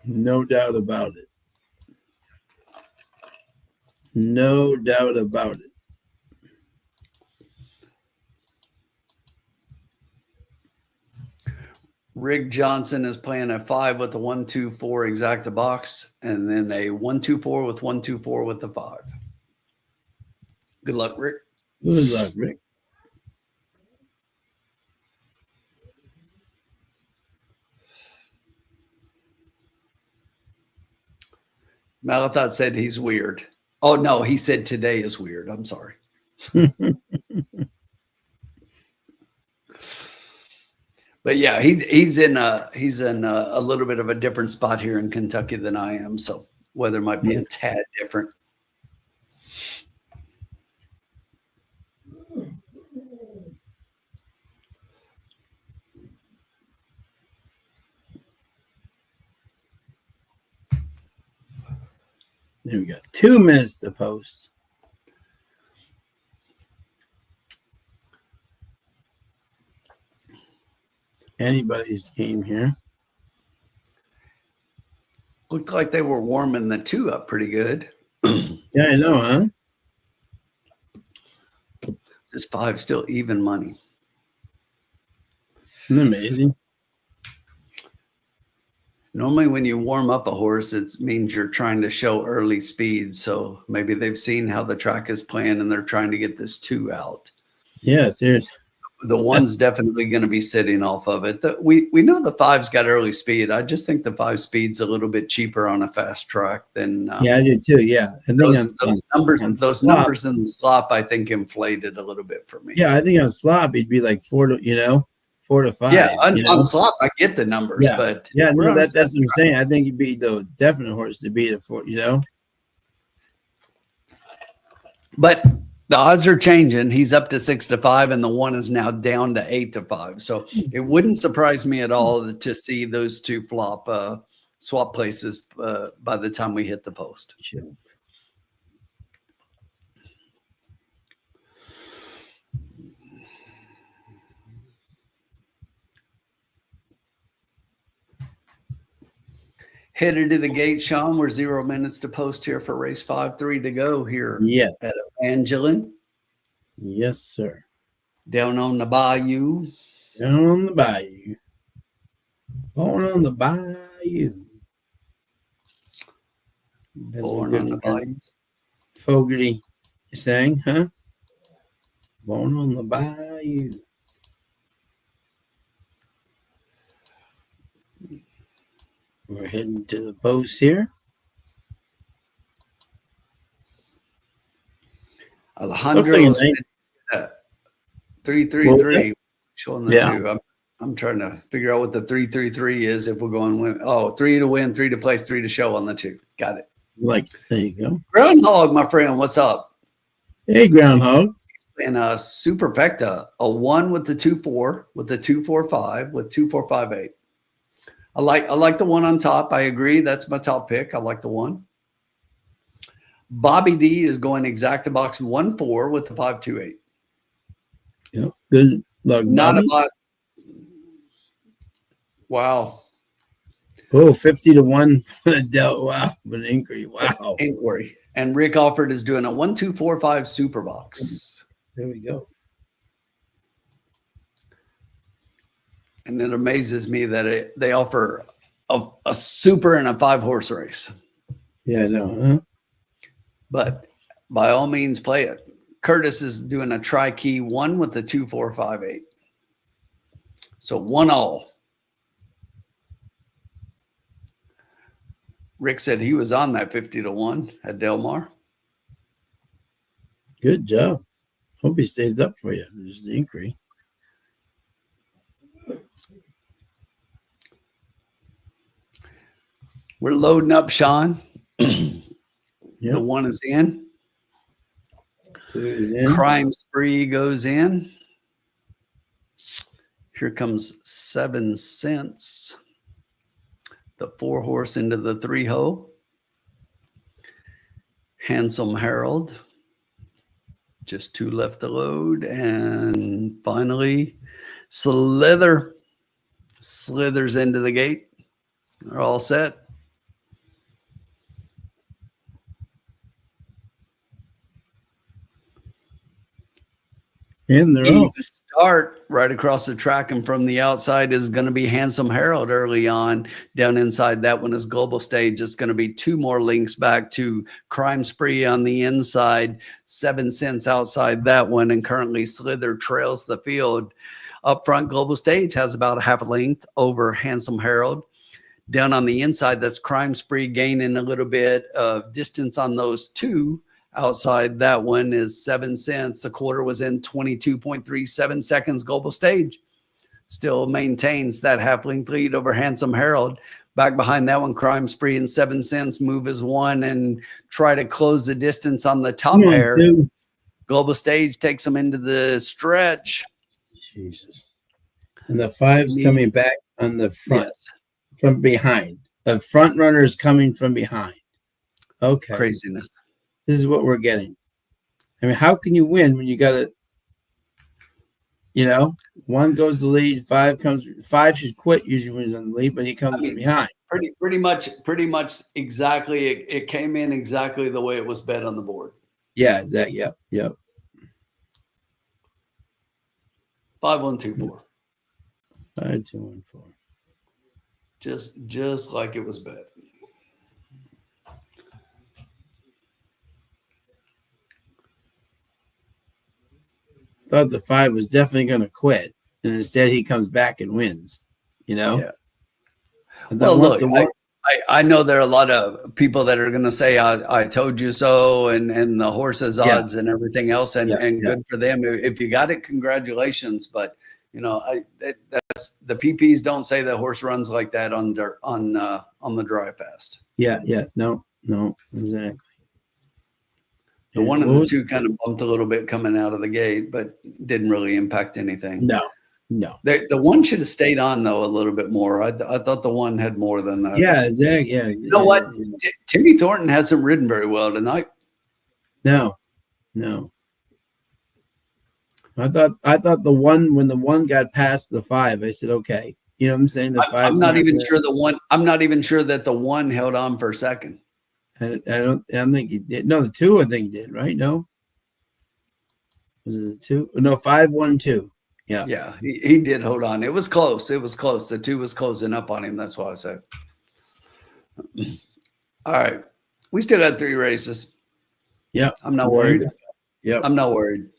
No doubt about it. No doubt about it. Rick Johnson is playing a 5 with a 1-2-4 exacta box, and then a 1-2-4 with 1-2-4 with the 5. Good luck, Rick. Good luck, Rick. Malathot said he's weird. Oh no, he said today is weird. I'm sorry. But yeah, he's in a little bit of a different spot here in Kentucky than I am, so weather might be a tad different. Then we got 2 minutes to post. Anybody's game here. Looked like they were warming the 2 up pretty good. Yeah, I know, huh? This 5 still even money. Isn't that amazing? Normally when you warm up a horse, it means you're trying to show early speed. So maybe they've seen how the track is playing and they're trying to get this 2 out. Yeah, seriously. The 1's definitely going to be sitting off of it. We know the 5's got early speed. I just think the 5 speed's a little bit cheaper on a fast track than yeah, I do too. Yeah, I think those numbers in the slop, I think, inflated a little bit for me. Yeah, I think on slop it'd be like 4 to 5. Yeah, on slop I get the numbers, but yeah, no, that's what I'm saying. I think you'd be the definite horse to beat it for, But the odds are changing. He's up to 6-5, and the 1 is now down to 8-5. So it wouldn't surprise me at all to see those 2 swap places by the time we hit the post. Sure. Headed to the gate, Sean. We're 0 minutes to post here for race 5, 3 to go here. Yes. At Evangeline. Yes, sir. Down on the bayou. Down on the bayou. Born on the bayou. Born on the bayou. Fogarty sang, huh? Born on the bayou. We're heading to the post here. Alejandro nice. 3-3-3 showing the 2. I'm trying to figure out what the 3-3-3 is if we're going win. Oh, 3 to win, 3 to place, 3 to show on the 2. Got it. Like, there you go. Groundhog, my friend, what's up? Hey, Groundhog. And a superfecta, a 1 with the 2-4, with the 2-4-5, with 2-4-5-8. I like the 1 on top. I agree. That's my top pick. I like the 1. Bobby D is going exact to box 1-4 with the 5-2-8. Yep. Good luck, Not Bobby. a bot. Wow. Oh, 50 to 1. Wow. An inquiry. Wow. Inquiry. And Rick Alford is doing a 1-2-4-5 super box. There we go. And it amazes me that they offer a super and a 5-horse race. Yeah, I know. Huh? But by all means, play it. Curtis is doing a tri-key 1 with the 2-4-5-8. So 1 all. Rick said he was on that 50 to 1 at Del Mar. Good job. Hope he stays up for you. There's the inquiry. We're loading up, Sean. Yep. The 1 is in. 2 is in. Crime Spree goes in. Here comes 7 cents. The 4-horse into the 3-hole. Handsome Harold. Just 2 left to load. And finally, Slither. Slithers into the gate. They're all set. And they're Even off. start right across the track, and from the outside is going to be Handsome Harold early on. Down inside that one is Global Stage. It's going to be 2 more links back to Crime Spree on the inside, 7 cents outside that one, and currently Slither trails the field. Up front, Global Stage has about a half a length over Handsome Harold. Down on the inside, that's Crime Spree gaining a little bit of distance on those 2. Outside that one is 7 cents. The quarter was in 22.37 seconds. Global Stage still maintains that half-length lead over Handsome Harold. Back behind that one, Crime Spree and 7 cents move as 1 and try to close the distance on the top pair. 2. Global Stage takes them into the stretch. Jesus. And the 5's coming back on the front. Yes. From behind. The front runner is coming from behind. Okay. Craziness. This is what we're getting. I mean, how can you win when you got to, 1 goes the lead, 5 comes. 5 should quit usually when he's on the lead, but he comes from behind. Pretty much exactly. It came in exactly the way it was bet on the board. Yeah, exactly. Yep. 5-1-2-4. 5-2-1-4. Just like it was bet. Thought the 5 was definitely going to quit, and instead he comes back and wins. Yeah. Well, look, I know there are a lot of people that are going to say I told you so, and the horse's odds and everything else, and good for them. If you got it, congratulations. But that's the PPs don't say the horse runs like that on the dry fast. Yeah. No, exactly. The 1 and the 2 kind of bumped a little bit coming out of the gate, but didn't really impact anything. No. The 1 should have stayed on, though, a little bit more. I thought the 1 had more than that. Yeah, exactly. Yeah. You know what? Timmy Thornton hasn't ridden very well tonight. No. I thought the 1, when the 1 got past the 5, I said, okay. You know what I'm saying? The 5. I'm not even sure I'm not even sure that the 1 held on for a second. I don't think he did. No, the 2 I think did, right? No. Was it the 2? No, 5-1-2. Yeah. Yeah, he did hold on. It was close. The 2 was closing up on him. That's why I said. All right. We still got 3 races. Yeah. I'm not worried. Yeah. I'm not worried.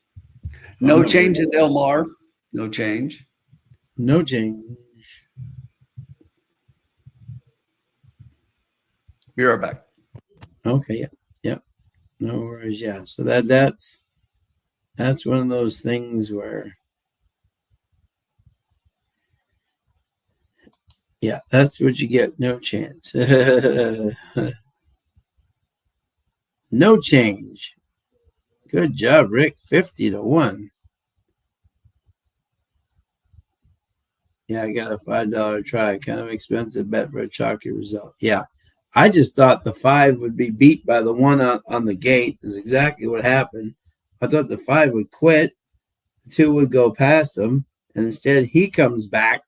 No change in Del Mar. No change. No change. Be right back. Okay. Yeah. No worries. Yeah. So that's one of those things where Yeah, that's what you get. No chance. No change. Good job, Rick. 50-1. Yeah, I got a $5 try. Kind of expensive bet for a chalky result. Yeah. I just thought the 5 would be beat by the 1 on the gate. Is exactly what happened. I thought the 5 would quit. The 2 would go past him. And instead he comes back.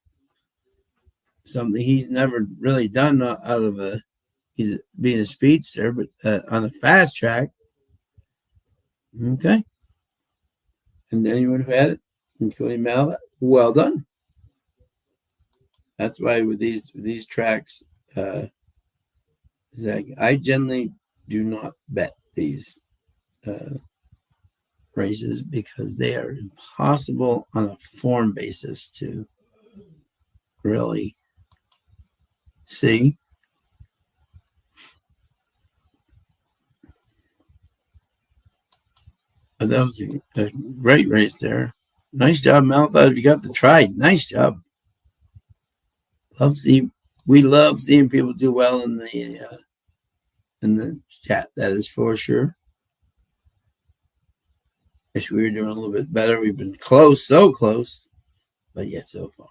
Something he's never really done out of he's being a speedster, but on a fast track. Okay. And anyone who had it, including Mal, well done. That's why with these tracks, I generally do not bet these races because they are impossible on a form basis to really see. But that was a great race there. Nice job, Mel. Glad you got the try. Nice job. We love seeing people do well in the chat. That is for sure. Wish we were doing a little bit better. We've been close, so close, but yet so far.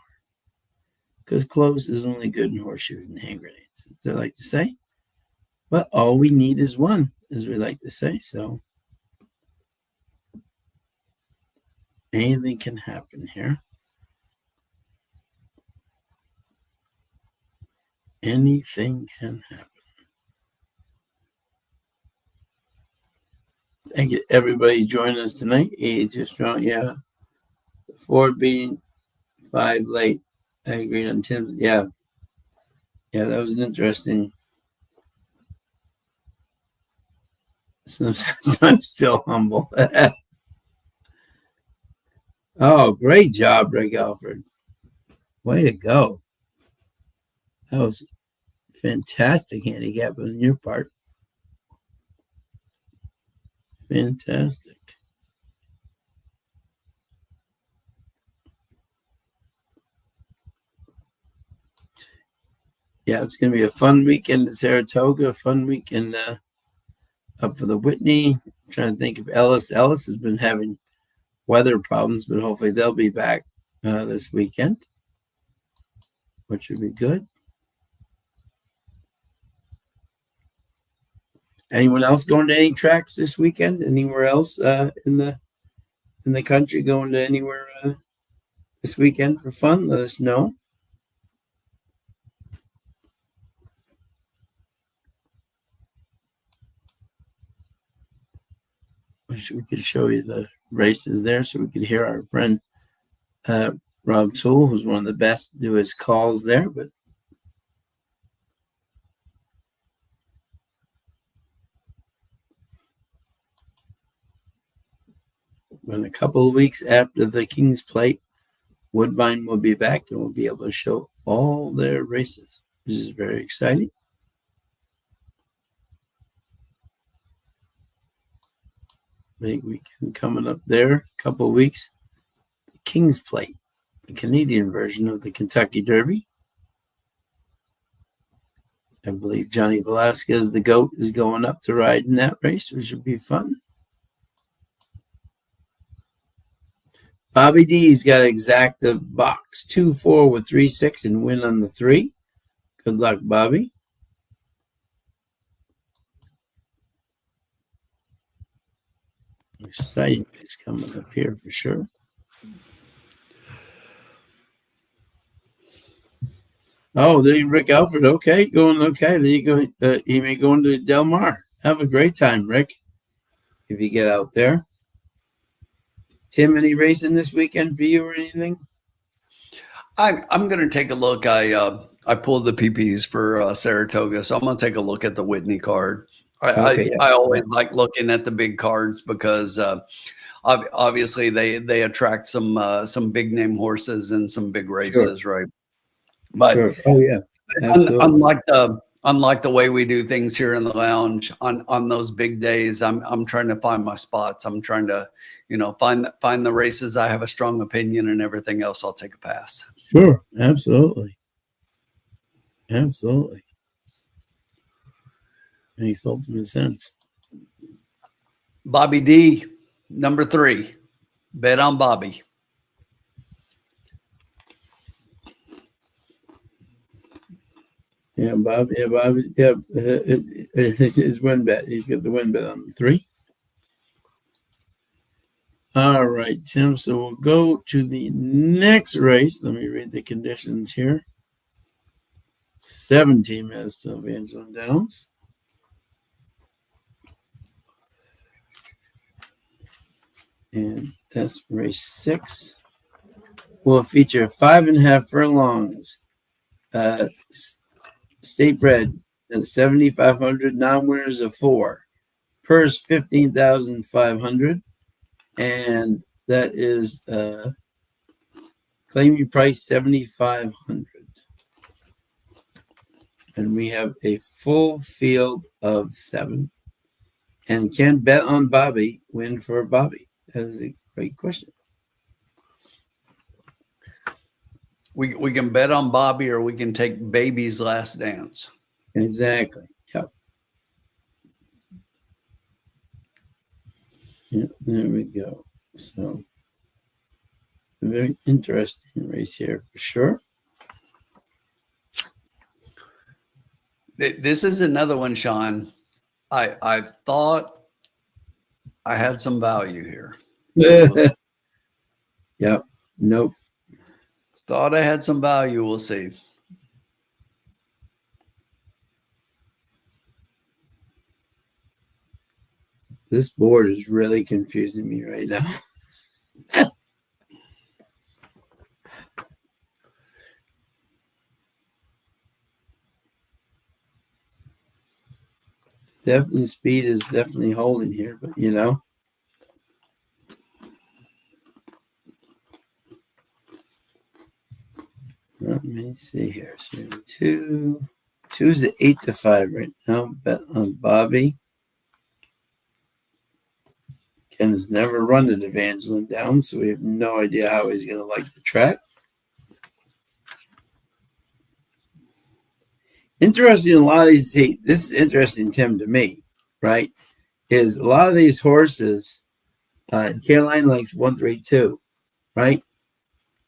Because close is only good in horseshoes and hand grenades, as I like to say. But all we need is one, as we like to say. So anything can happen here. Anything can happen. Thank you, everybody joining us tonight. Just strong, yeah. 4 being 5 late. I agree on Tim's. Yeah, that was an interesting. Sometimes I'm still humble. Oh, great job, Rick Alfred. Way to go. That was fantastic handicap on your part. Fantastic. Yeah, it's going to be a fun weekend in Saratoga, a fun weekend up for the Whitney. I'm trying to think of Ellis. Ellis has been having weather problems, but hopefully they'll be back this weekend, which would be good. Anyone else going to any tracks this weekend? Anywhere else in the country going to anywhere this weekend for fun? Let us know. Wish we could show you the races there so we could hear our friend Rob Toole, who's one of the best, do his calls there. But in a couple of weeks after the King's Plate, Woodbine will be back and we'll be able to show all their races, which is very exciting. Big weekend coming up there, a couple of weeks. The King's Plate, the Canadian version of the Kentucky Derby. I believe Johnny Velasquez, the GOAT, is going up to ride in that race, which should be fun. Bobby D's got to exact the box 2-4 with 3-6 and win on the 3. Good luck, Bobby. Exciting race coming up here for sure. Oh, there you Rick Alfred. Okay, going okay. There you go. He may go into Del Mar. Have a great time, Rick, if you get out there. Tim, any racing this weekend for you or anything? I'm going to take a look. I pulled the PPs for Saratoga, so I'm going to take a look at the Whitney card. I always like looking at the big cards because obviously they attract some big name horses and some big races, Sure. right? But sure. Oh yeah, unlike the way we do things here in the lounge on those big days, I'm trying to find my spots. I'm trying to, find the races I have a strong opinion, and everything else I'll take a pass. Sure, absolutely. Absolutely. Makes ultimate sense. Bobby D, number 3. Bet on Bobby. Yeah, Bob. Yeah, Bob. Yeah, his win bet. He's got the win bet on the 3. All right, Tim. So we'll go to the next race. Let me read the conditions here. 17 minutes to Evangeline Downs. And that's race 6. Will feature 5.5 furlongs. State bred at 7,500. Non-winners of 4. Purse 15,500. And that is claiming price 7,500. And we have a full field of 7. And can Bet on Bobby win for Bobby? That is a great question. We can bet on Bobby, or we can take Baby's Last Dance. Exactly. Yep. Yeah, there we go. So, a very interesting race here for sure. This is another one, Sean. I thought I had some value here. Yep. Nope. Thought I had some value. We'll see. This board is really confusing me right now. Definitely speed is definitely holding here, but you know. Let me see here. So 2's at 8-5 right now. Bet on Bobby. Ken has never run an Evangeline Downs, so we have no idea how he's going to like the track. Interesting, a lot of these, see, this is interesting, Tim, to me, right? Is a lot of these horses, Caroline likes 132, right?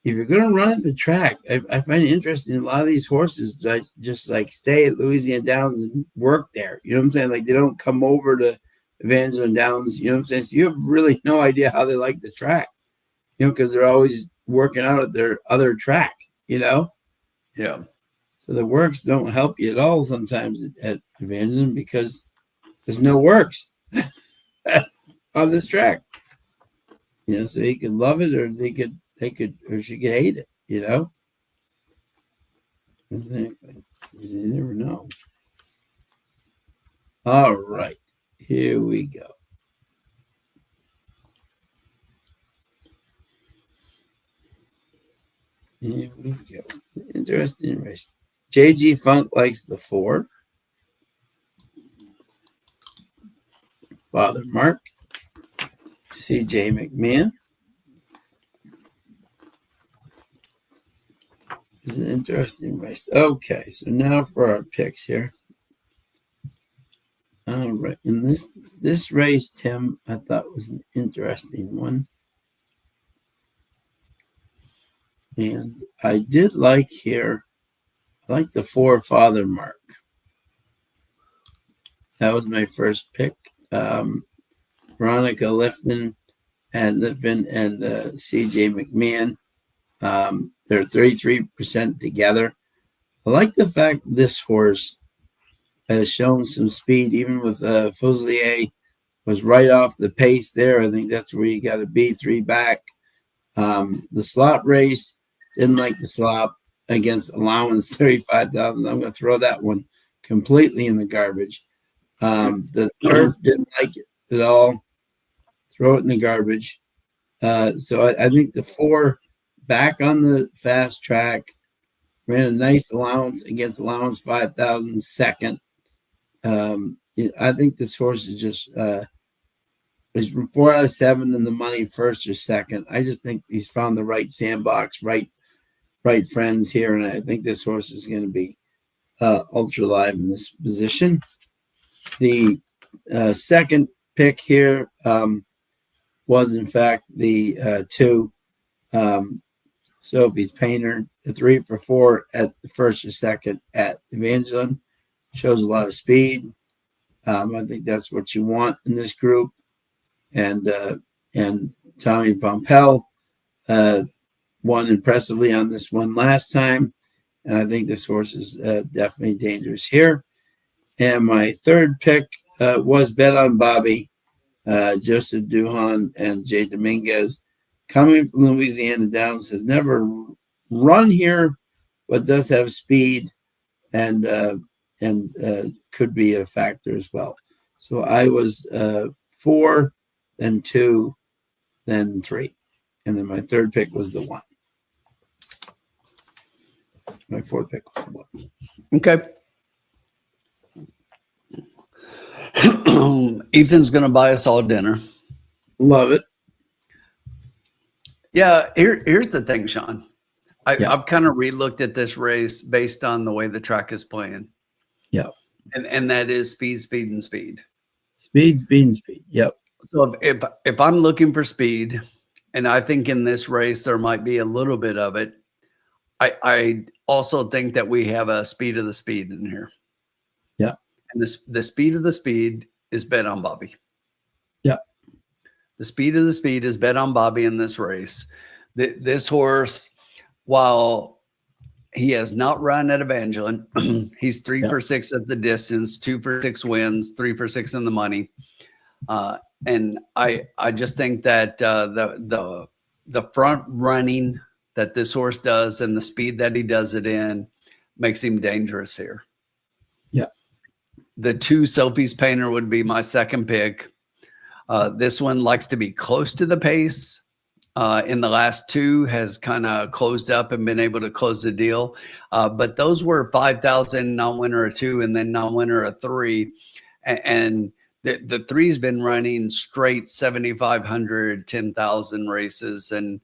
If you're going to run at the track, I find it interesting. A lot of these horses just like stay at Louisiana Downs and work there. You know what I'm saying? Like they don't come over to Evangeline Downs. You know what I'm saying? So you have really no idea how they like the track, you know, because they're always working out at their other track, you know? Yeah. So the works don't help you at all sometimes at Evangeline because there's no works on this track. You know, so you could love it or they could, or she could hate it, you know? Exactly. Because you never know. All right. Here we go. Here we go. Interesting race. JG Funk likes the 4. Father Mark. CJ McMahon. It's an interesting race. Okay, so now for our picks here. All right, and this race, Tim, I thought was an interesting one. And I did like here, I like the 4 Father Mark. That was my first pick. Veronica Lifton and CJ McMahon. They're 33% together. I like the fact this horse has shown some speed, even with Fuselier was right off the pace there. I think that's where you got to be, 3 back. The slop race, didn't like the slop against allowance 35,000. I'm going to throw that one completely in the garbage. The turf didn't like it at all. Throw it in the garbage. So I think the 4 back on the fast track ran a nice allowance against allowance 5,000 second. I think this horse is just is 4 out of 7 in the money, first or second. I just think he's found the right sandbox, right friends here, and I think this horse is going to be ultra live in this position. The second pick here was in fact the 2 Sophie's Painter, the 3 for 4 at the first or second at Evangeline. Shows a lot of speed. I think that's what you want in this group. And Tommy Pompel won impressively on this one last time. And I think this horse is definitely dangerous here. And my third pick was Bet on Bobby, Joseph Duhan and Jay Dominguez. Coming from Louisiana Downs, has never run here, but does have speed and could be a factor as well. So I was 4, then 2, then 3. And then my third pick was the 1. My fourth pick was the 1. Okay. Ethan's going to buy us all dinner. Love it. Yeah, here's the thing, Sean. I've kind of re-looked at this race based on the way the track is playing. Yeah. And that is speed, speed, and speed. Speed, speed, and speed. Yep. So if I'm looking for speed, and I think in this race there might be a little bit of it, I also think that we have a speed of the speed in here. Yeah. And the speed of the speed is Bet on Bobby. Yeah. The speed of the speed is Bet on Bobby in this race. This horse, while he has not run at Evangeline, he's 3 for 6 at the distance, 2 for 6 wins, 3 for 6 in the money. And I just think that the front running that this horse does and the speed that he does it in makes him dangerous here. Yeah. The 2 Sophie's Painter would be my second pick. This one likes to be close to the pace. In the last 2 has kind of closed up and been able to close the deal. But those were 5,000 non-winner of 2 and then non-winner of 3. And the 3's been running straight 7,500, 10,000 races and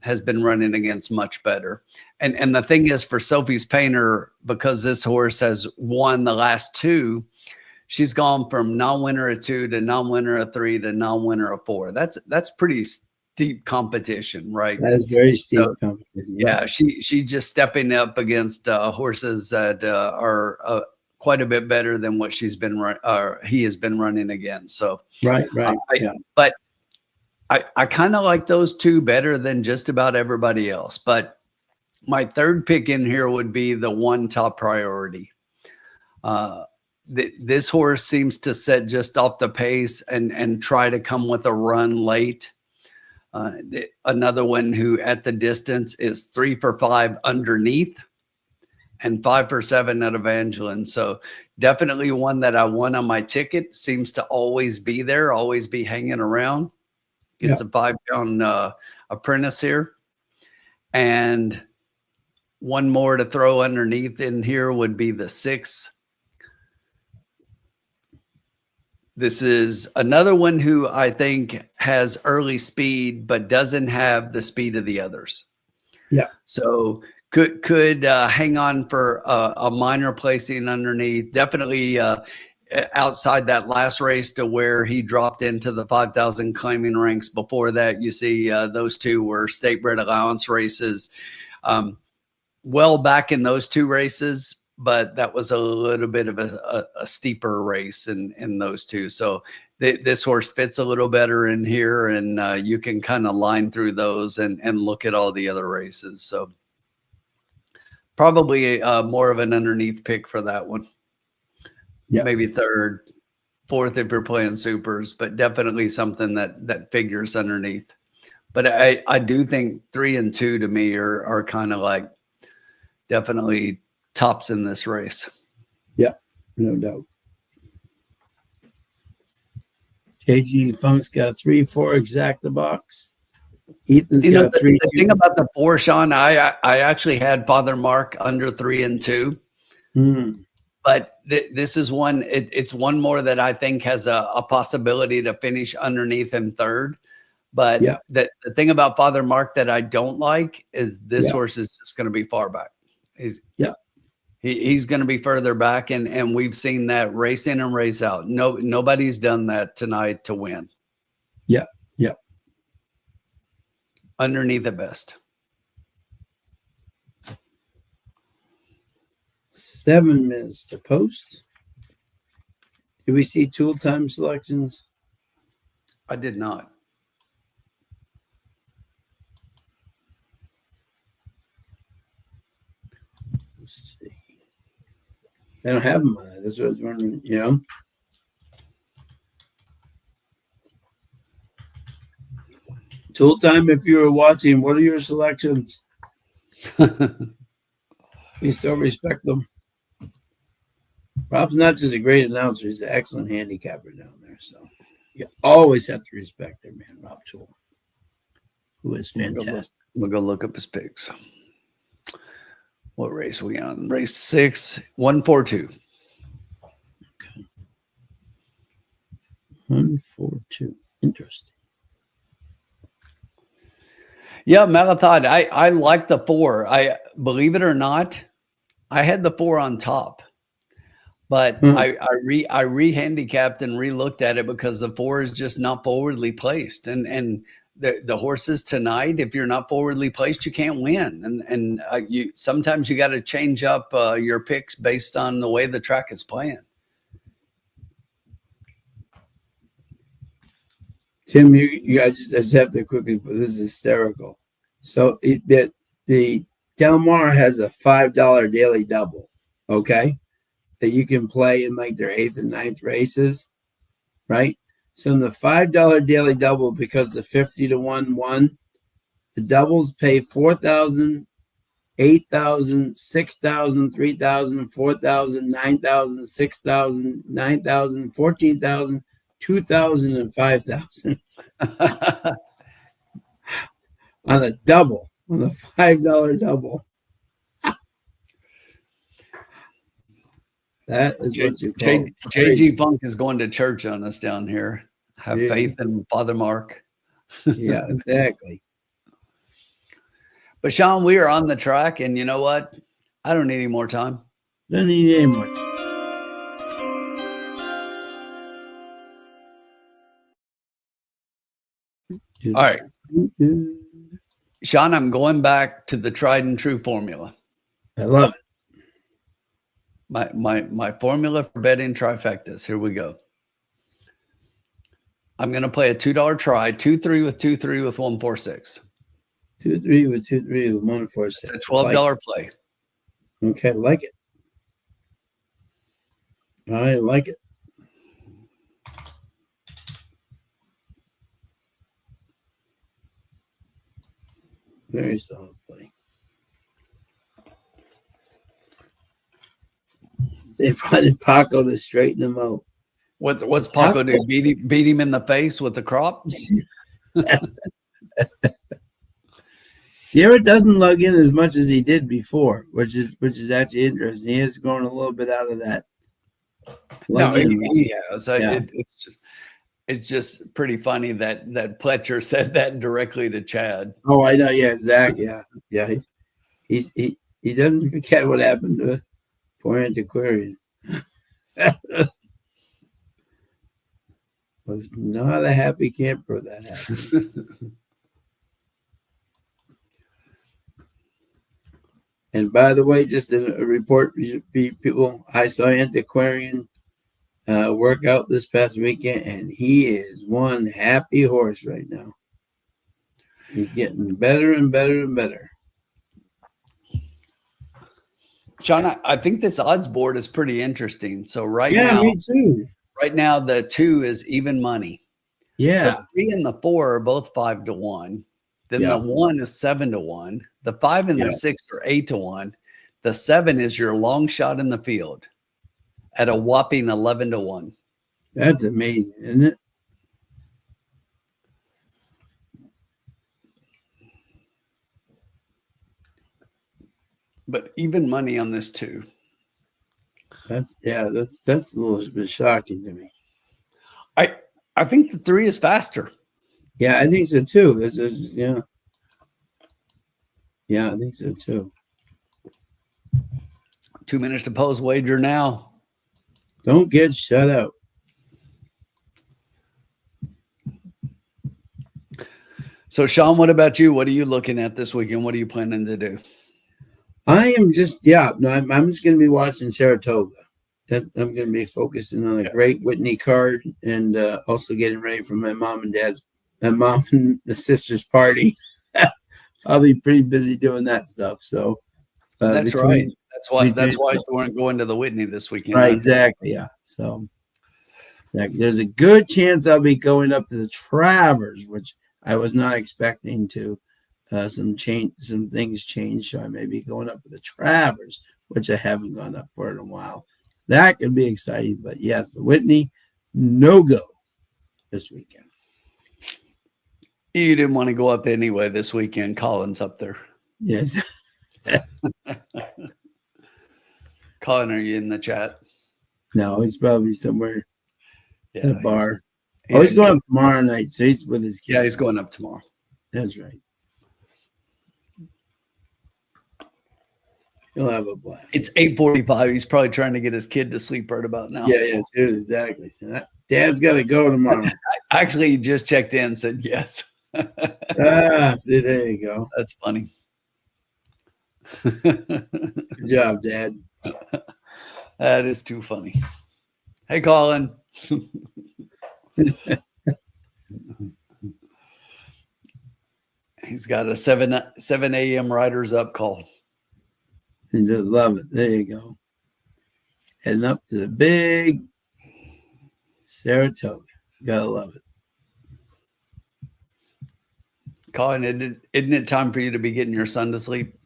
has been running against much better. And the thing is for Sophie's Painter, because this horse has won the last 2, she's gone from non-winner of 2 to non-winner of 3 to non-winner of 4. That's pretty steep competition, right? That is very steep competition. Yeah, she's just stepping up against horses that are quite a bit better than what he has been running against. So right. But I kind of like those 2 better than just about everybody else. But my third pick in here would be the 1 Top Priority. This horse seems to set just off the pace and try to come with a run late. Another one who at the distance is 3 for 5 underneath and 5 for 7 at Evangeline. So definitely one that I won on my ticket, seems to always be there, always be hanging around. It's a 5-pound apprentice here. And one more to throw underneath in here would be the 6. This is another one who I think has early speed, but doesn't have the speed of the others. Yeah. So could hang on for a minor placing underneath. Definitely outside that last race to where he dropped into the 5,000 claiming ranks. Before that, you see those 2 were state bred allowance races. Well back in those 2 races, but that was a little bit of a steeper race in those 2. So this horse fits a little better in here, and you can kind of line through those and look at all the other races. So probably more of an underneath pick for that one. Yeah, maybe 3rd, 4th if you're playing supers, but definitely something that figures underneath. But I do think 3 and 2 to me are kind of like definitely tops in this race. Yeah, no doubt. KG Funk's got 3, 4 exacta box. Ethan's got 3. The thing about the 4, Sean, I actually had Father Mark under 3 and 2. But this is one. It's one more that I think has a possibility to finish underneath him 3rd. But the thing about Father Mark that I don't like is this horse is just going to be far back. He's going to be further back, and we've seen that race in and race out. Nobody's done that tonight to win. Yeah, yeah. Underneath the best. 7 minutes to post. Did we see tool time selections? I did not. Let's see. They don't have them on it. That's what I was wondering, you know. Tool time, if you were watching, what are your selections? We still respect them. Rob's not just a great announcer, he's an excellent handicapper down there. So you always have to respect their man, Rob Tool, who is fantastic. We'll go look up his picks. What race are we on? Race 6, 142. Okay. 142. Interesting. Yeah, Marathon. I like the 4. I believe it or not, I had the 4 on top, but I re-handicapped and re-looked at it because the 4 is just not forwardly placed, and the horses tonight, if you're not forwardly placed, you can't win, and you sometimes you got to change up your picks based on the way the track is playing. Tim, you guys just have to quickly, but this is hysterical. So the Del Mar has a $5 daily double, okay, that you can play in like their 8th and 9th races, right? So in the $5 daily double, because the 50 to 1 won, the doubles pay 4,000, 8,000, 6,000, 3,000, 4,000, 9,000, 6,000, 9,000, 14,000, 2,000, and 5,000 on a double, on a $5 double. That is what you call JG Funk is going to church on us down here. Have faith in Father Mark. Yeah, exactly. But Sean, we are on the track, and you know what? I don't need any more time. Don't need any more. All right, Sean, I'm going back to the tried and true formula. I love it. My formula for betting trifectas. Here we go. I'm going to play a $2 try, 2-3 with 2-3 with 1-4-6. 2-3 with 2-3 with 1-4-6. It's a $12 play. Okay, like it. I like it. Very solid play. They wanted Paco to straighten him out. What's Paco do? Beat him in the face with the crop? Sierra doesn't lug in as much as he did before, which is actually interesting. He is growing a little bit out of that. No, he has. Yeah. It's just pretty funny that Pletcher said that directly to Chad. Oh, I know. Yeah, Zach. Yeah. He doesn't forget what happened to poor antiquarian. Was not a happy camper that happened. And by the way, just a report, people, I saw Antiquarian work out this past weekend, and he is one happy horse right now. He's getting better and better and better. Sean, I think this odds board is pretty interesting. So now, me too. Right now, the 2 is even money. Yeah. The 3 and the 4 are both 5 to 1. Then the 1 is 7 to 1. The 5 and the 6 are 8 to 1. The 7 is your long shot in the field at a whopping 11 to 1. That's amazing, isn't it? But even money on this 2. That's a little bit shocking to me. I think the 3 is faster. Yeah, I think so too. Yeah, I think so too. 2 minutes to post wager now. Don't get shut out. So, Sean, what about you? What are you looking at this weekend? What are you planning to do? I am just, I'm just going to be watching Saratoga. I'm going to be focusing on a great Whitney card and also getting ready for my mom and the sister's party. I'll be pretty busy doing that stuff. So that's right. That's why you weren't going to the Whitney this weekend. Right, exactly. Yeah. So there's a good chance I'll be going up to the Travers, which I was not expecting to. Some things changed, so I may be going up to the Travers, which I haven't gone up for in a while. That could be exciting, but yes, the Whitney, no go this weekend. You didn't want to go up anyway this weekend. Colin's up there. Yes. Colin, are you in the chat? No, he's probably somewhere at a bar. He's He's going up tomorrow night, so he's with his kids. Yeah, he's going up tomorrow. That's right. He'll have a blast. It's 8:45. He's probably trying to get his kid to sleep right about now. Yeah, exactly. So Dad's got to go tomorrow. Actually, he just checked in and said yes. See, there you go. That's funny. Good job, Dad. That is too funny. Hey, Colin. He's got a 7 a.m. Riders Up call. You just love it. There you go. Heading up to the big Saratoga. Gotta love it. Colin, isn't it time for you to be getting your son to sleep?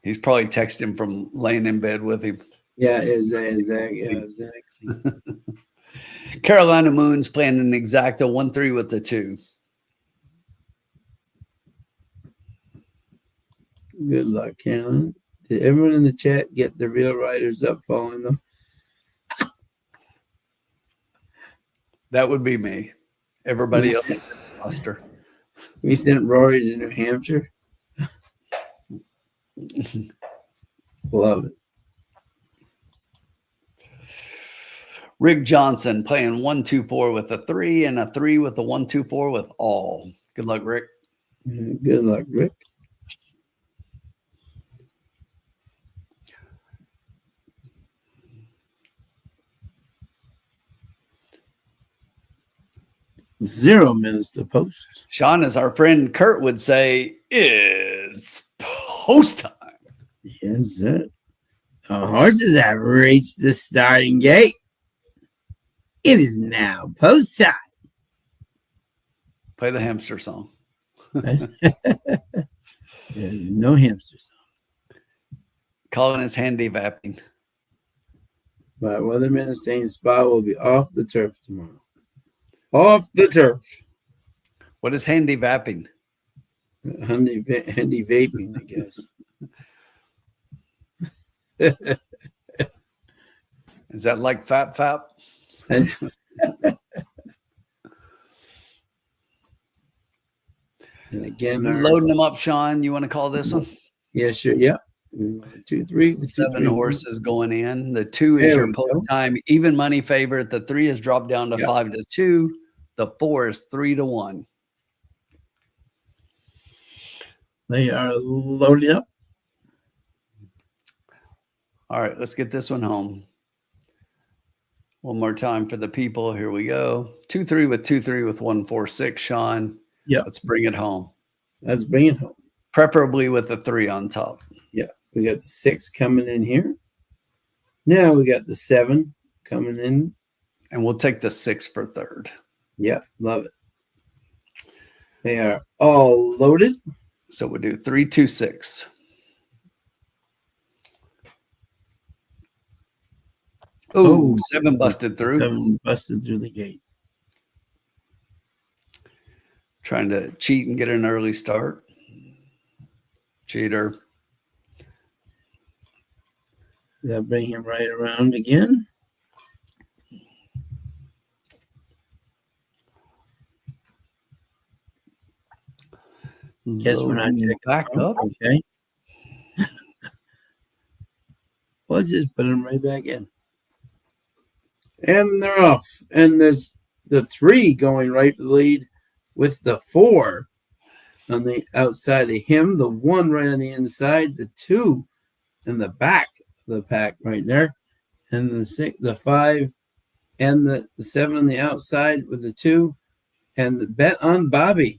He's probably texting from laying in bed with him. Yeah, exactly. Carolina Moon's playing an exacta 1-3 with the 2. Good luck, Carolyn. Did everyone in the chat get the real Riders Up following them? That would be me. Everybody else lost her. We sent Rory to New Hampshire. Love it. Rick Johnson playing 1-2-4 with a 3 and a 3 with a 1-2-4 with all. Good luck, Rick. Yeah, good luck, Rick. Zero minutes to post. Sean, as our friend Kurt would say, it's post time. Yes, sir. The horses have reached the starting gate. It is now post time. Play the hamster song. No hamster song. Colin is handy vapping. But weatherman is saying Spa will be off the turf tomorrow. Off the turf. What is handy vapping? Handy vaping, I guess. Is that like fap? And again, loading them up, Sean. You want to call this one? Yeah, sure. Yeah. 1, 2, 3. 7 horses going in. The 2 is your post time. Even money favorite. The 3 has dropped down to 5-2. The 4 is 3-1. They are loading up. All right, let's get this one home. One more time for the people. Here we go. 2-3 with 2-3 with 1-4-6, Sean. Yeah. Let's bring it home. Let's bring it home. Preferably with the 3 on top. Yeah. We got the 6 coming in here. Now we got the 7 coming in. And we'll take the 6 for third. Yeah, love it. They are all loaded. So we'll do 3-2-6. Oh, 7 busted through. 7 busted through the gate. Trying to cheat and get an early start. Cheater. That'll bring him right around again. Guess we're not Loading checking back them out. up. Okay. Let's just put them right back in. And they're off. And there's the 3 going right for the lead with the 4 on the outside of him, the 1 right on the inside, the 2 in the back of the pack right there, and the 6, the 5, and the 7 on the outside with the 2, and the bet on Bobby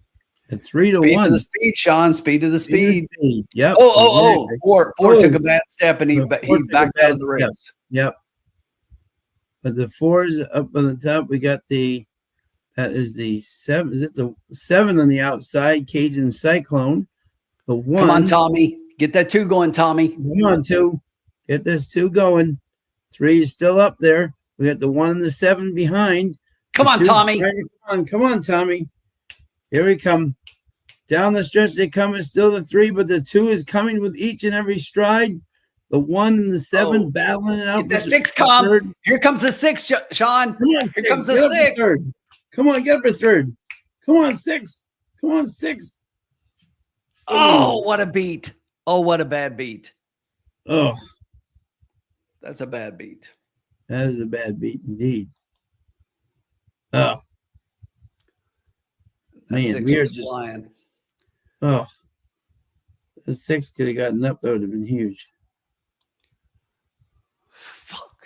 at 3 to Speed 1. to the speed, Sean. Speed to the speed. Yep. Oh. Four took a bad step and he The 4 took a backed out bad of the step. race. Yep. But the 4 is up on the top. We got that is the 7. Is it the 7 on the outside? Cajun Cyclone. The 1. Come on, Tommy. Get that 2 going, Tommy. Come on, 2. Get this 2 going. 3 is still up there. We got the 1 and the 7 behind. Come on, Tommy. Come on, Tommy. Here we come. Down the stretch they come. It's still the 3, but the 2 is coming with each and every stride. The 1 and the 7 battling it out. Get the 6 come. Here comes the 6, Sean. Come on, Here comes the 6. Come on, get up for 3rd. Come on, 6. Come on, 6. Oh, what a beat. Oh, what a bad beat. Oh, that's a bad beat. That is a bad beat indeed. Oh, man, we are just flying. Oh, the 6 could have gotten up. That would have been huge. Fuck.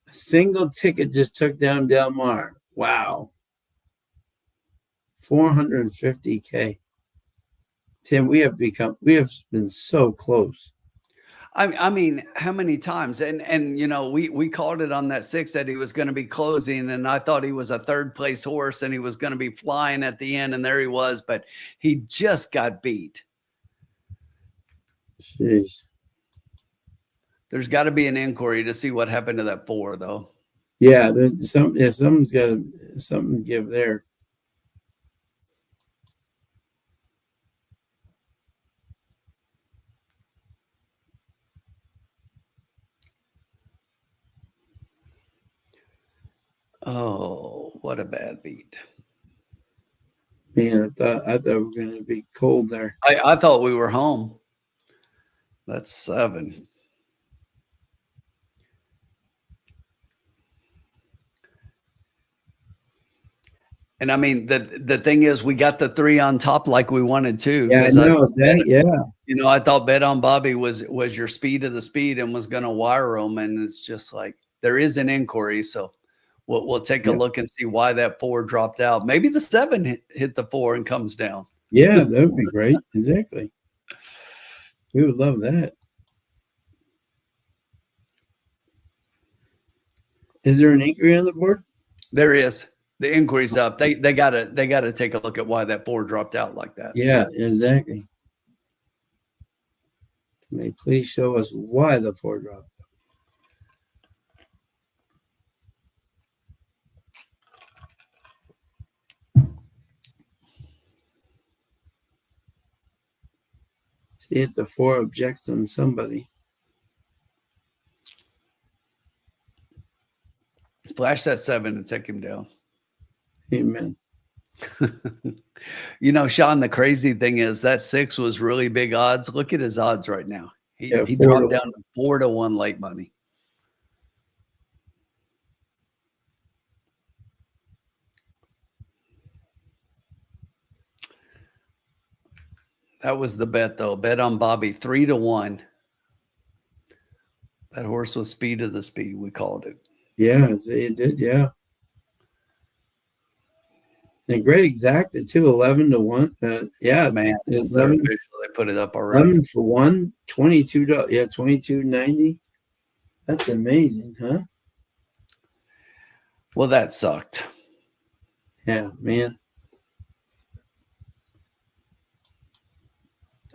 A single ticket just took down Del Mar. Wow. 450K. Tim, we have been so close. I mean, how many times? And you know, we called it on that 6 that he was going to be closing, and I thought he was a 3rd place horse and he was going to be flying at the end, and there he was, but he just got beat. Jeez. There's got to be an inquiry to see what happened to that 4, though. Yeah, there's someone's got something to give there. Oh, what a bad beat. Man, I thought we were going to be cold there. I thought we were home. That's 7. And I mean, the thing is, we got the 3 on top like we wanted to. Yeah, I know that. Yeah. You know, I thought Bet on Bobby was your speed of the speed and was going to wire them. And it's just like, there is an inquiry. So we'll take a look and see why that 4 dropped out. Maybe the 7 hit the 4 and comes down. Yeah, that would be great. Exactly. We would love that. Is there an inquiry on the board? There is. The inquiry's up. They gotta take a look at why that 4 dropped out like that. Yeah, exactly. Can they please show us why the 4 dropped out? See if the 4 objects on somebody. Flash that 7 and take him down. Amen. You know, Sean, the crazy thing is that 6 was really big odds. Look at his odds right now. He dropped down to 4 to 1 late money. That was the bet, though. Bet on Bobby 3 to 1. That horse was speed of the speed, we called it. Yeah, it did. Yeah. And great exacted too, 11 to 1. Yeah, man, 11. They put it up already. 11 for 1, $22. Yeah, $22.90. That's amazing, huh? Well, that sucked. Yeah, man.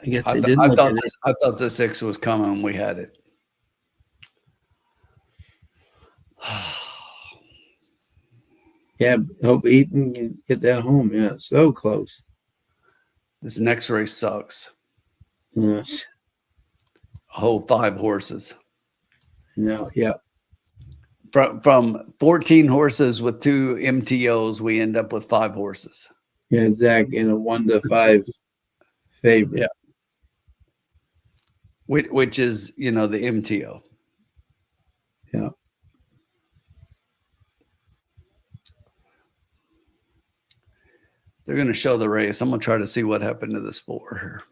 I guess they didn't. I thought the 6 was coming. We had it. Yeah, hope Ethan can get that home. Yeah, so close. This next race sucks. Yeah. A whole 5 horses. Yeah. From 14 horses with 2 MTOs, we end up with 5 horses. Yeah, Zach in a 1 to 5 favorite. Yeah. Which is, the MTO. Yeah. They're going to show the race. I'm going to try to see what happened to this 4 here.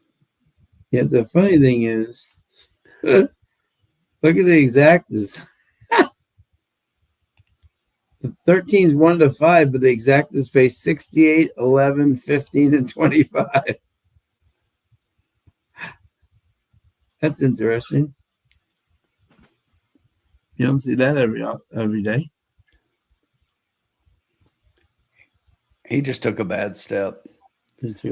Yeah, the funny thing is, look at the exactas. The 13's 1 to 5, but the exactas pay 68, 11, 15, and 25. That's interesting. You don't see that every day. He just took a bad step.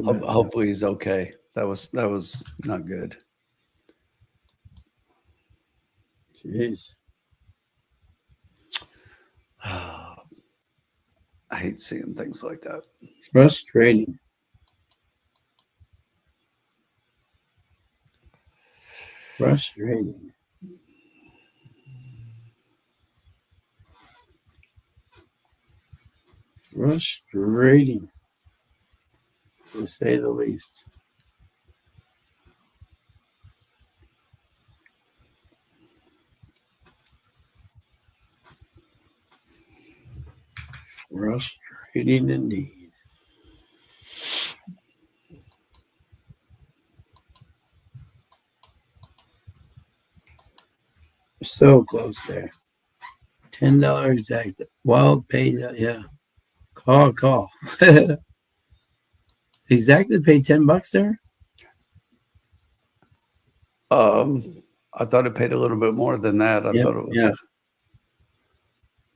Hopefully he's okay. That was not good. Jeez. I hate seeing things like that. Frustrating. Frustrating. Frustrating, to say the least. Frustrating indeed. So close there. $10 exact. Wild pay. Yeah. Call. Exacted paid $10 there. I thought it paid a little bit more than that. I thought it was. Yeah.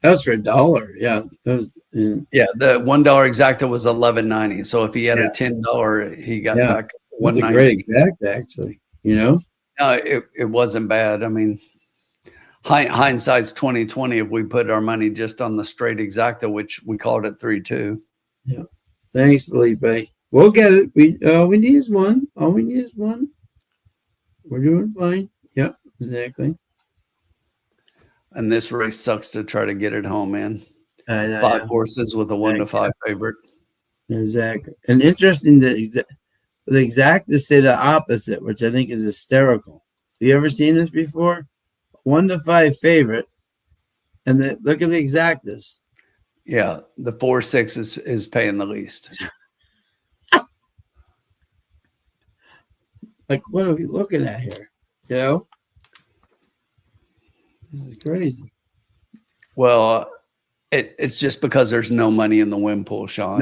That was for $1. Yeah. That was. Yeah, the $1 exacta was $11.90. So if he had a $10, he got back $1.90. That's a great exact, actually. No, it wasn't bad. I mean, hindsight's 2020. If we put our money just on the straight exacta, which we called it 3-2. Yeah. Thanks, Felipe. We'll get it. All we need is one. All we need is one. We're doing fine. Yep, exactly. And this race sucks to try to get it home, man. 5 horses with a 1 to 5 favorite. Exactly. And interesting the exact to say the opposite, which I think is hysterical. Have you ever seen this before? 1 to 5 favorite, and look at the exactus. Yeah, the 4-6 is paying the least. Like, what are we looking at here? This is crazy. Well, it's just because there's no money in the win pool, Sean.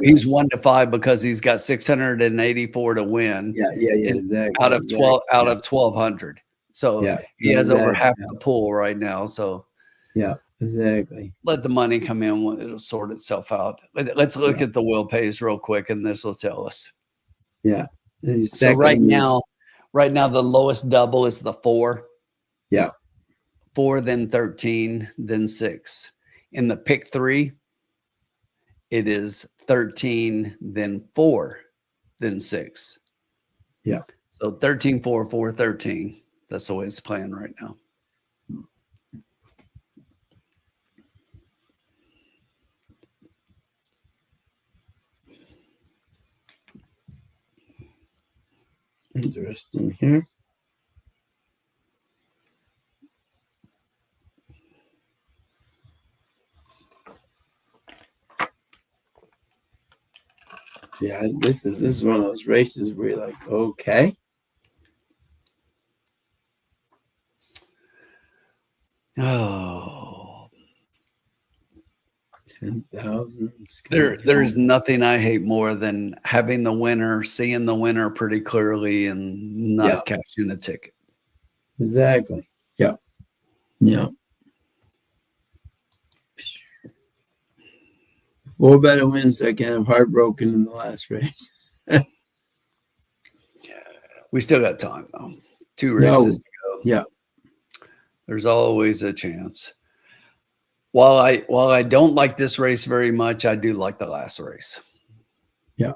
He's 1 to 5 because he's got 684 to win. Yeah, exactly. Out of 1,200. So he has over half the pool right now. So yeah, exactly. Let the money come in; it'll sort itself out. Let's look at the will pays real quick, and this will tell us. Yeah. So right now, the lowest double is the 4. Yeah. 4, then 13, then 6. In the pick 3, it is 13, then 4, then 6. Yeah. So 13, 4, 4, 13. That's the way it's playing right now. Interesting here. Yeah, this is one of those races where you're like, okay. Oh, 10,000. There's nothing I hate more than having the winner, seeing the winner pretty clearly, and not cashing the ticket. Exactly. Yeah. Yeah. 4 better wins, so I kind of heartbroken in the last race. We still got time though. 2 races to go. Yeah. There's always a chance. While I don't like this race very much, I do like the last race. Yeah.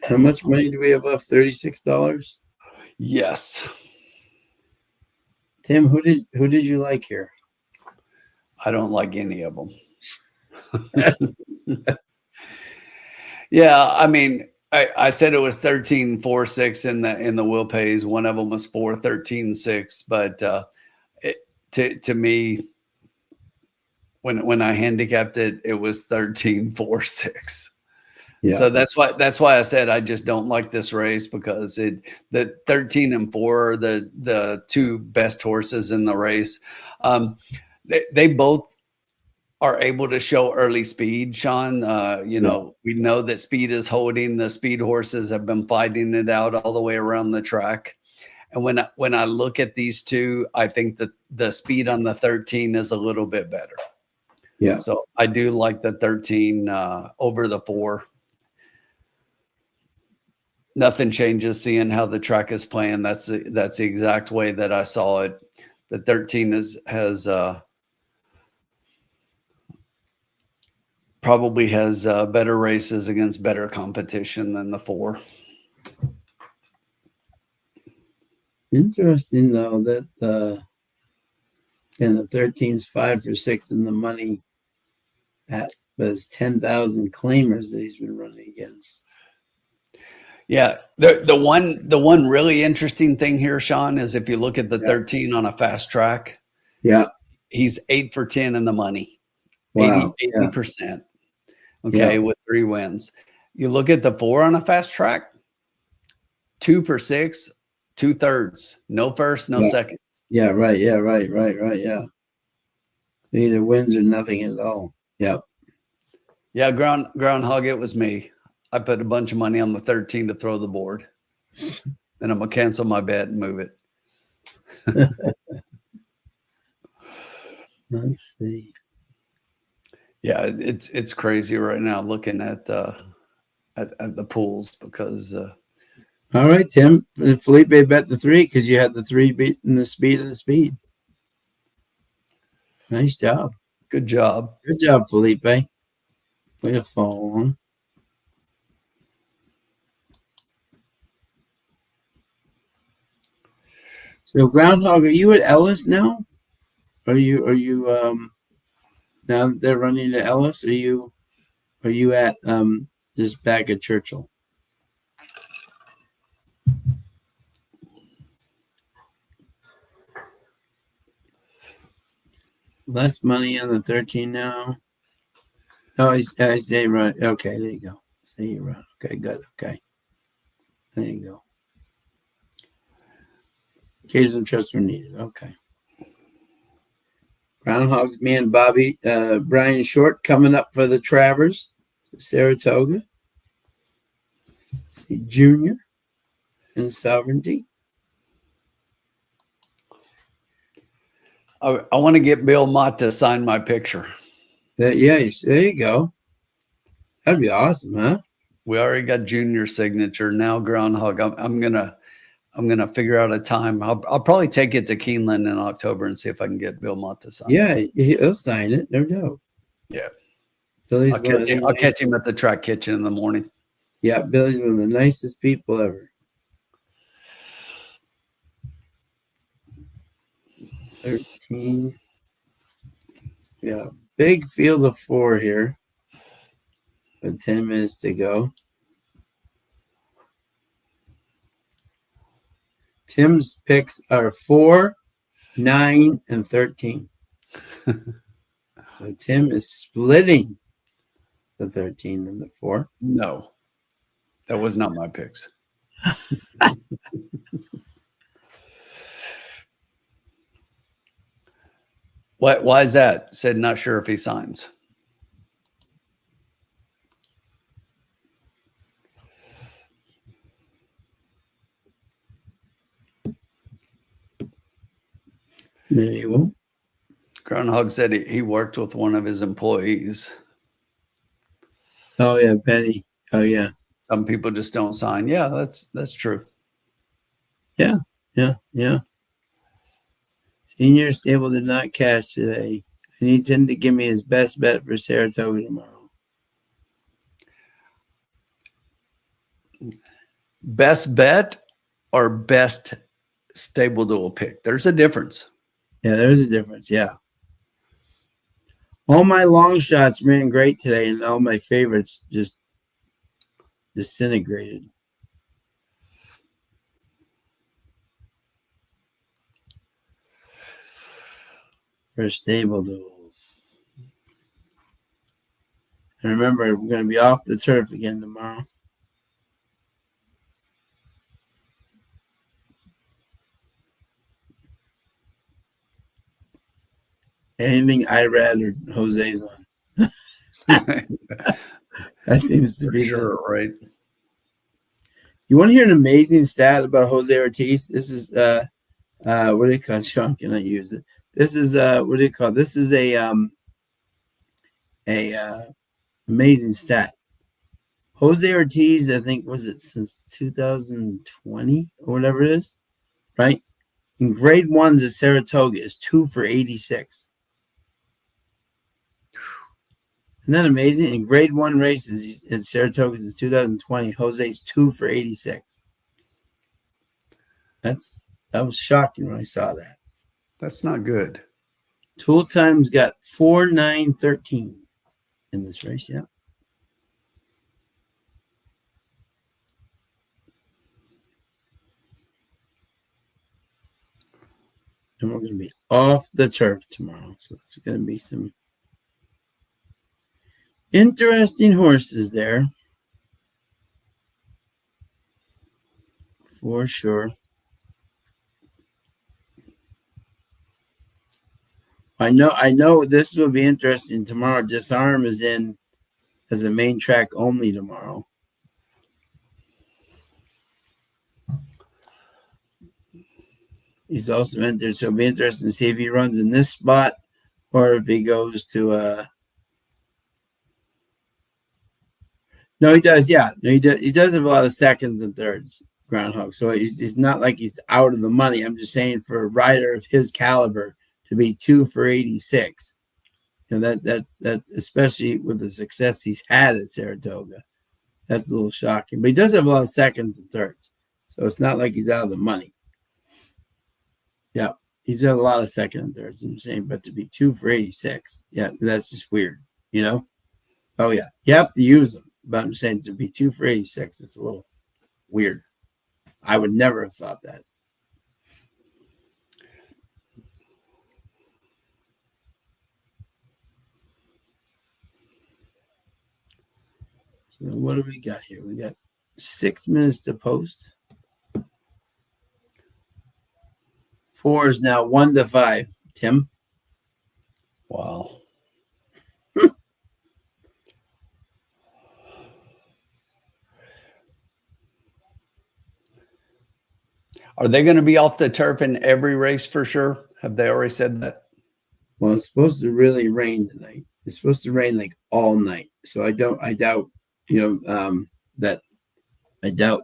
How much money do we have left? $36. Yes. Tim, who did you like here? I don't like any of them. Yeah, I mean, I said it was 13.46 in the will pays. One of them was 4.13.6, but to me, when I handicapped it, it was 13.46. Yeah. So that's why I said I just don't like this race, because the 13 and 4 are the two best horses in the race. They both are able to show early speed, Sean. You know, we know that speed is holding. The speed horses have been fighting it out all the way around the track. And when I look at these two, I think that the speed on the 13 is a little bit better. Yeah. So I do like the 13 over the 4. Nothing changes seeing how the track is playing. That's the exact way that I saw it. The 13 has probably has better races against better competition than the 4. Interesting though that and the 13's 5 for 6 in the money at was 10,000 claimers that he's been running against. Yeah, the one really interesting thing here, Sean, is if you look at the 13 on a fast track, he's 8 for 10 in the money. Wow. 80%. Okay, with 3 wins. You look at the 4 on a fast track, 2 for 6, 2/3, no first, no second. Yeah, right. Yeah, right. Yeah. So either wins or nothing at all. Yep. Yeah, groundhog, it was me. I put a bunch of money on the 13 to throw the board. Then I'm gonna cancel my bet and move it. Let's see. Yeah, it's crazy right now looking at the pools, because all right, Tim. Felipe bet the 3 because you had the 3 beating the speed of the speed. Nice job. Good job. Good job, Felipe. Way to follow on. So Groundhog, are you at Ellis now? Are you now that they're running to Ellis? Are you at just back at Churchill? Less money on the 13 now. Oh, I say right. Okay, there you go. Say you're right. Okay, good. Okay. There you go. Occasional trust were needed. Okay. Groundhogs, me and Bobby, Brian Short coming up for the Travers, Saratoga. See Junior and Sovereignty. I want to get Bill Mott to sign my picture. There you go. That'd be awesome, huh? We already got Junior's signature. Now Groundhog, I'm gonna figure out a time. I'll probably take it to Keeneland in October and see if I can get Bill Mott to sign. Yeah, he'll sign it. No doubt. Yeah. Billy's I'll catch him at the track kitchen in the morning. Yeah, Billy's one of the nicest people ever. 13. Yeah, big field of 4 here. With 10 minutes to go. Tim's picks are 4, 9, and 13. So Tim is splitting the 13 and the 4. No, that was not my picks. Why is that? Said not sure if he signs. Maybe he won't. Groundhog said he worked with one of his employees. Oh yeah, Penny. Oh yeah. Some people just don't sign. Yeah, that's true. Yeah. Senior stable did not cash today. I need Tim to give me his best bet for Saratoga tomorrow. Best bet or best stable dual pick? There's a difference. Yeah, there's a difference. Yeah. All my long shots ran great today, and all my favorites just disintegrated. For a stable duel. And remember, we're going to be off the turf again tomorrow. Anything Irad or Jose's on. That seems to be sure, right. You want to hear an amazing stat about Jose Ortiz? This is what do you call it? Sean, can I use it? This is what do you call it? This is a amazing stat. Jose Ortiz, I think, was it since 2020 or whatever it is, right? In grade ones at Saratoga is 2 for 86. Isn't that amazing? In grade one races at Saratoga in 2020, Jose's 2 for 86. That was shocking when I saw that. That's not good. Tool time's got 4:9:13 in this race, yeah. And we're going to be off the turf tomorrow, so there's going to be some interesting horses there. For sure. I know this will be interesting tomorrow. Disarm is in as a main track only tomorrow. He's also entered, so it'll be interesting to see if he runs in this spot or if he goes to No, he does. Yeah, no, he does. He does have a lot of seconds and thirds, Groundhog. So he's not like he's out of the money. I'm just saying for a rider of his caliber to be 2 for 86, and that's especially with the success he's had at Saratoga, that's a little shocking. But he does have a lot of seconds and thirds, so it's not like he's out of the money. Yeah, he's had a lot of second and thirds. I'm saying, but to be 2 for 86, yeah, that's just weird, you know. Oh yeah, you have to use them. But I'm saying to be 2 for 86, it's a little weird. I would never have thought that. So what do we got here? We got 6 minutes to post. 4 is now 1 to 5. Tim? Wow. Are they going to be off the turf in every race for sure? Have they already said that? Well, it's supposed to really rain tonight. It's supposed to rain like all night. So I doubt, that I doubt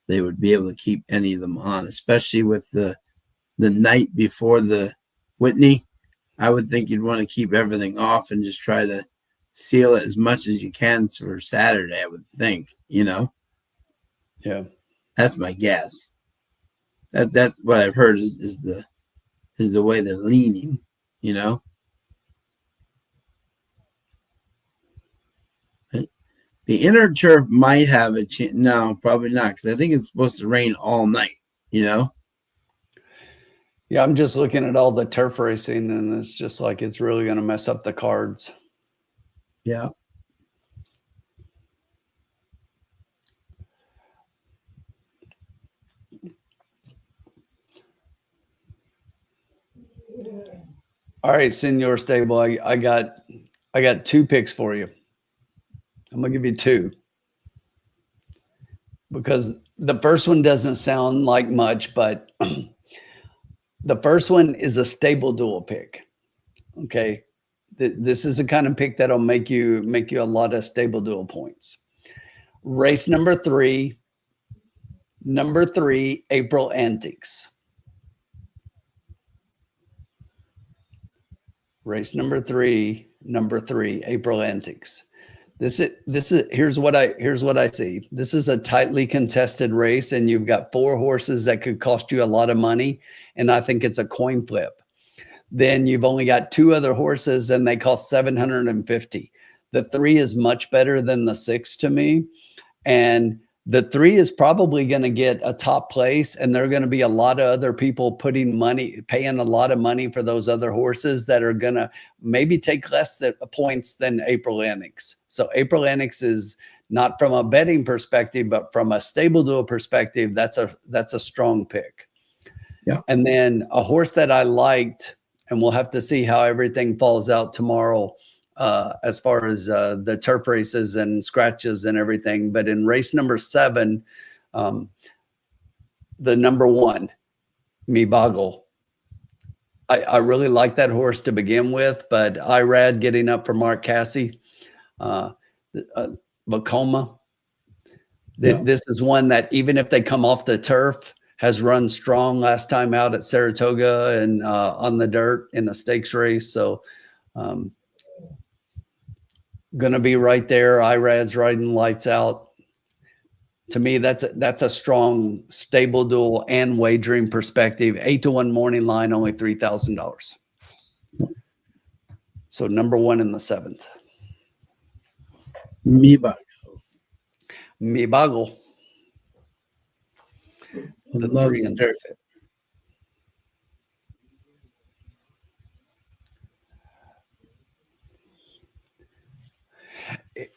they would be able to keep any of them on, especially with the night before the Whitney. I would think you'd want to keep everything off and just try to seal it as much as you can for Saturday, I would think, Yeah. That's my guess. That's what I've heard is the way they're leaning, The inner turf might have a chance. No, probably not, because I think it's supposed to rain all night, Yeah, I'm just looking at all the turf racing, and it's just like it's really going to mess up the cards. Yeah. All right, Senior Stable, I got 2 picks for you. I'm gonna give you 2 because the first one doesn't sound like much, but the first one is a stable dual pick. Okay, this is the kind of pick that'll make you a lot of stable dual points. Race number 3, April Antiques. Race number three, April Antics. This is here's what I see. This is a tightly contested race, and you've got 4 horses that could cost you a lot of money, and I think it's a coin flip. Then you've only got 2 other horses, and they cost $750. The 3 is much better than the 6 to me, and the 3 is probably going to get a top place, and there are going to be a lot of other people paying a lot of money for those other horses that are going to maybe take less points than April Annex. So April Annex is not from a betting perspective, but from a stable duel perspective, that's a strong pick. Yeah. And then a horse that I liked, and we'll have to see how everything falls out tomorrow, as far as the turf races and scratches and everything. But in race number 7, the number 1, Mibago. I really like that horse to begin with, but Irad getting up for Mark Cassie, Vacoma. Yeah. This is one that even if they come off the turf, has run strong last time out at Saratoga and on the dirt in a stakes race. So going to be right there. Irad's riding lights out. To me, that's a strong stable duel and wagering perspective. 8-1 morning line, only $3,000. So number 1 in the 7th. Mibago. Mibago. Loves the dirt.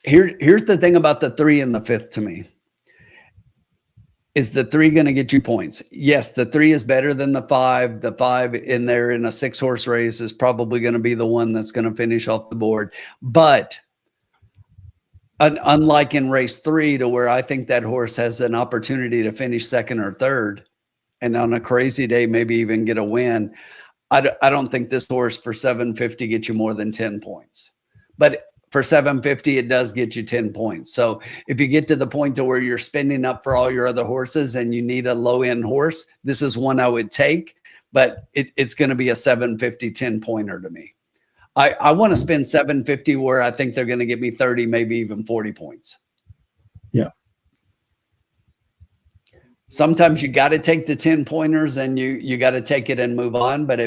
Here's the thing about the 3 and the 5th to me. Is the 3 going to get you points? Yes, the 3 is better than the 5. The 5 in there in a 6-horse race is probably going to be the one that's going to finish off the board. But unlike in race 3, to where I think that horse has an opportunity to finish 2nd or 3rd, and on a crazy day, maybe even get a win, I don't think this horse for $750 gets you more than 10 points. But for $750, it does get you 10 points. So if you get to the point to where you're spending up for all your other horses and you need a low-end horse, this is one I would take, but it's going to be a $750 10-pointer to me. I want to spend $750 where I think they're going to get me 30, maybe even 40 points. Yeah. Sometimes you got to take the 10 pointers and you got to take it and move on. But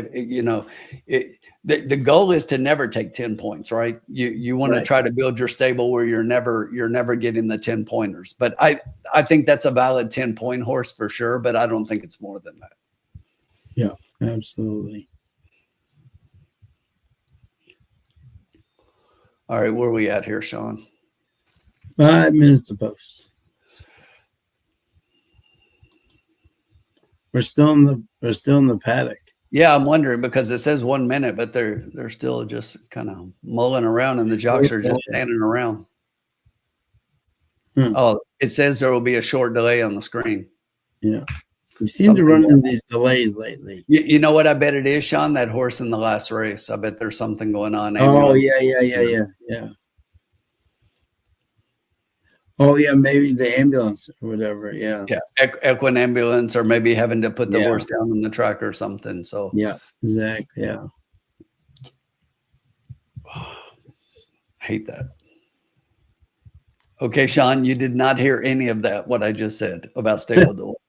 the goal is to never take 10 points, right? You want to try to build your stable where you're never getting the 10 pointers. But I think that's a valid 10-point horse for sure, but I don't think it's more than that. Yeah, absolutely. All right, where are we at here, Sean? 5 minutes to post. We're still in the paddock. Yeah, I'm wondering because it says 1 minute, but they're still just kind of mulling around, and the jocks are just standing around. Oh, it says there will be a short delay on the screen. Yeah, you seem to run into these delays lately. You know what I bet it is, Sean? That horse in the last race. I bet there's something going on. Oh yeah. Oh yeah, maybe the ambulance or whatever. Yeah. Equine ambulance, or maybe having to put the horse down on the track or something. So yeah, exactly. Yeah. I hate that. Okay, Sean, you did not hear any of that, what I just said about stable duel.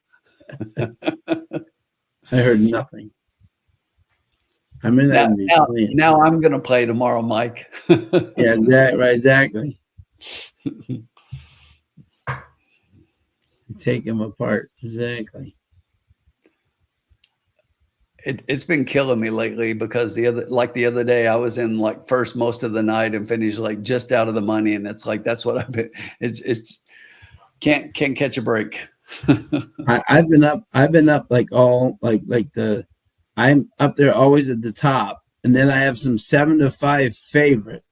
I heard nothing. I'm in that. Now I'm going to play tomorrow, Mike. Yeah, exactly. Take them apart. Exactly. It's been killing me lately because the other day I was in like first most of the night and finished like just out of the money, and it's like that's what I've been. It's can't catch a break. I've been up like I'm up there always at the top, and then I have some 7-5 favorite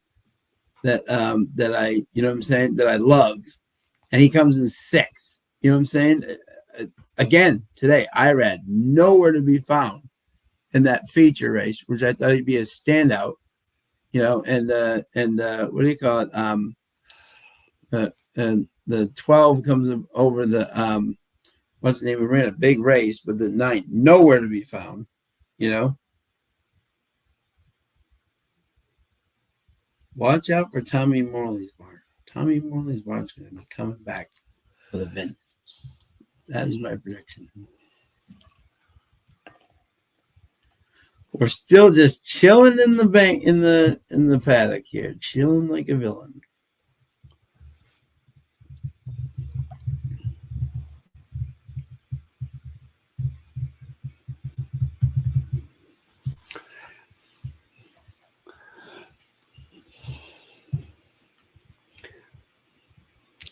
that I that I love, and he comes in 6. You know what I'm saying? Again today, Irad nowhere to be found in that feature race, which I thought he'd be a standout. And what do you call it? And the 12 comes over the what's the name? We ran a big race, but the 9 nowhere to be found. Watch out for Tommy Morley's barn. Tommy Morley's barn's going to be coming back with a vengeance. That is my prediction. We're still just chilling in the bank in the paddock here, chilling like a villain.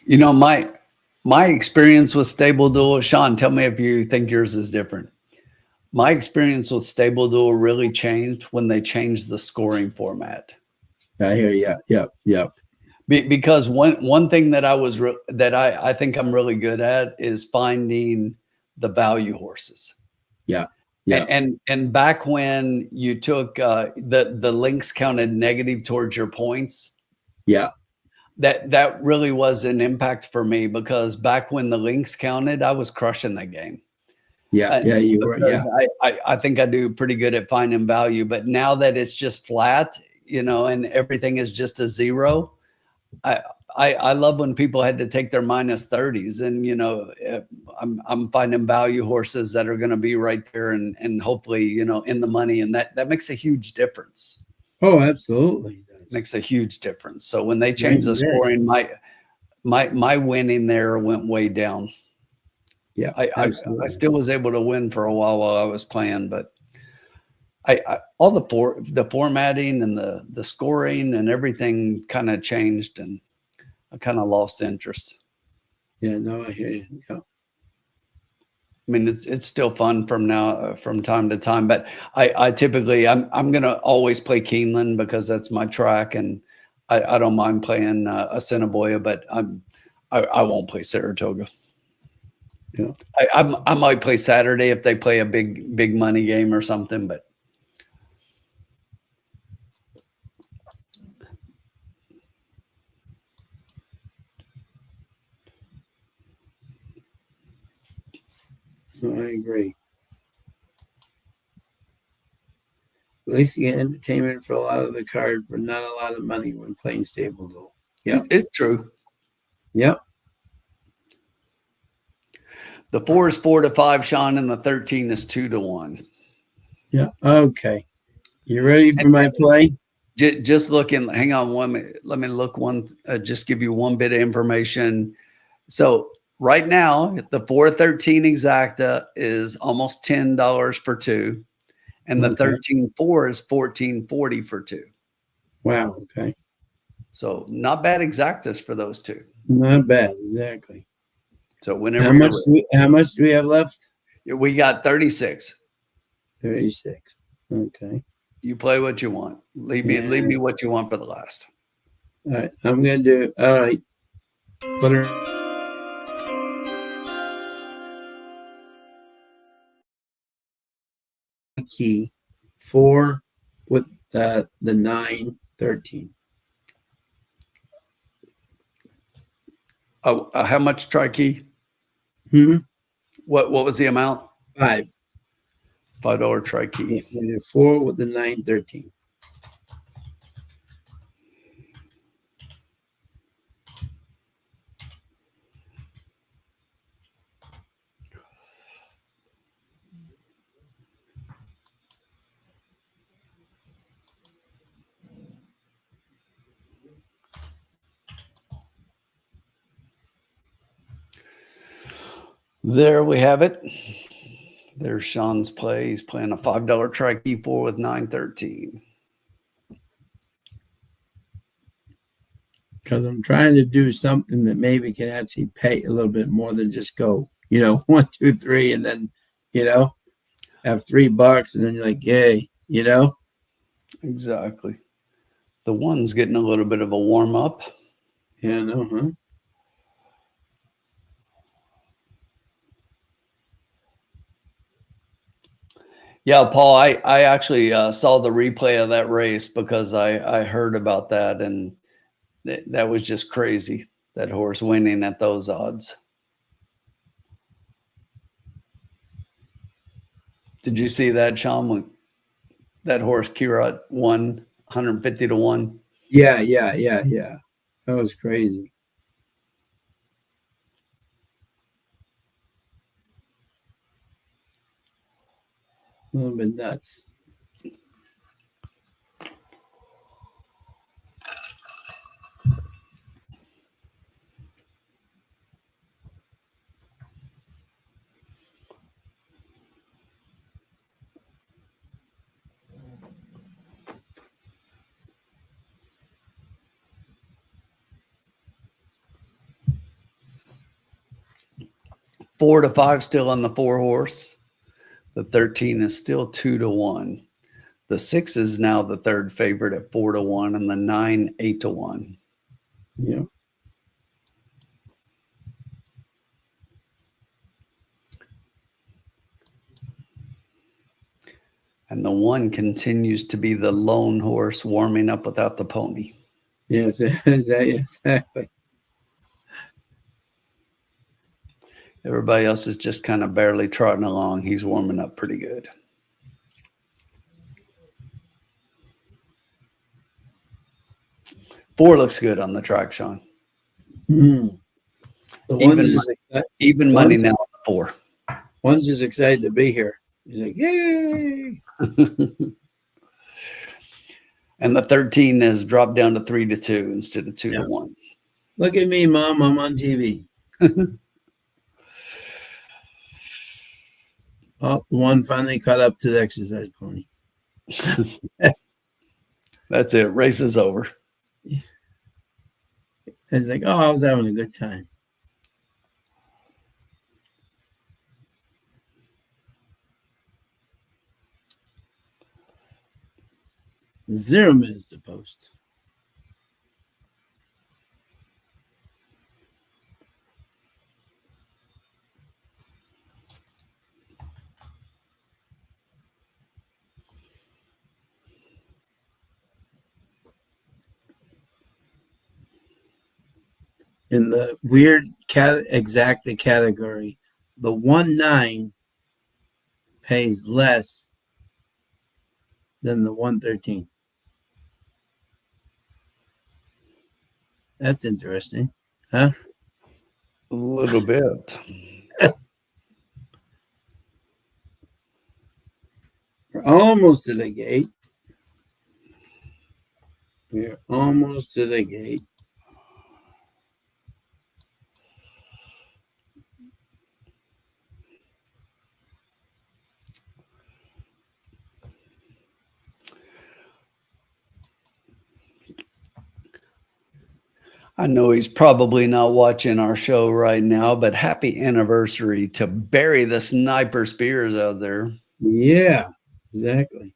You know, my experience with Stable Duel, Sean, tell me if you think yours is different. My experience with Stable Duel really changed when they changed the scoring format. I hear you. Yep. Because one thing that I think I'm really good at is finding the value horses. Yeah. And back when you took the links counted negative towards your points. Yeah. That really was an impact for me, because back when the links counted, I was crushing that game. Yeah, you were. Yeah, I think I do pretty good at finding value, but now that it's just flat, and everything is just a zero, I love when people had to take their minus 30s, and I'm finding value horses that are going to be right there and hopefully in the money, and that makes a huge difference. Oh, absolutely. Makes a huge difference. So when they changed the scoring, my winning there went way down. Yeah, I still was able to win for a while I was playing, but all the formatting and the scoring and everything kind of changed, and I kind of lost interest. Yeah, no, I hear you. Yeah. I mean, it's still fun from time to time, but I typically I'm gonna always play Keeneland because that's my track, and I don't mind playing Assiniboia, but I won't play Saratoga. Yeah, I might play Saturday if they play a big money game or something, but no, I agree. At least you get entertainment for a lot of the card for not a lot of money when playing Stable Duel. Yeah, it's true. Yep. The 4 is 4 to 5, Sean, and the 13 is 2 to 1. Yeah. Okay. You ready for my play? Just looking. Hang on 1 minute. Let me look just give you one bit of information. So right now, the 413 exacta is almost $10 for 2, and the 13.4 is $14.40 for 2. Wow. Okay. So not bad exactas for those two. Not bad. Exactly. So whenever how much do we have left? We got 36. 36. Okay. You play what you want. Leave me what you want for the last. All right. I'm gonna do. All right. Put her. Key 4 with the 9 13. Oh, how much tri-key? What was the amount? 5. $5 tri-key. 4 with the 9 13. There we have it. There's Sean's play. He's playing a $5 tri-key 4 with 913. Because I'm trying to do something that maybe can actually pay a little bit more than just go, 1, 2, 3, and then, have $3, and then you're like, yay, Exactly. The 1's getting a little bit of a warm up. Yeah, no, huh? Yeah, Paul, I actually saw the replay of that race because I heard about that, and that was just crazy, that horse winning at those odds. Did you see that, Sean? That horse, Kira, won 150 to 1. Yeah. That was crazy. A little bit nuts. Four to five still on the 4-horse. The 13 is still 2-1. The 6 is now the third favorite at 4-1, and the 9 8-1. Yeah. And the 1 continues to be the lone horse warming up without the pony. Yes, exactly. Everybody else is just kind of barely trotting along. He's warming up pretty good. Four looks good on the track, Sean. The Even money now on the 4. One's just excited to be here. He's like, yay! And the 13 has dropped down to 3-2 instead of 2-1. Look at me, Mom. I'm on TV. Oh, the one finally caught up to the exercise pony. That's it. Race is over. It's like, oh, I was having a good time. Zero minutes to post. In the weird exacta category, the 1-9 pays less than the 113. That's interesting, huh? A little bit. We're almost to the gate. We're almost to the gate. I know he's probably not watching our show right now, but happy anniversary to Barry the Sniper Spears out there. Yeah, exactly.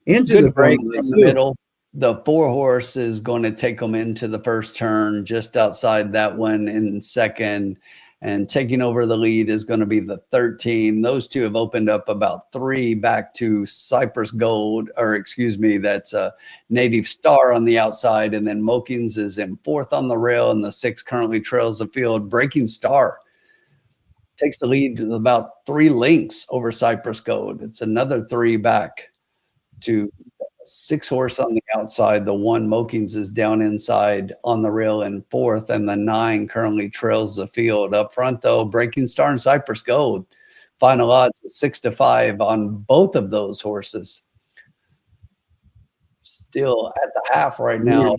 Into Good the break formula from the too. middle. The 4-horse is going to take them into the first turn, just outside that one in second. And taking over the lead is going to be the 13. Those two have opened up about 3 back to Cypress Gold, or excuse me, that's a Native Star on the outside. And then Mokins is in 4th on the rail, and the 6 currently trails the field. Breaking Star takes the lead to about 3 lengths over Cypress Gold. It's another 3 back to 6-horse on the outside. The 1 Mokins is down inside on the rail in 4th, and the 9 currently trails the field. Up front, though, Breaking Star and Cypress Gold. Final odds 6-5 on both of those horses. Still at the half right now.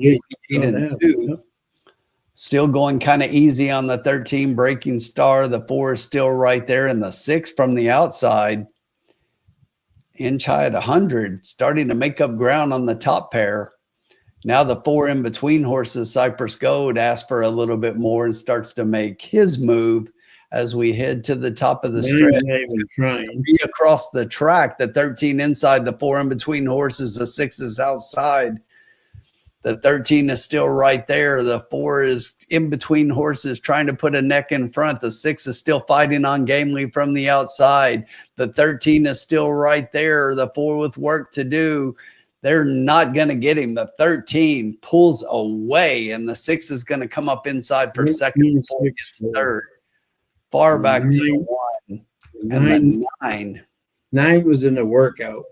8-2. Still going kind of easy on the 13, Breaking Star. The 4 is still right there, and the 6 from the outside, inch high at 100, starting to make up ground on the top pair. Now the 4 in between horses, Cypress Gold, asks for a little bit more and starts to make his move as we head to the top of the stretch. Not even trying. Be across the track, the 13 inside, the 4 in between horses, the 6 is outside. The 13 is still right there. The 4 is in between horses trying to put a neck in front. The 6 is still fighting on gamely from the outside. The 13 is still right there. The 4 with work to do. They're not going to get him. The 13 pulls away, and the 6 is going to come up inside for second, 4 gets third. Far back to the 1. And the 9 was in the workout.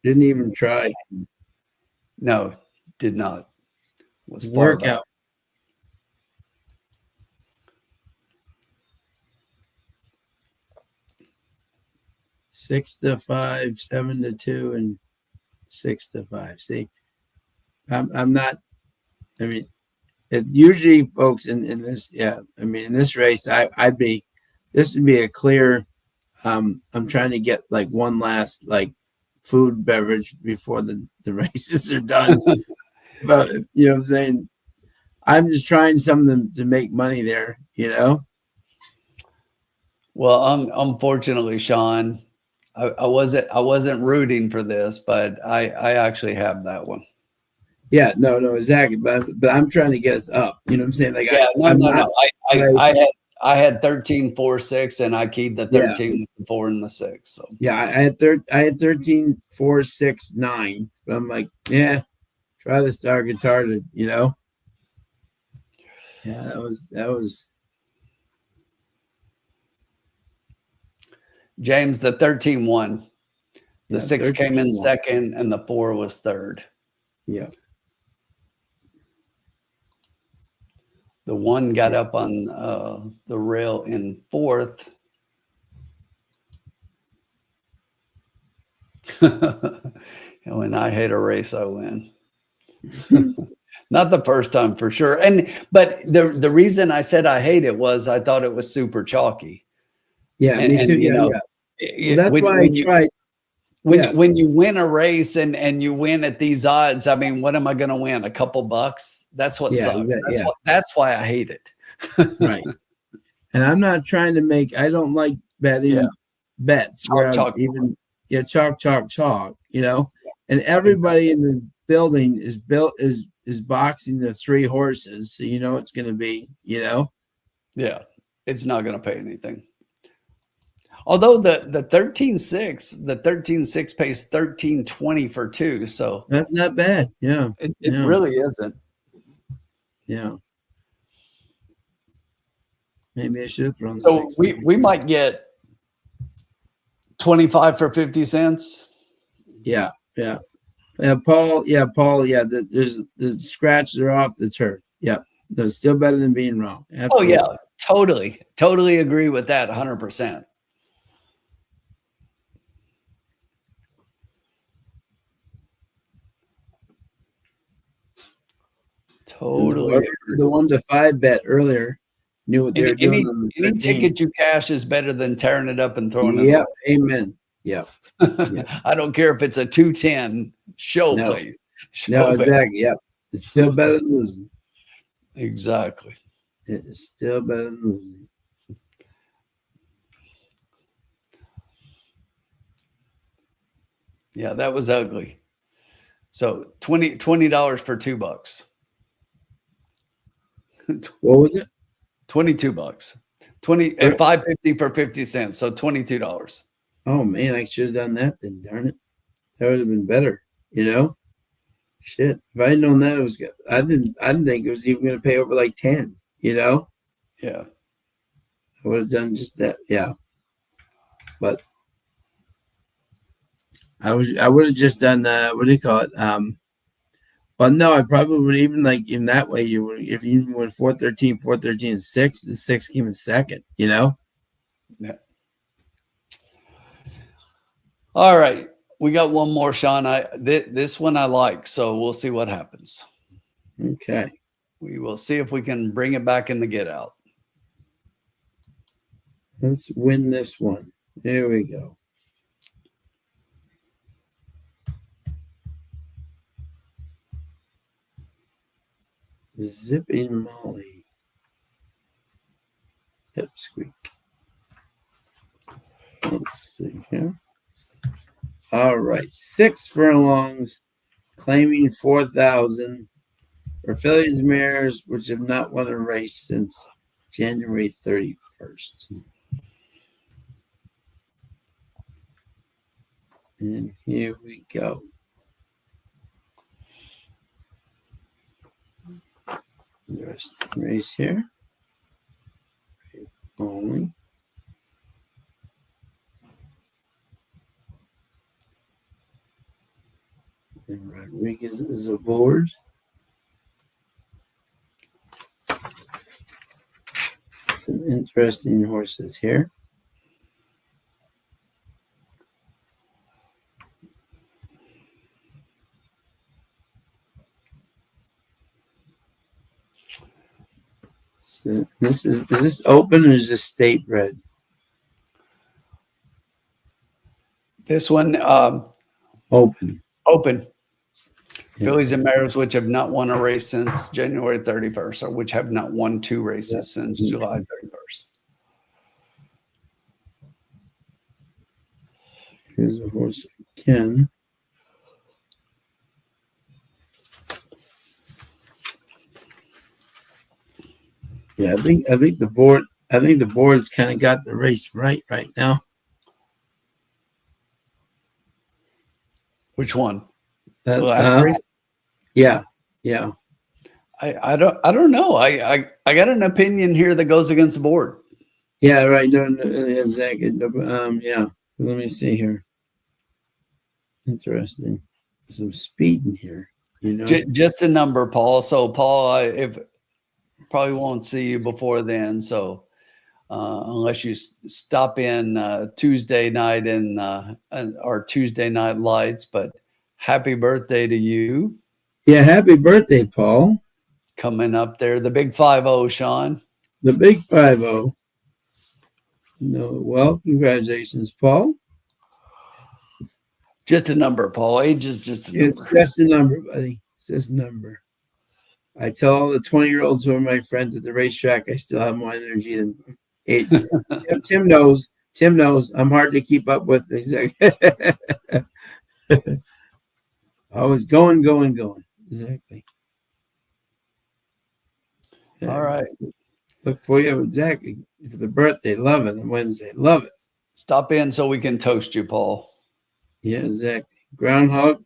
Didn't even try. No, did not. was far back. Workout. Six to five, 7-2, and 6-5. See, I'm not. I mean, usually, folks, in this, yeah. I mean, in this race, I'd be. This would be a clear. I'm trying to get like one last like food beverage before the races are done. But you know what I'm saying? I'm just trying something to make money there, you know? Well, unfortunately, Sean, I wasn't rooting for this, but I actually have that one. Yeah, no, exactly. But I'm trying to get us up. You know what I'm saying? Like Yeah, I'm no. not, like, I had 13, 4, 6, and I keyed the 13 with the 4 and the 6. So yeah, I had 13, 4, 6, 9. But I'm like, yeah, try the star guitar to, you know. Yeah, that was James, the 13 won. The 6 came in 13-1. second, and the 4 was third. Yeah. The 1 got up on the rail in fourth. When I hate a race, I win. Not the first time for sure. But the reason I said I hate it was I thought it was super chalky. Yeah, me too. Yeah, Well, that's why I tried. When you win a race and you win at these odds, I mean, what am I going to win? A couple bucks? That's what sucks. That's why I hate it. Right. And I'm not trying to make. I don't like betting bets where I'm even chalk. You know, and everybody in the building is boxing the 3 horses, so you know it's going to be. You know. Yeah, it's not going to pay anything. Although the 13-6 pays 13.20 for 2, so that's not bad. Yeah, it really isn't. Yeah. Maybe I should have thrown. So we might get 25 for 50 cents. Yeah. Paul. There's the scratches are off the turf. Yep. No, still better than being wrong. Absolutely. Oh yeah, totally agree with that 100%. Totally. The 1-5 bet earlier knew what they were doing on the any ticket you cash is better than tearing it up and throwing it away. Amen. Yeah. I don't care if it's a 210 show play. Exactly. Yeah. It's still better than losing. Exactly. It's still better than losing. Yeah, that was ugly. So $20 for $2. What was it? $22. 20 at $5.50 for 50 cents. So $22. Oh man, I should have done that then, darn it. That would have been better, you know? Shit. If I had known that it was good, I didn't think it was even gonna pay over like 10, you know? Yeah. I would have done just that, yeah. But I would have just done what do you call it? Well, no, I probably would even like in that way. You would if you went 413, 413, 6. The 6 came in second. You know. Yeah. All right, we got one more, Sean. This one I like, so we'll see what happens. Okay. We will see if we can bring it back in the get out. Let's win this one. There we go. Zipping Molly. Pipsqueak. Let's see here. All right. 6 furlongs, claiming 4,000 for fillies and mares, which have not won a race since January 31st. And here we go. The rest of the race here. Only. And Rodriguez is aboard. Interesting horses here. So is this open or is this state bred? This one, Open. open. Yeah. Fillies and mares which have not won a race since January 31st, or which have not won 2 races since July 31st. Here's a horse again. Yeah, I think the board's kind of got the race right now. Which one? The last race? Yeah. I don't know. I got an opinion here that goes against the board. Yeah, right. No, exactly. Yeah. Let me see here. Interesting. Some speed in here, you know. Just a number, Paul. So, Paul, if probably won't see you before then. So, unless you stop in Tuesday night and our Tuesday night lights, but happy birthday to you. Yeah, happy birthday, Paul. Coming up there, the big 5-0, Sean. The big 5-0. No, well, congratulations, Paul. Just a number, Paul. Age is just a number. It's just a number, buddy. It's just a number. I tell all the 20-year-olds who are my friends at the racetrack, I still have more energy than 8. Tim knows. Tim knows. I'm hard to keep up with. Always going. Exactly. Yeah. All right. Look for you exactly for the birthday. Love it on Wednesday. Love it. Stop in so we can toast you, Paul. Yeah, exactly. Groundhog,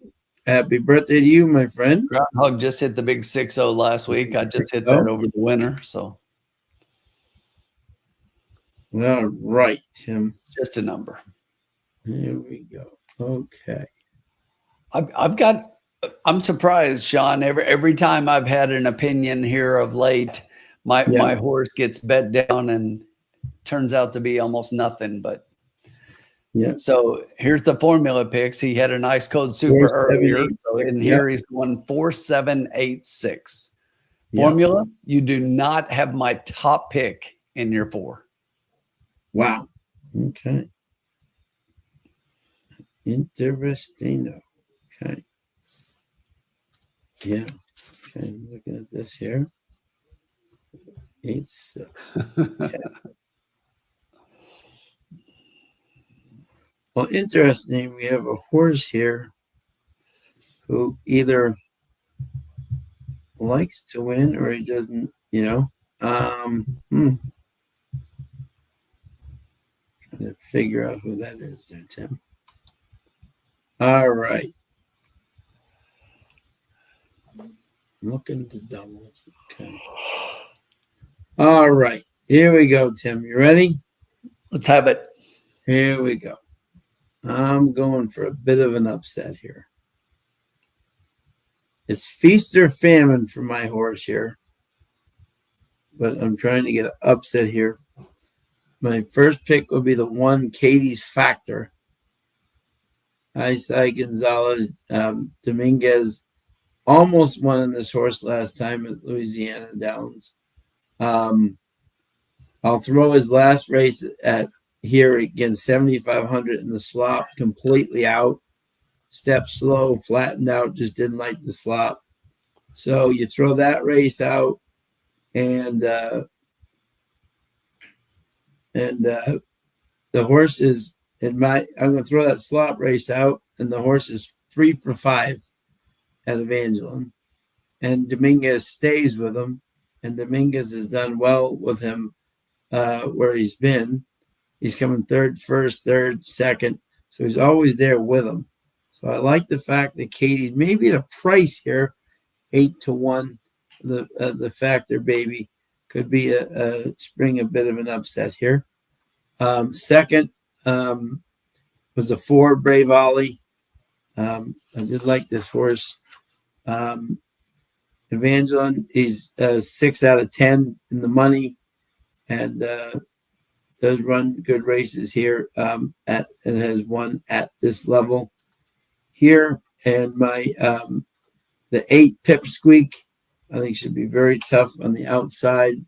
happy birthday to you, my friend. Groundhog just hit the big 6-0 last week. I just hit that over the winter. So, all right, Tim. just a number. Here we go. Okay. I'm surprised, Sean. Every time I've had an opinion here of late, my horse gets bet down and turns out to be almost nothing. But yeah. So here's the formula picks. He had a nice code super earlier. So in here he's won 4-7-8-6. Formula, you do not have my top pick in your 4. Wow. Okay. Interesting. Okay. Yeah. Okay. Looking at this here. 8-6. Okay. Well, interesting. We have a horse here who either likes to win or he doesn't, you know. Trying to figure out who that is there, Tim. All right. Looking to doubles. Okay. All right. Here we go, Tim. You ready? Let's have it. Here we go. I'm going for a bit of an upset here. It's feast or famine for my horse here. But I'm trying to get an upset here. My first pick will be the 1 Katie's Factor. Isai Gonzalez Dominguez almost won in this horse last time at Louisiana Downs. I'll throw his last race at here against 7,500 in the slop, completely out. Stepped slow, flattened out, just didn't like the slop. So you throw that race out, and the horse is I'm going to throw that slop race out, and the horse is 3 for 5 at Evangeline, and Dominguez stays with him, and Dominguez has done well with him where he's been. He's coming third, first, third, second, so he's always there with him. So I like the fact that Katie's maybe at a price here, 8-1. The Factor baby could be a spring a bit of an upset here. Second was the 4 Brave Ollie. I did like this horse. Evangeline is 6 out of 10 in the money, and does run good races here and has won at this level here. And my the 8 Pipsqueak, I think should be very tough on the outside.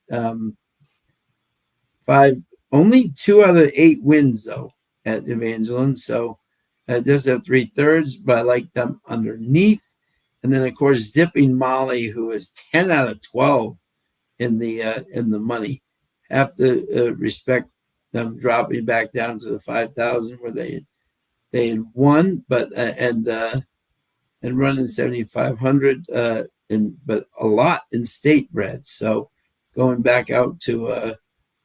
5, only 2 out of 8 wins though at Evangeline, so it does have 3/3, but I like them underneath. And then of course Zipping Molly, who is 10 out of 12 in the money. Have to respect them dropping back down to the 5,000 where they had won, but and running 7,500 but a lot in state bred. So going back out to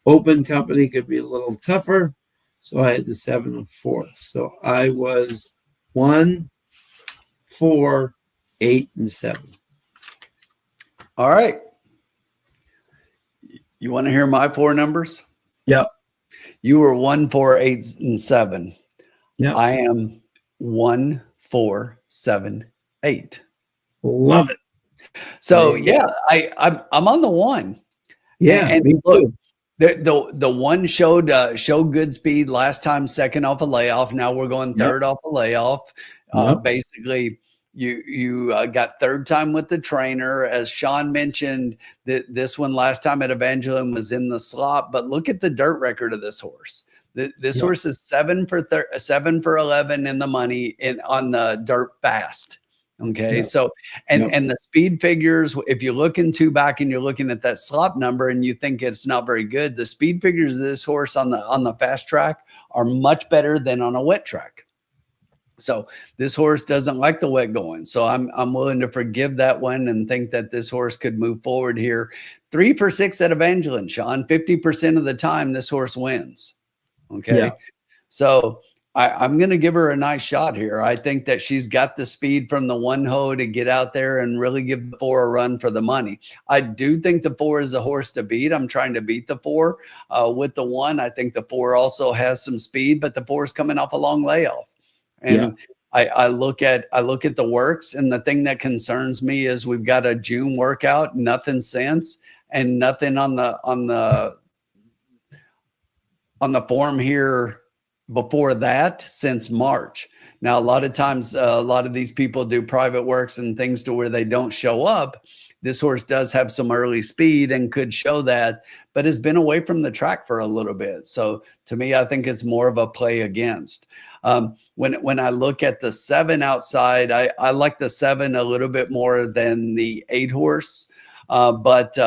open company could be a little tougher. So I had the 7 and 4th. So I was 1, 4, 8, and 7. All right. You want to hear my 4 numbers? Yep. You were 1, 4, 8, and 7. Yep. I am 1, 4, 7, 8. Love it. So yeah, I'm on the 1. Yeah, and me look, too. the 1 showed good speed last time, second off a layoff. Now we're going third off a layoff. Basically, you got third time with the trainer, as Sean mentioned. That this one last time at Evangeline was in the slot, but look at the dirt record of this horse. This horse is 7 for 11 in the money on the dirt fast. Okay. So, and the speed figures, if you look into back and you're looking at that slop number and you think it's not very good, the speed figures of this horse on the fast track are much better than on a wet track. So this horse doesn't like the wet going. So I'm willing to forgive that one and think that this horse could move forward here. 3 for 6 at Evangeline, Sean. 50% of the time this horse wins. Okay. Yeah. So I'm going to give her a nice shot here. I think that she's got the speed from the 1 hoe to get out there and really give the 4 a run for the money. I do think the 4 is a horse to beat. I'm trying to beat the 4 with the 1. I think the 4 also has some speed, but the 4 is coming off a long layoff. And I look at the works, and the thing that concerns me is we've got a June workout, nothing since, and nothing on the form here before that since March. Now, a lot of times, a lot of these people do private works and things to where they don't show up. This horse does have some early speed and could show that, but has been away from the track for a little bit. So to me, I think it's more of a play against. When I look at the 7 outside, I like the 7 a little bit more than the 8 horse. But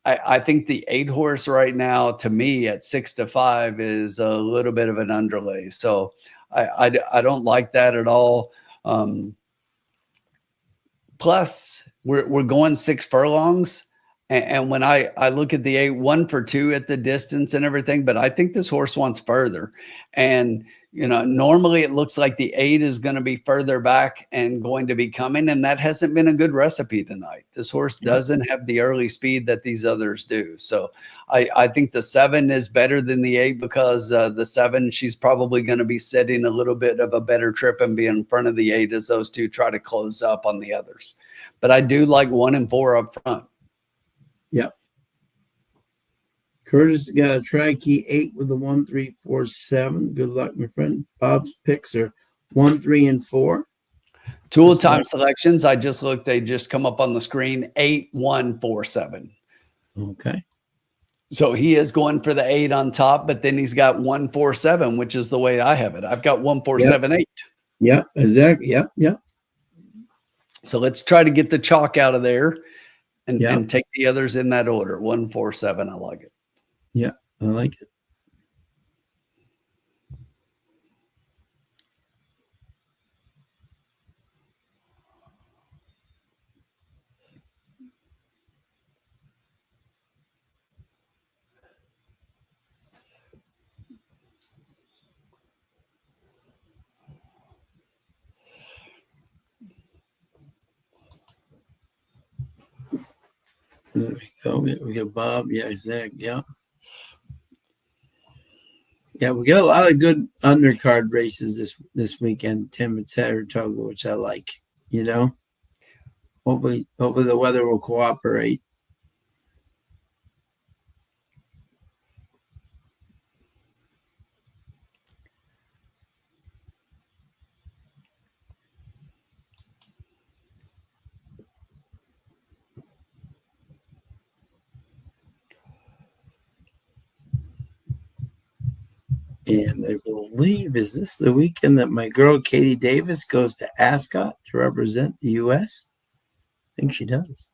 I think the 8 horse right now, to me, at 6 to 5 is a little bit of an underlay. So I don't like that at all. Plus, we're going 6 furlongs. And when I look at the 8, 1 for 2 at the distance and everything, but I think this horse wants further. And, normally it looks like the 8 is going to be further back and going to be coming. And that hasn't been a good recipe tonight. This horse doesn't have the early speed that these others do. So I think the 7 is better than the 8 because the 7, she's probably going to be setting a little bit of a better trip and be in front of the 8 as those two try to close up on the others. But I do like 1 and 4 up front. Yep. Curtis got a tri-key 8 with the 1, 3, 4, 7. Good luck, my friend. Bob's picks are 1, 3, and 4. Tool time selections. I just looked. They just come up on the screen. 8, 1, 4, 7. Okay. So he is going for the 8 on top, but then he's got 1, 4, 7, which is the way I have it. I've got 1, 4, 7, 8. Yeah, exactly. Yep. So let's try to get the chalk out of there and take the others in that order. 1, 4, 7. I like it. Yeah, I like it. There we go. We got Bob. Yeah, Zach. Yeah. Yeah, we got a lot of good undercard races this weekend, Tim at Saratoga, which I like. Hopefully the weather will cooperate. And I believe, is this the weekend that my girl Katie Davis goes to Ascot to represent the U.S.? I think she does.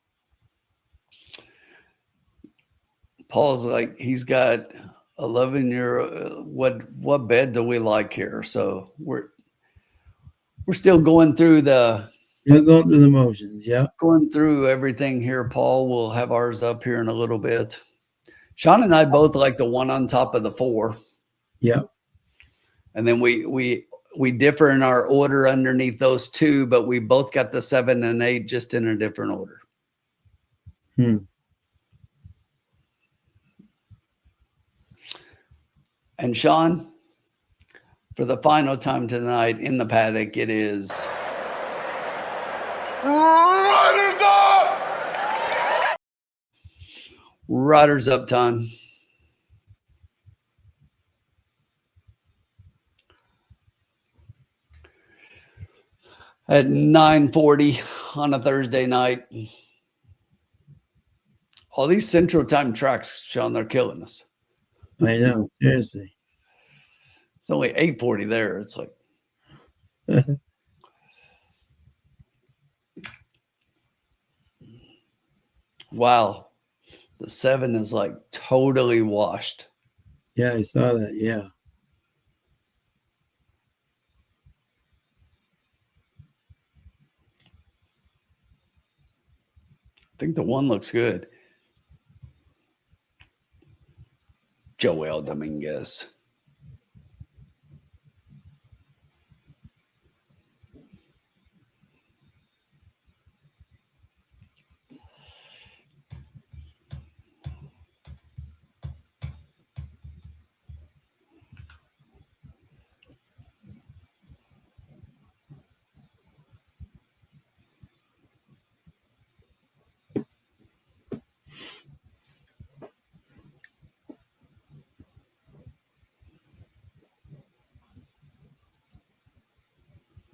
Paul's like, he's got 11-year. What bed do we like here? So we're still going through You're going through the motions, yeah. going through everything here. Paul, we'll have ours up here in a little bit. Sean and I both like the one on top of the 4. Yeah. And then we differ in our order underneath those 2, but we both got the 7 and 8 just in a different order. And Sean, for the final time tonight in the paddock, it is Riders up! Riders up time. At 9:40 on a Thursday night. All these Central Time tracks, Sean, they're killing us. I know, seriously. It's only 8:40 there. It's like wow. The 7 is like totally washed. Yeah, I saw that. Yeah. I think the 1 looks good. Joel Dominguez.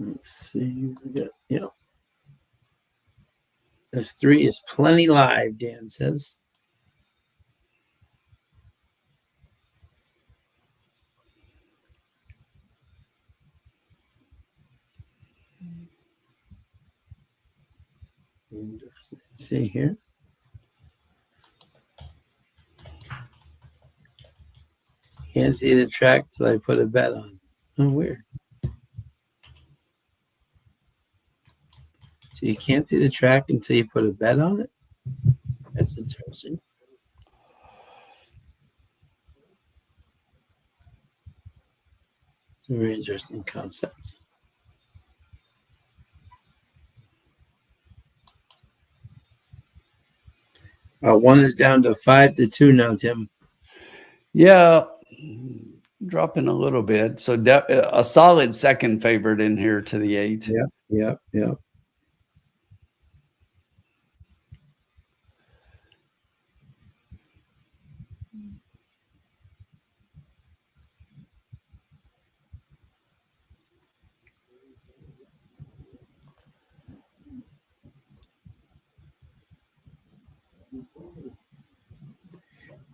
Let's see. Yeah. This 3 is plenty live, Dan says. Let's see here. Can't see the track till I put a bet on. Oh, weird. So you can't see the track until you put a bet on it? That's interesting. It's a very interesting concept. One is down to 5-2 now, Tim. Yeah, dropping a little bit. So a solid second favorite in here to the 8. Yeah.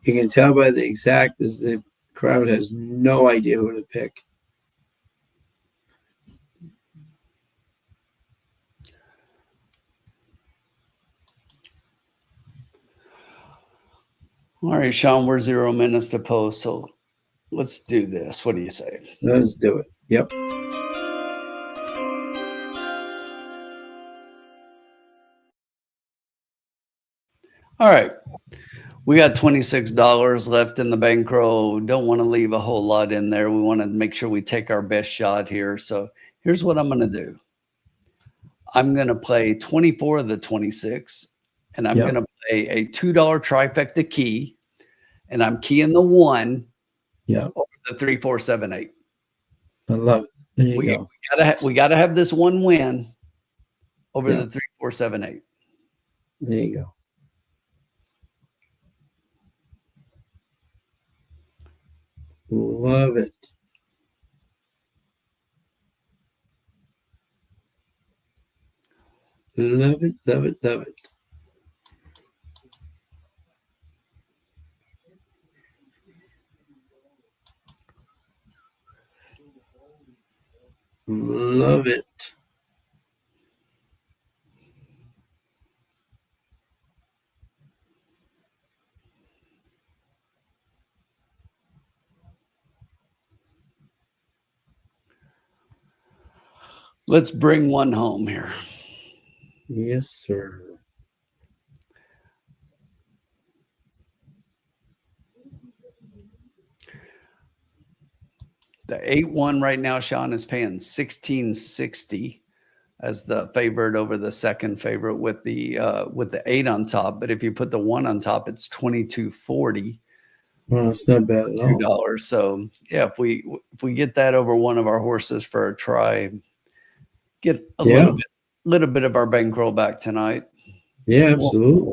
You can tell by the exact as the crowd has no idea who to pick. All right, Sean, we're 0 minutes to post. So let's do this. What do you say? Let's do it. Yep. All right. We got $26 left in the bankroll. Don't want to leave a whole lot in there. We want to make sure we take our best shot here. So here's what I'm going to do. I'm going to play 24 of the 26, and I'm going to play a $2 trifecta key, and I'm keying the 1 over the 3, 4, 7, 8. I love it. There you go. We got to have this 1 win over the 3, 4, 7, 8. There you go. Love it. Love it, love it, love it. Love it. Let's bring one home here. Yes, sir. The 8-1 right now, Sean, is paying 1660 as the favorite over the second favorite with the 8 on top. But if you put the 1 on top, it's 2240. Well, it's not bad at all. $2. So yeah, if we get that over one of our horses for a try, get a little bit of our bankroll back tonight. Yeah, absolutely.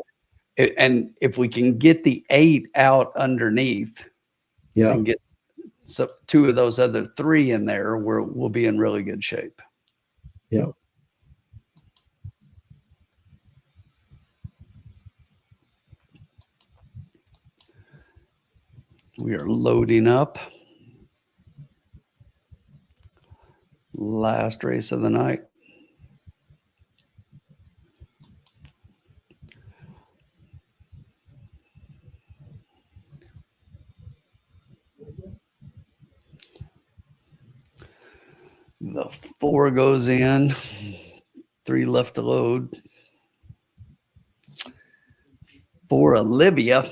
And if we can get the 8 out underneath, and get so 2 of those other 3 in there, we'll be in really good shape. Yeah. We are loading up. Last race of the night. The 4 goes in, 3 left to load. For Olivia,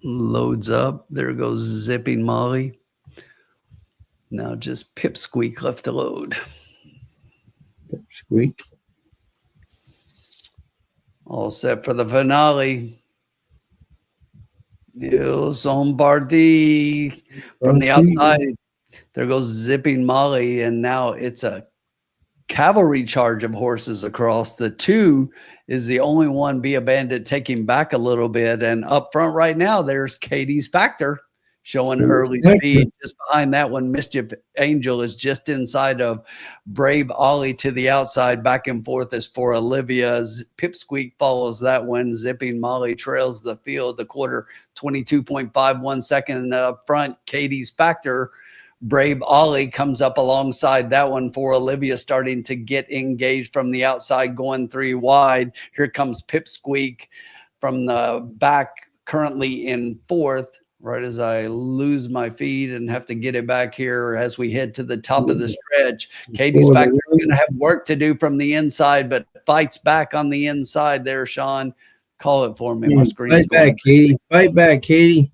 loads up. There goes Zipping Molly. Now just Pipsqueak left to load. Pipsqueak. All set for the finale. Il Sombardi from the outside. There goes Zipping Molly, and now it's a cavalry charge of horses across. The 2 is the only one Be a Bandit taking back a little bit, and up front right now there's Katie's Factor showing early speed. Just behind that one, Mischief Angel is just inside of Brave Ollie to the outside. Back and forth is for Olivia's. Pipsqueak follows that one. Zipping Molly trails the field. The quarter 22.51 second up front. Katie's Factor. Brave Ollie comes up alongside that one for Olivia, starting to get engaged from the outside, going 3 wide. Here comes Pipsqueak from the back, currently in 4th. Right as I lose my feed and have to get it back here as we head to the top of the stretch. Katie's Factor is going to have work to do from the inside, but fights back on the inside there, Sean. Call it for me. My screen's Fight back, Katie. Fight back, Katie.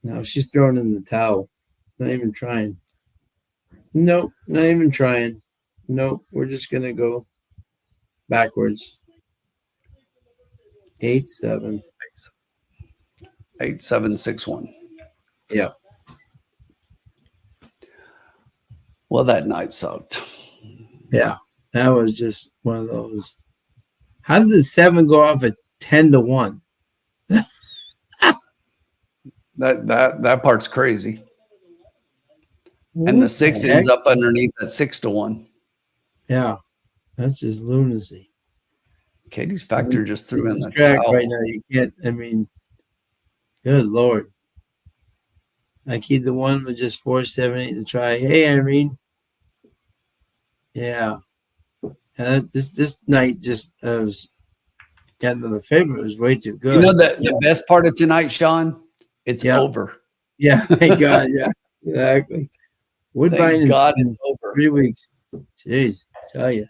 No, she's throwing in the towel. Not even trying. Nope, not even trying. Nope, we're just going to go backwards. 8-7. 8-7-6-1. Yeah. Well, that night sucked. Yeah, that was just one of those. How did the 7 go off at 10-1? That part's crazy. And the 6 ends up underneath at 6-1. Yeah, that's just lunacy. Katie's Factor just threw in the towel. Right now, you can't. I mean, good Lord. I keep the one with just 4-7-8 to try. Hey, Irene. Yeah. This night just was getting to the favorite was way too good. You know the best part of tonight, Sean? It's over. Yeah, thank God. Yeah, exactly. Woodbine thank God it's over. 3 weeks. Jeez, I tell you.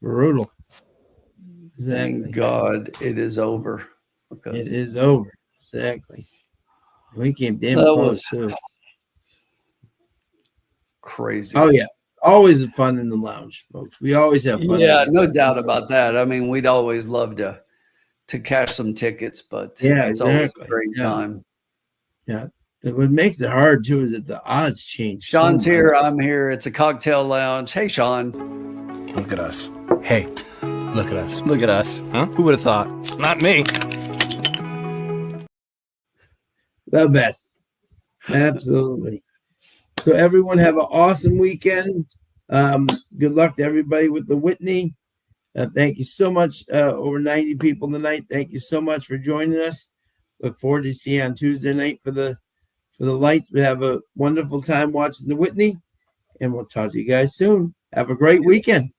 Brutal. Exactly. Thank God it is over. It is over. Exactly. We came damn close too. Crazy. Oh yeah. Always fun in the lounge, folks. We always have fun. Yeah, no doubt about that. I mean, we'd always love to cash some tickets, but it's always a great time. Yeah. What makes it hard too is that the odds change. Sean's here. I'm here. It's a cocktail lounge. Hey, Sean. Look at us. Hey, look at us. Look at us. Huh? Who would have thought? Not me. The best. Absolutely. So everyone have an awesome weekend. Good luck to everybody with the Whitney. Thank you so much. Over 90 people tonight. Thank you so much for joining us. Look forward to see you on Tuesday night for For the lights, we have a wonderful time watching the Whitney, and we'll talk to you guys soon. Have a great weekend.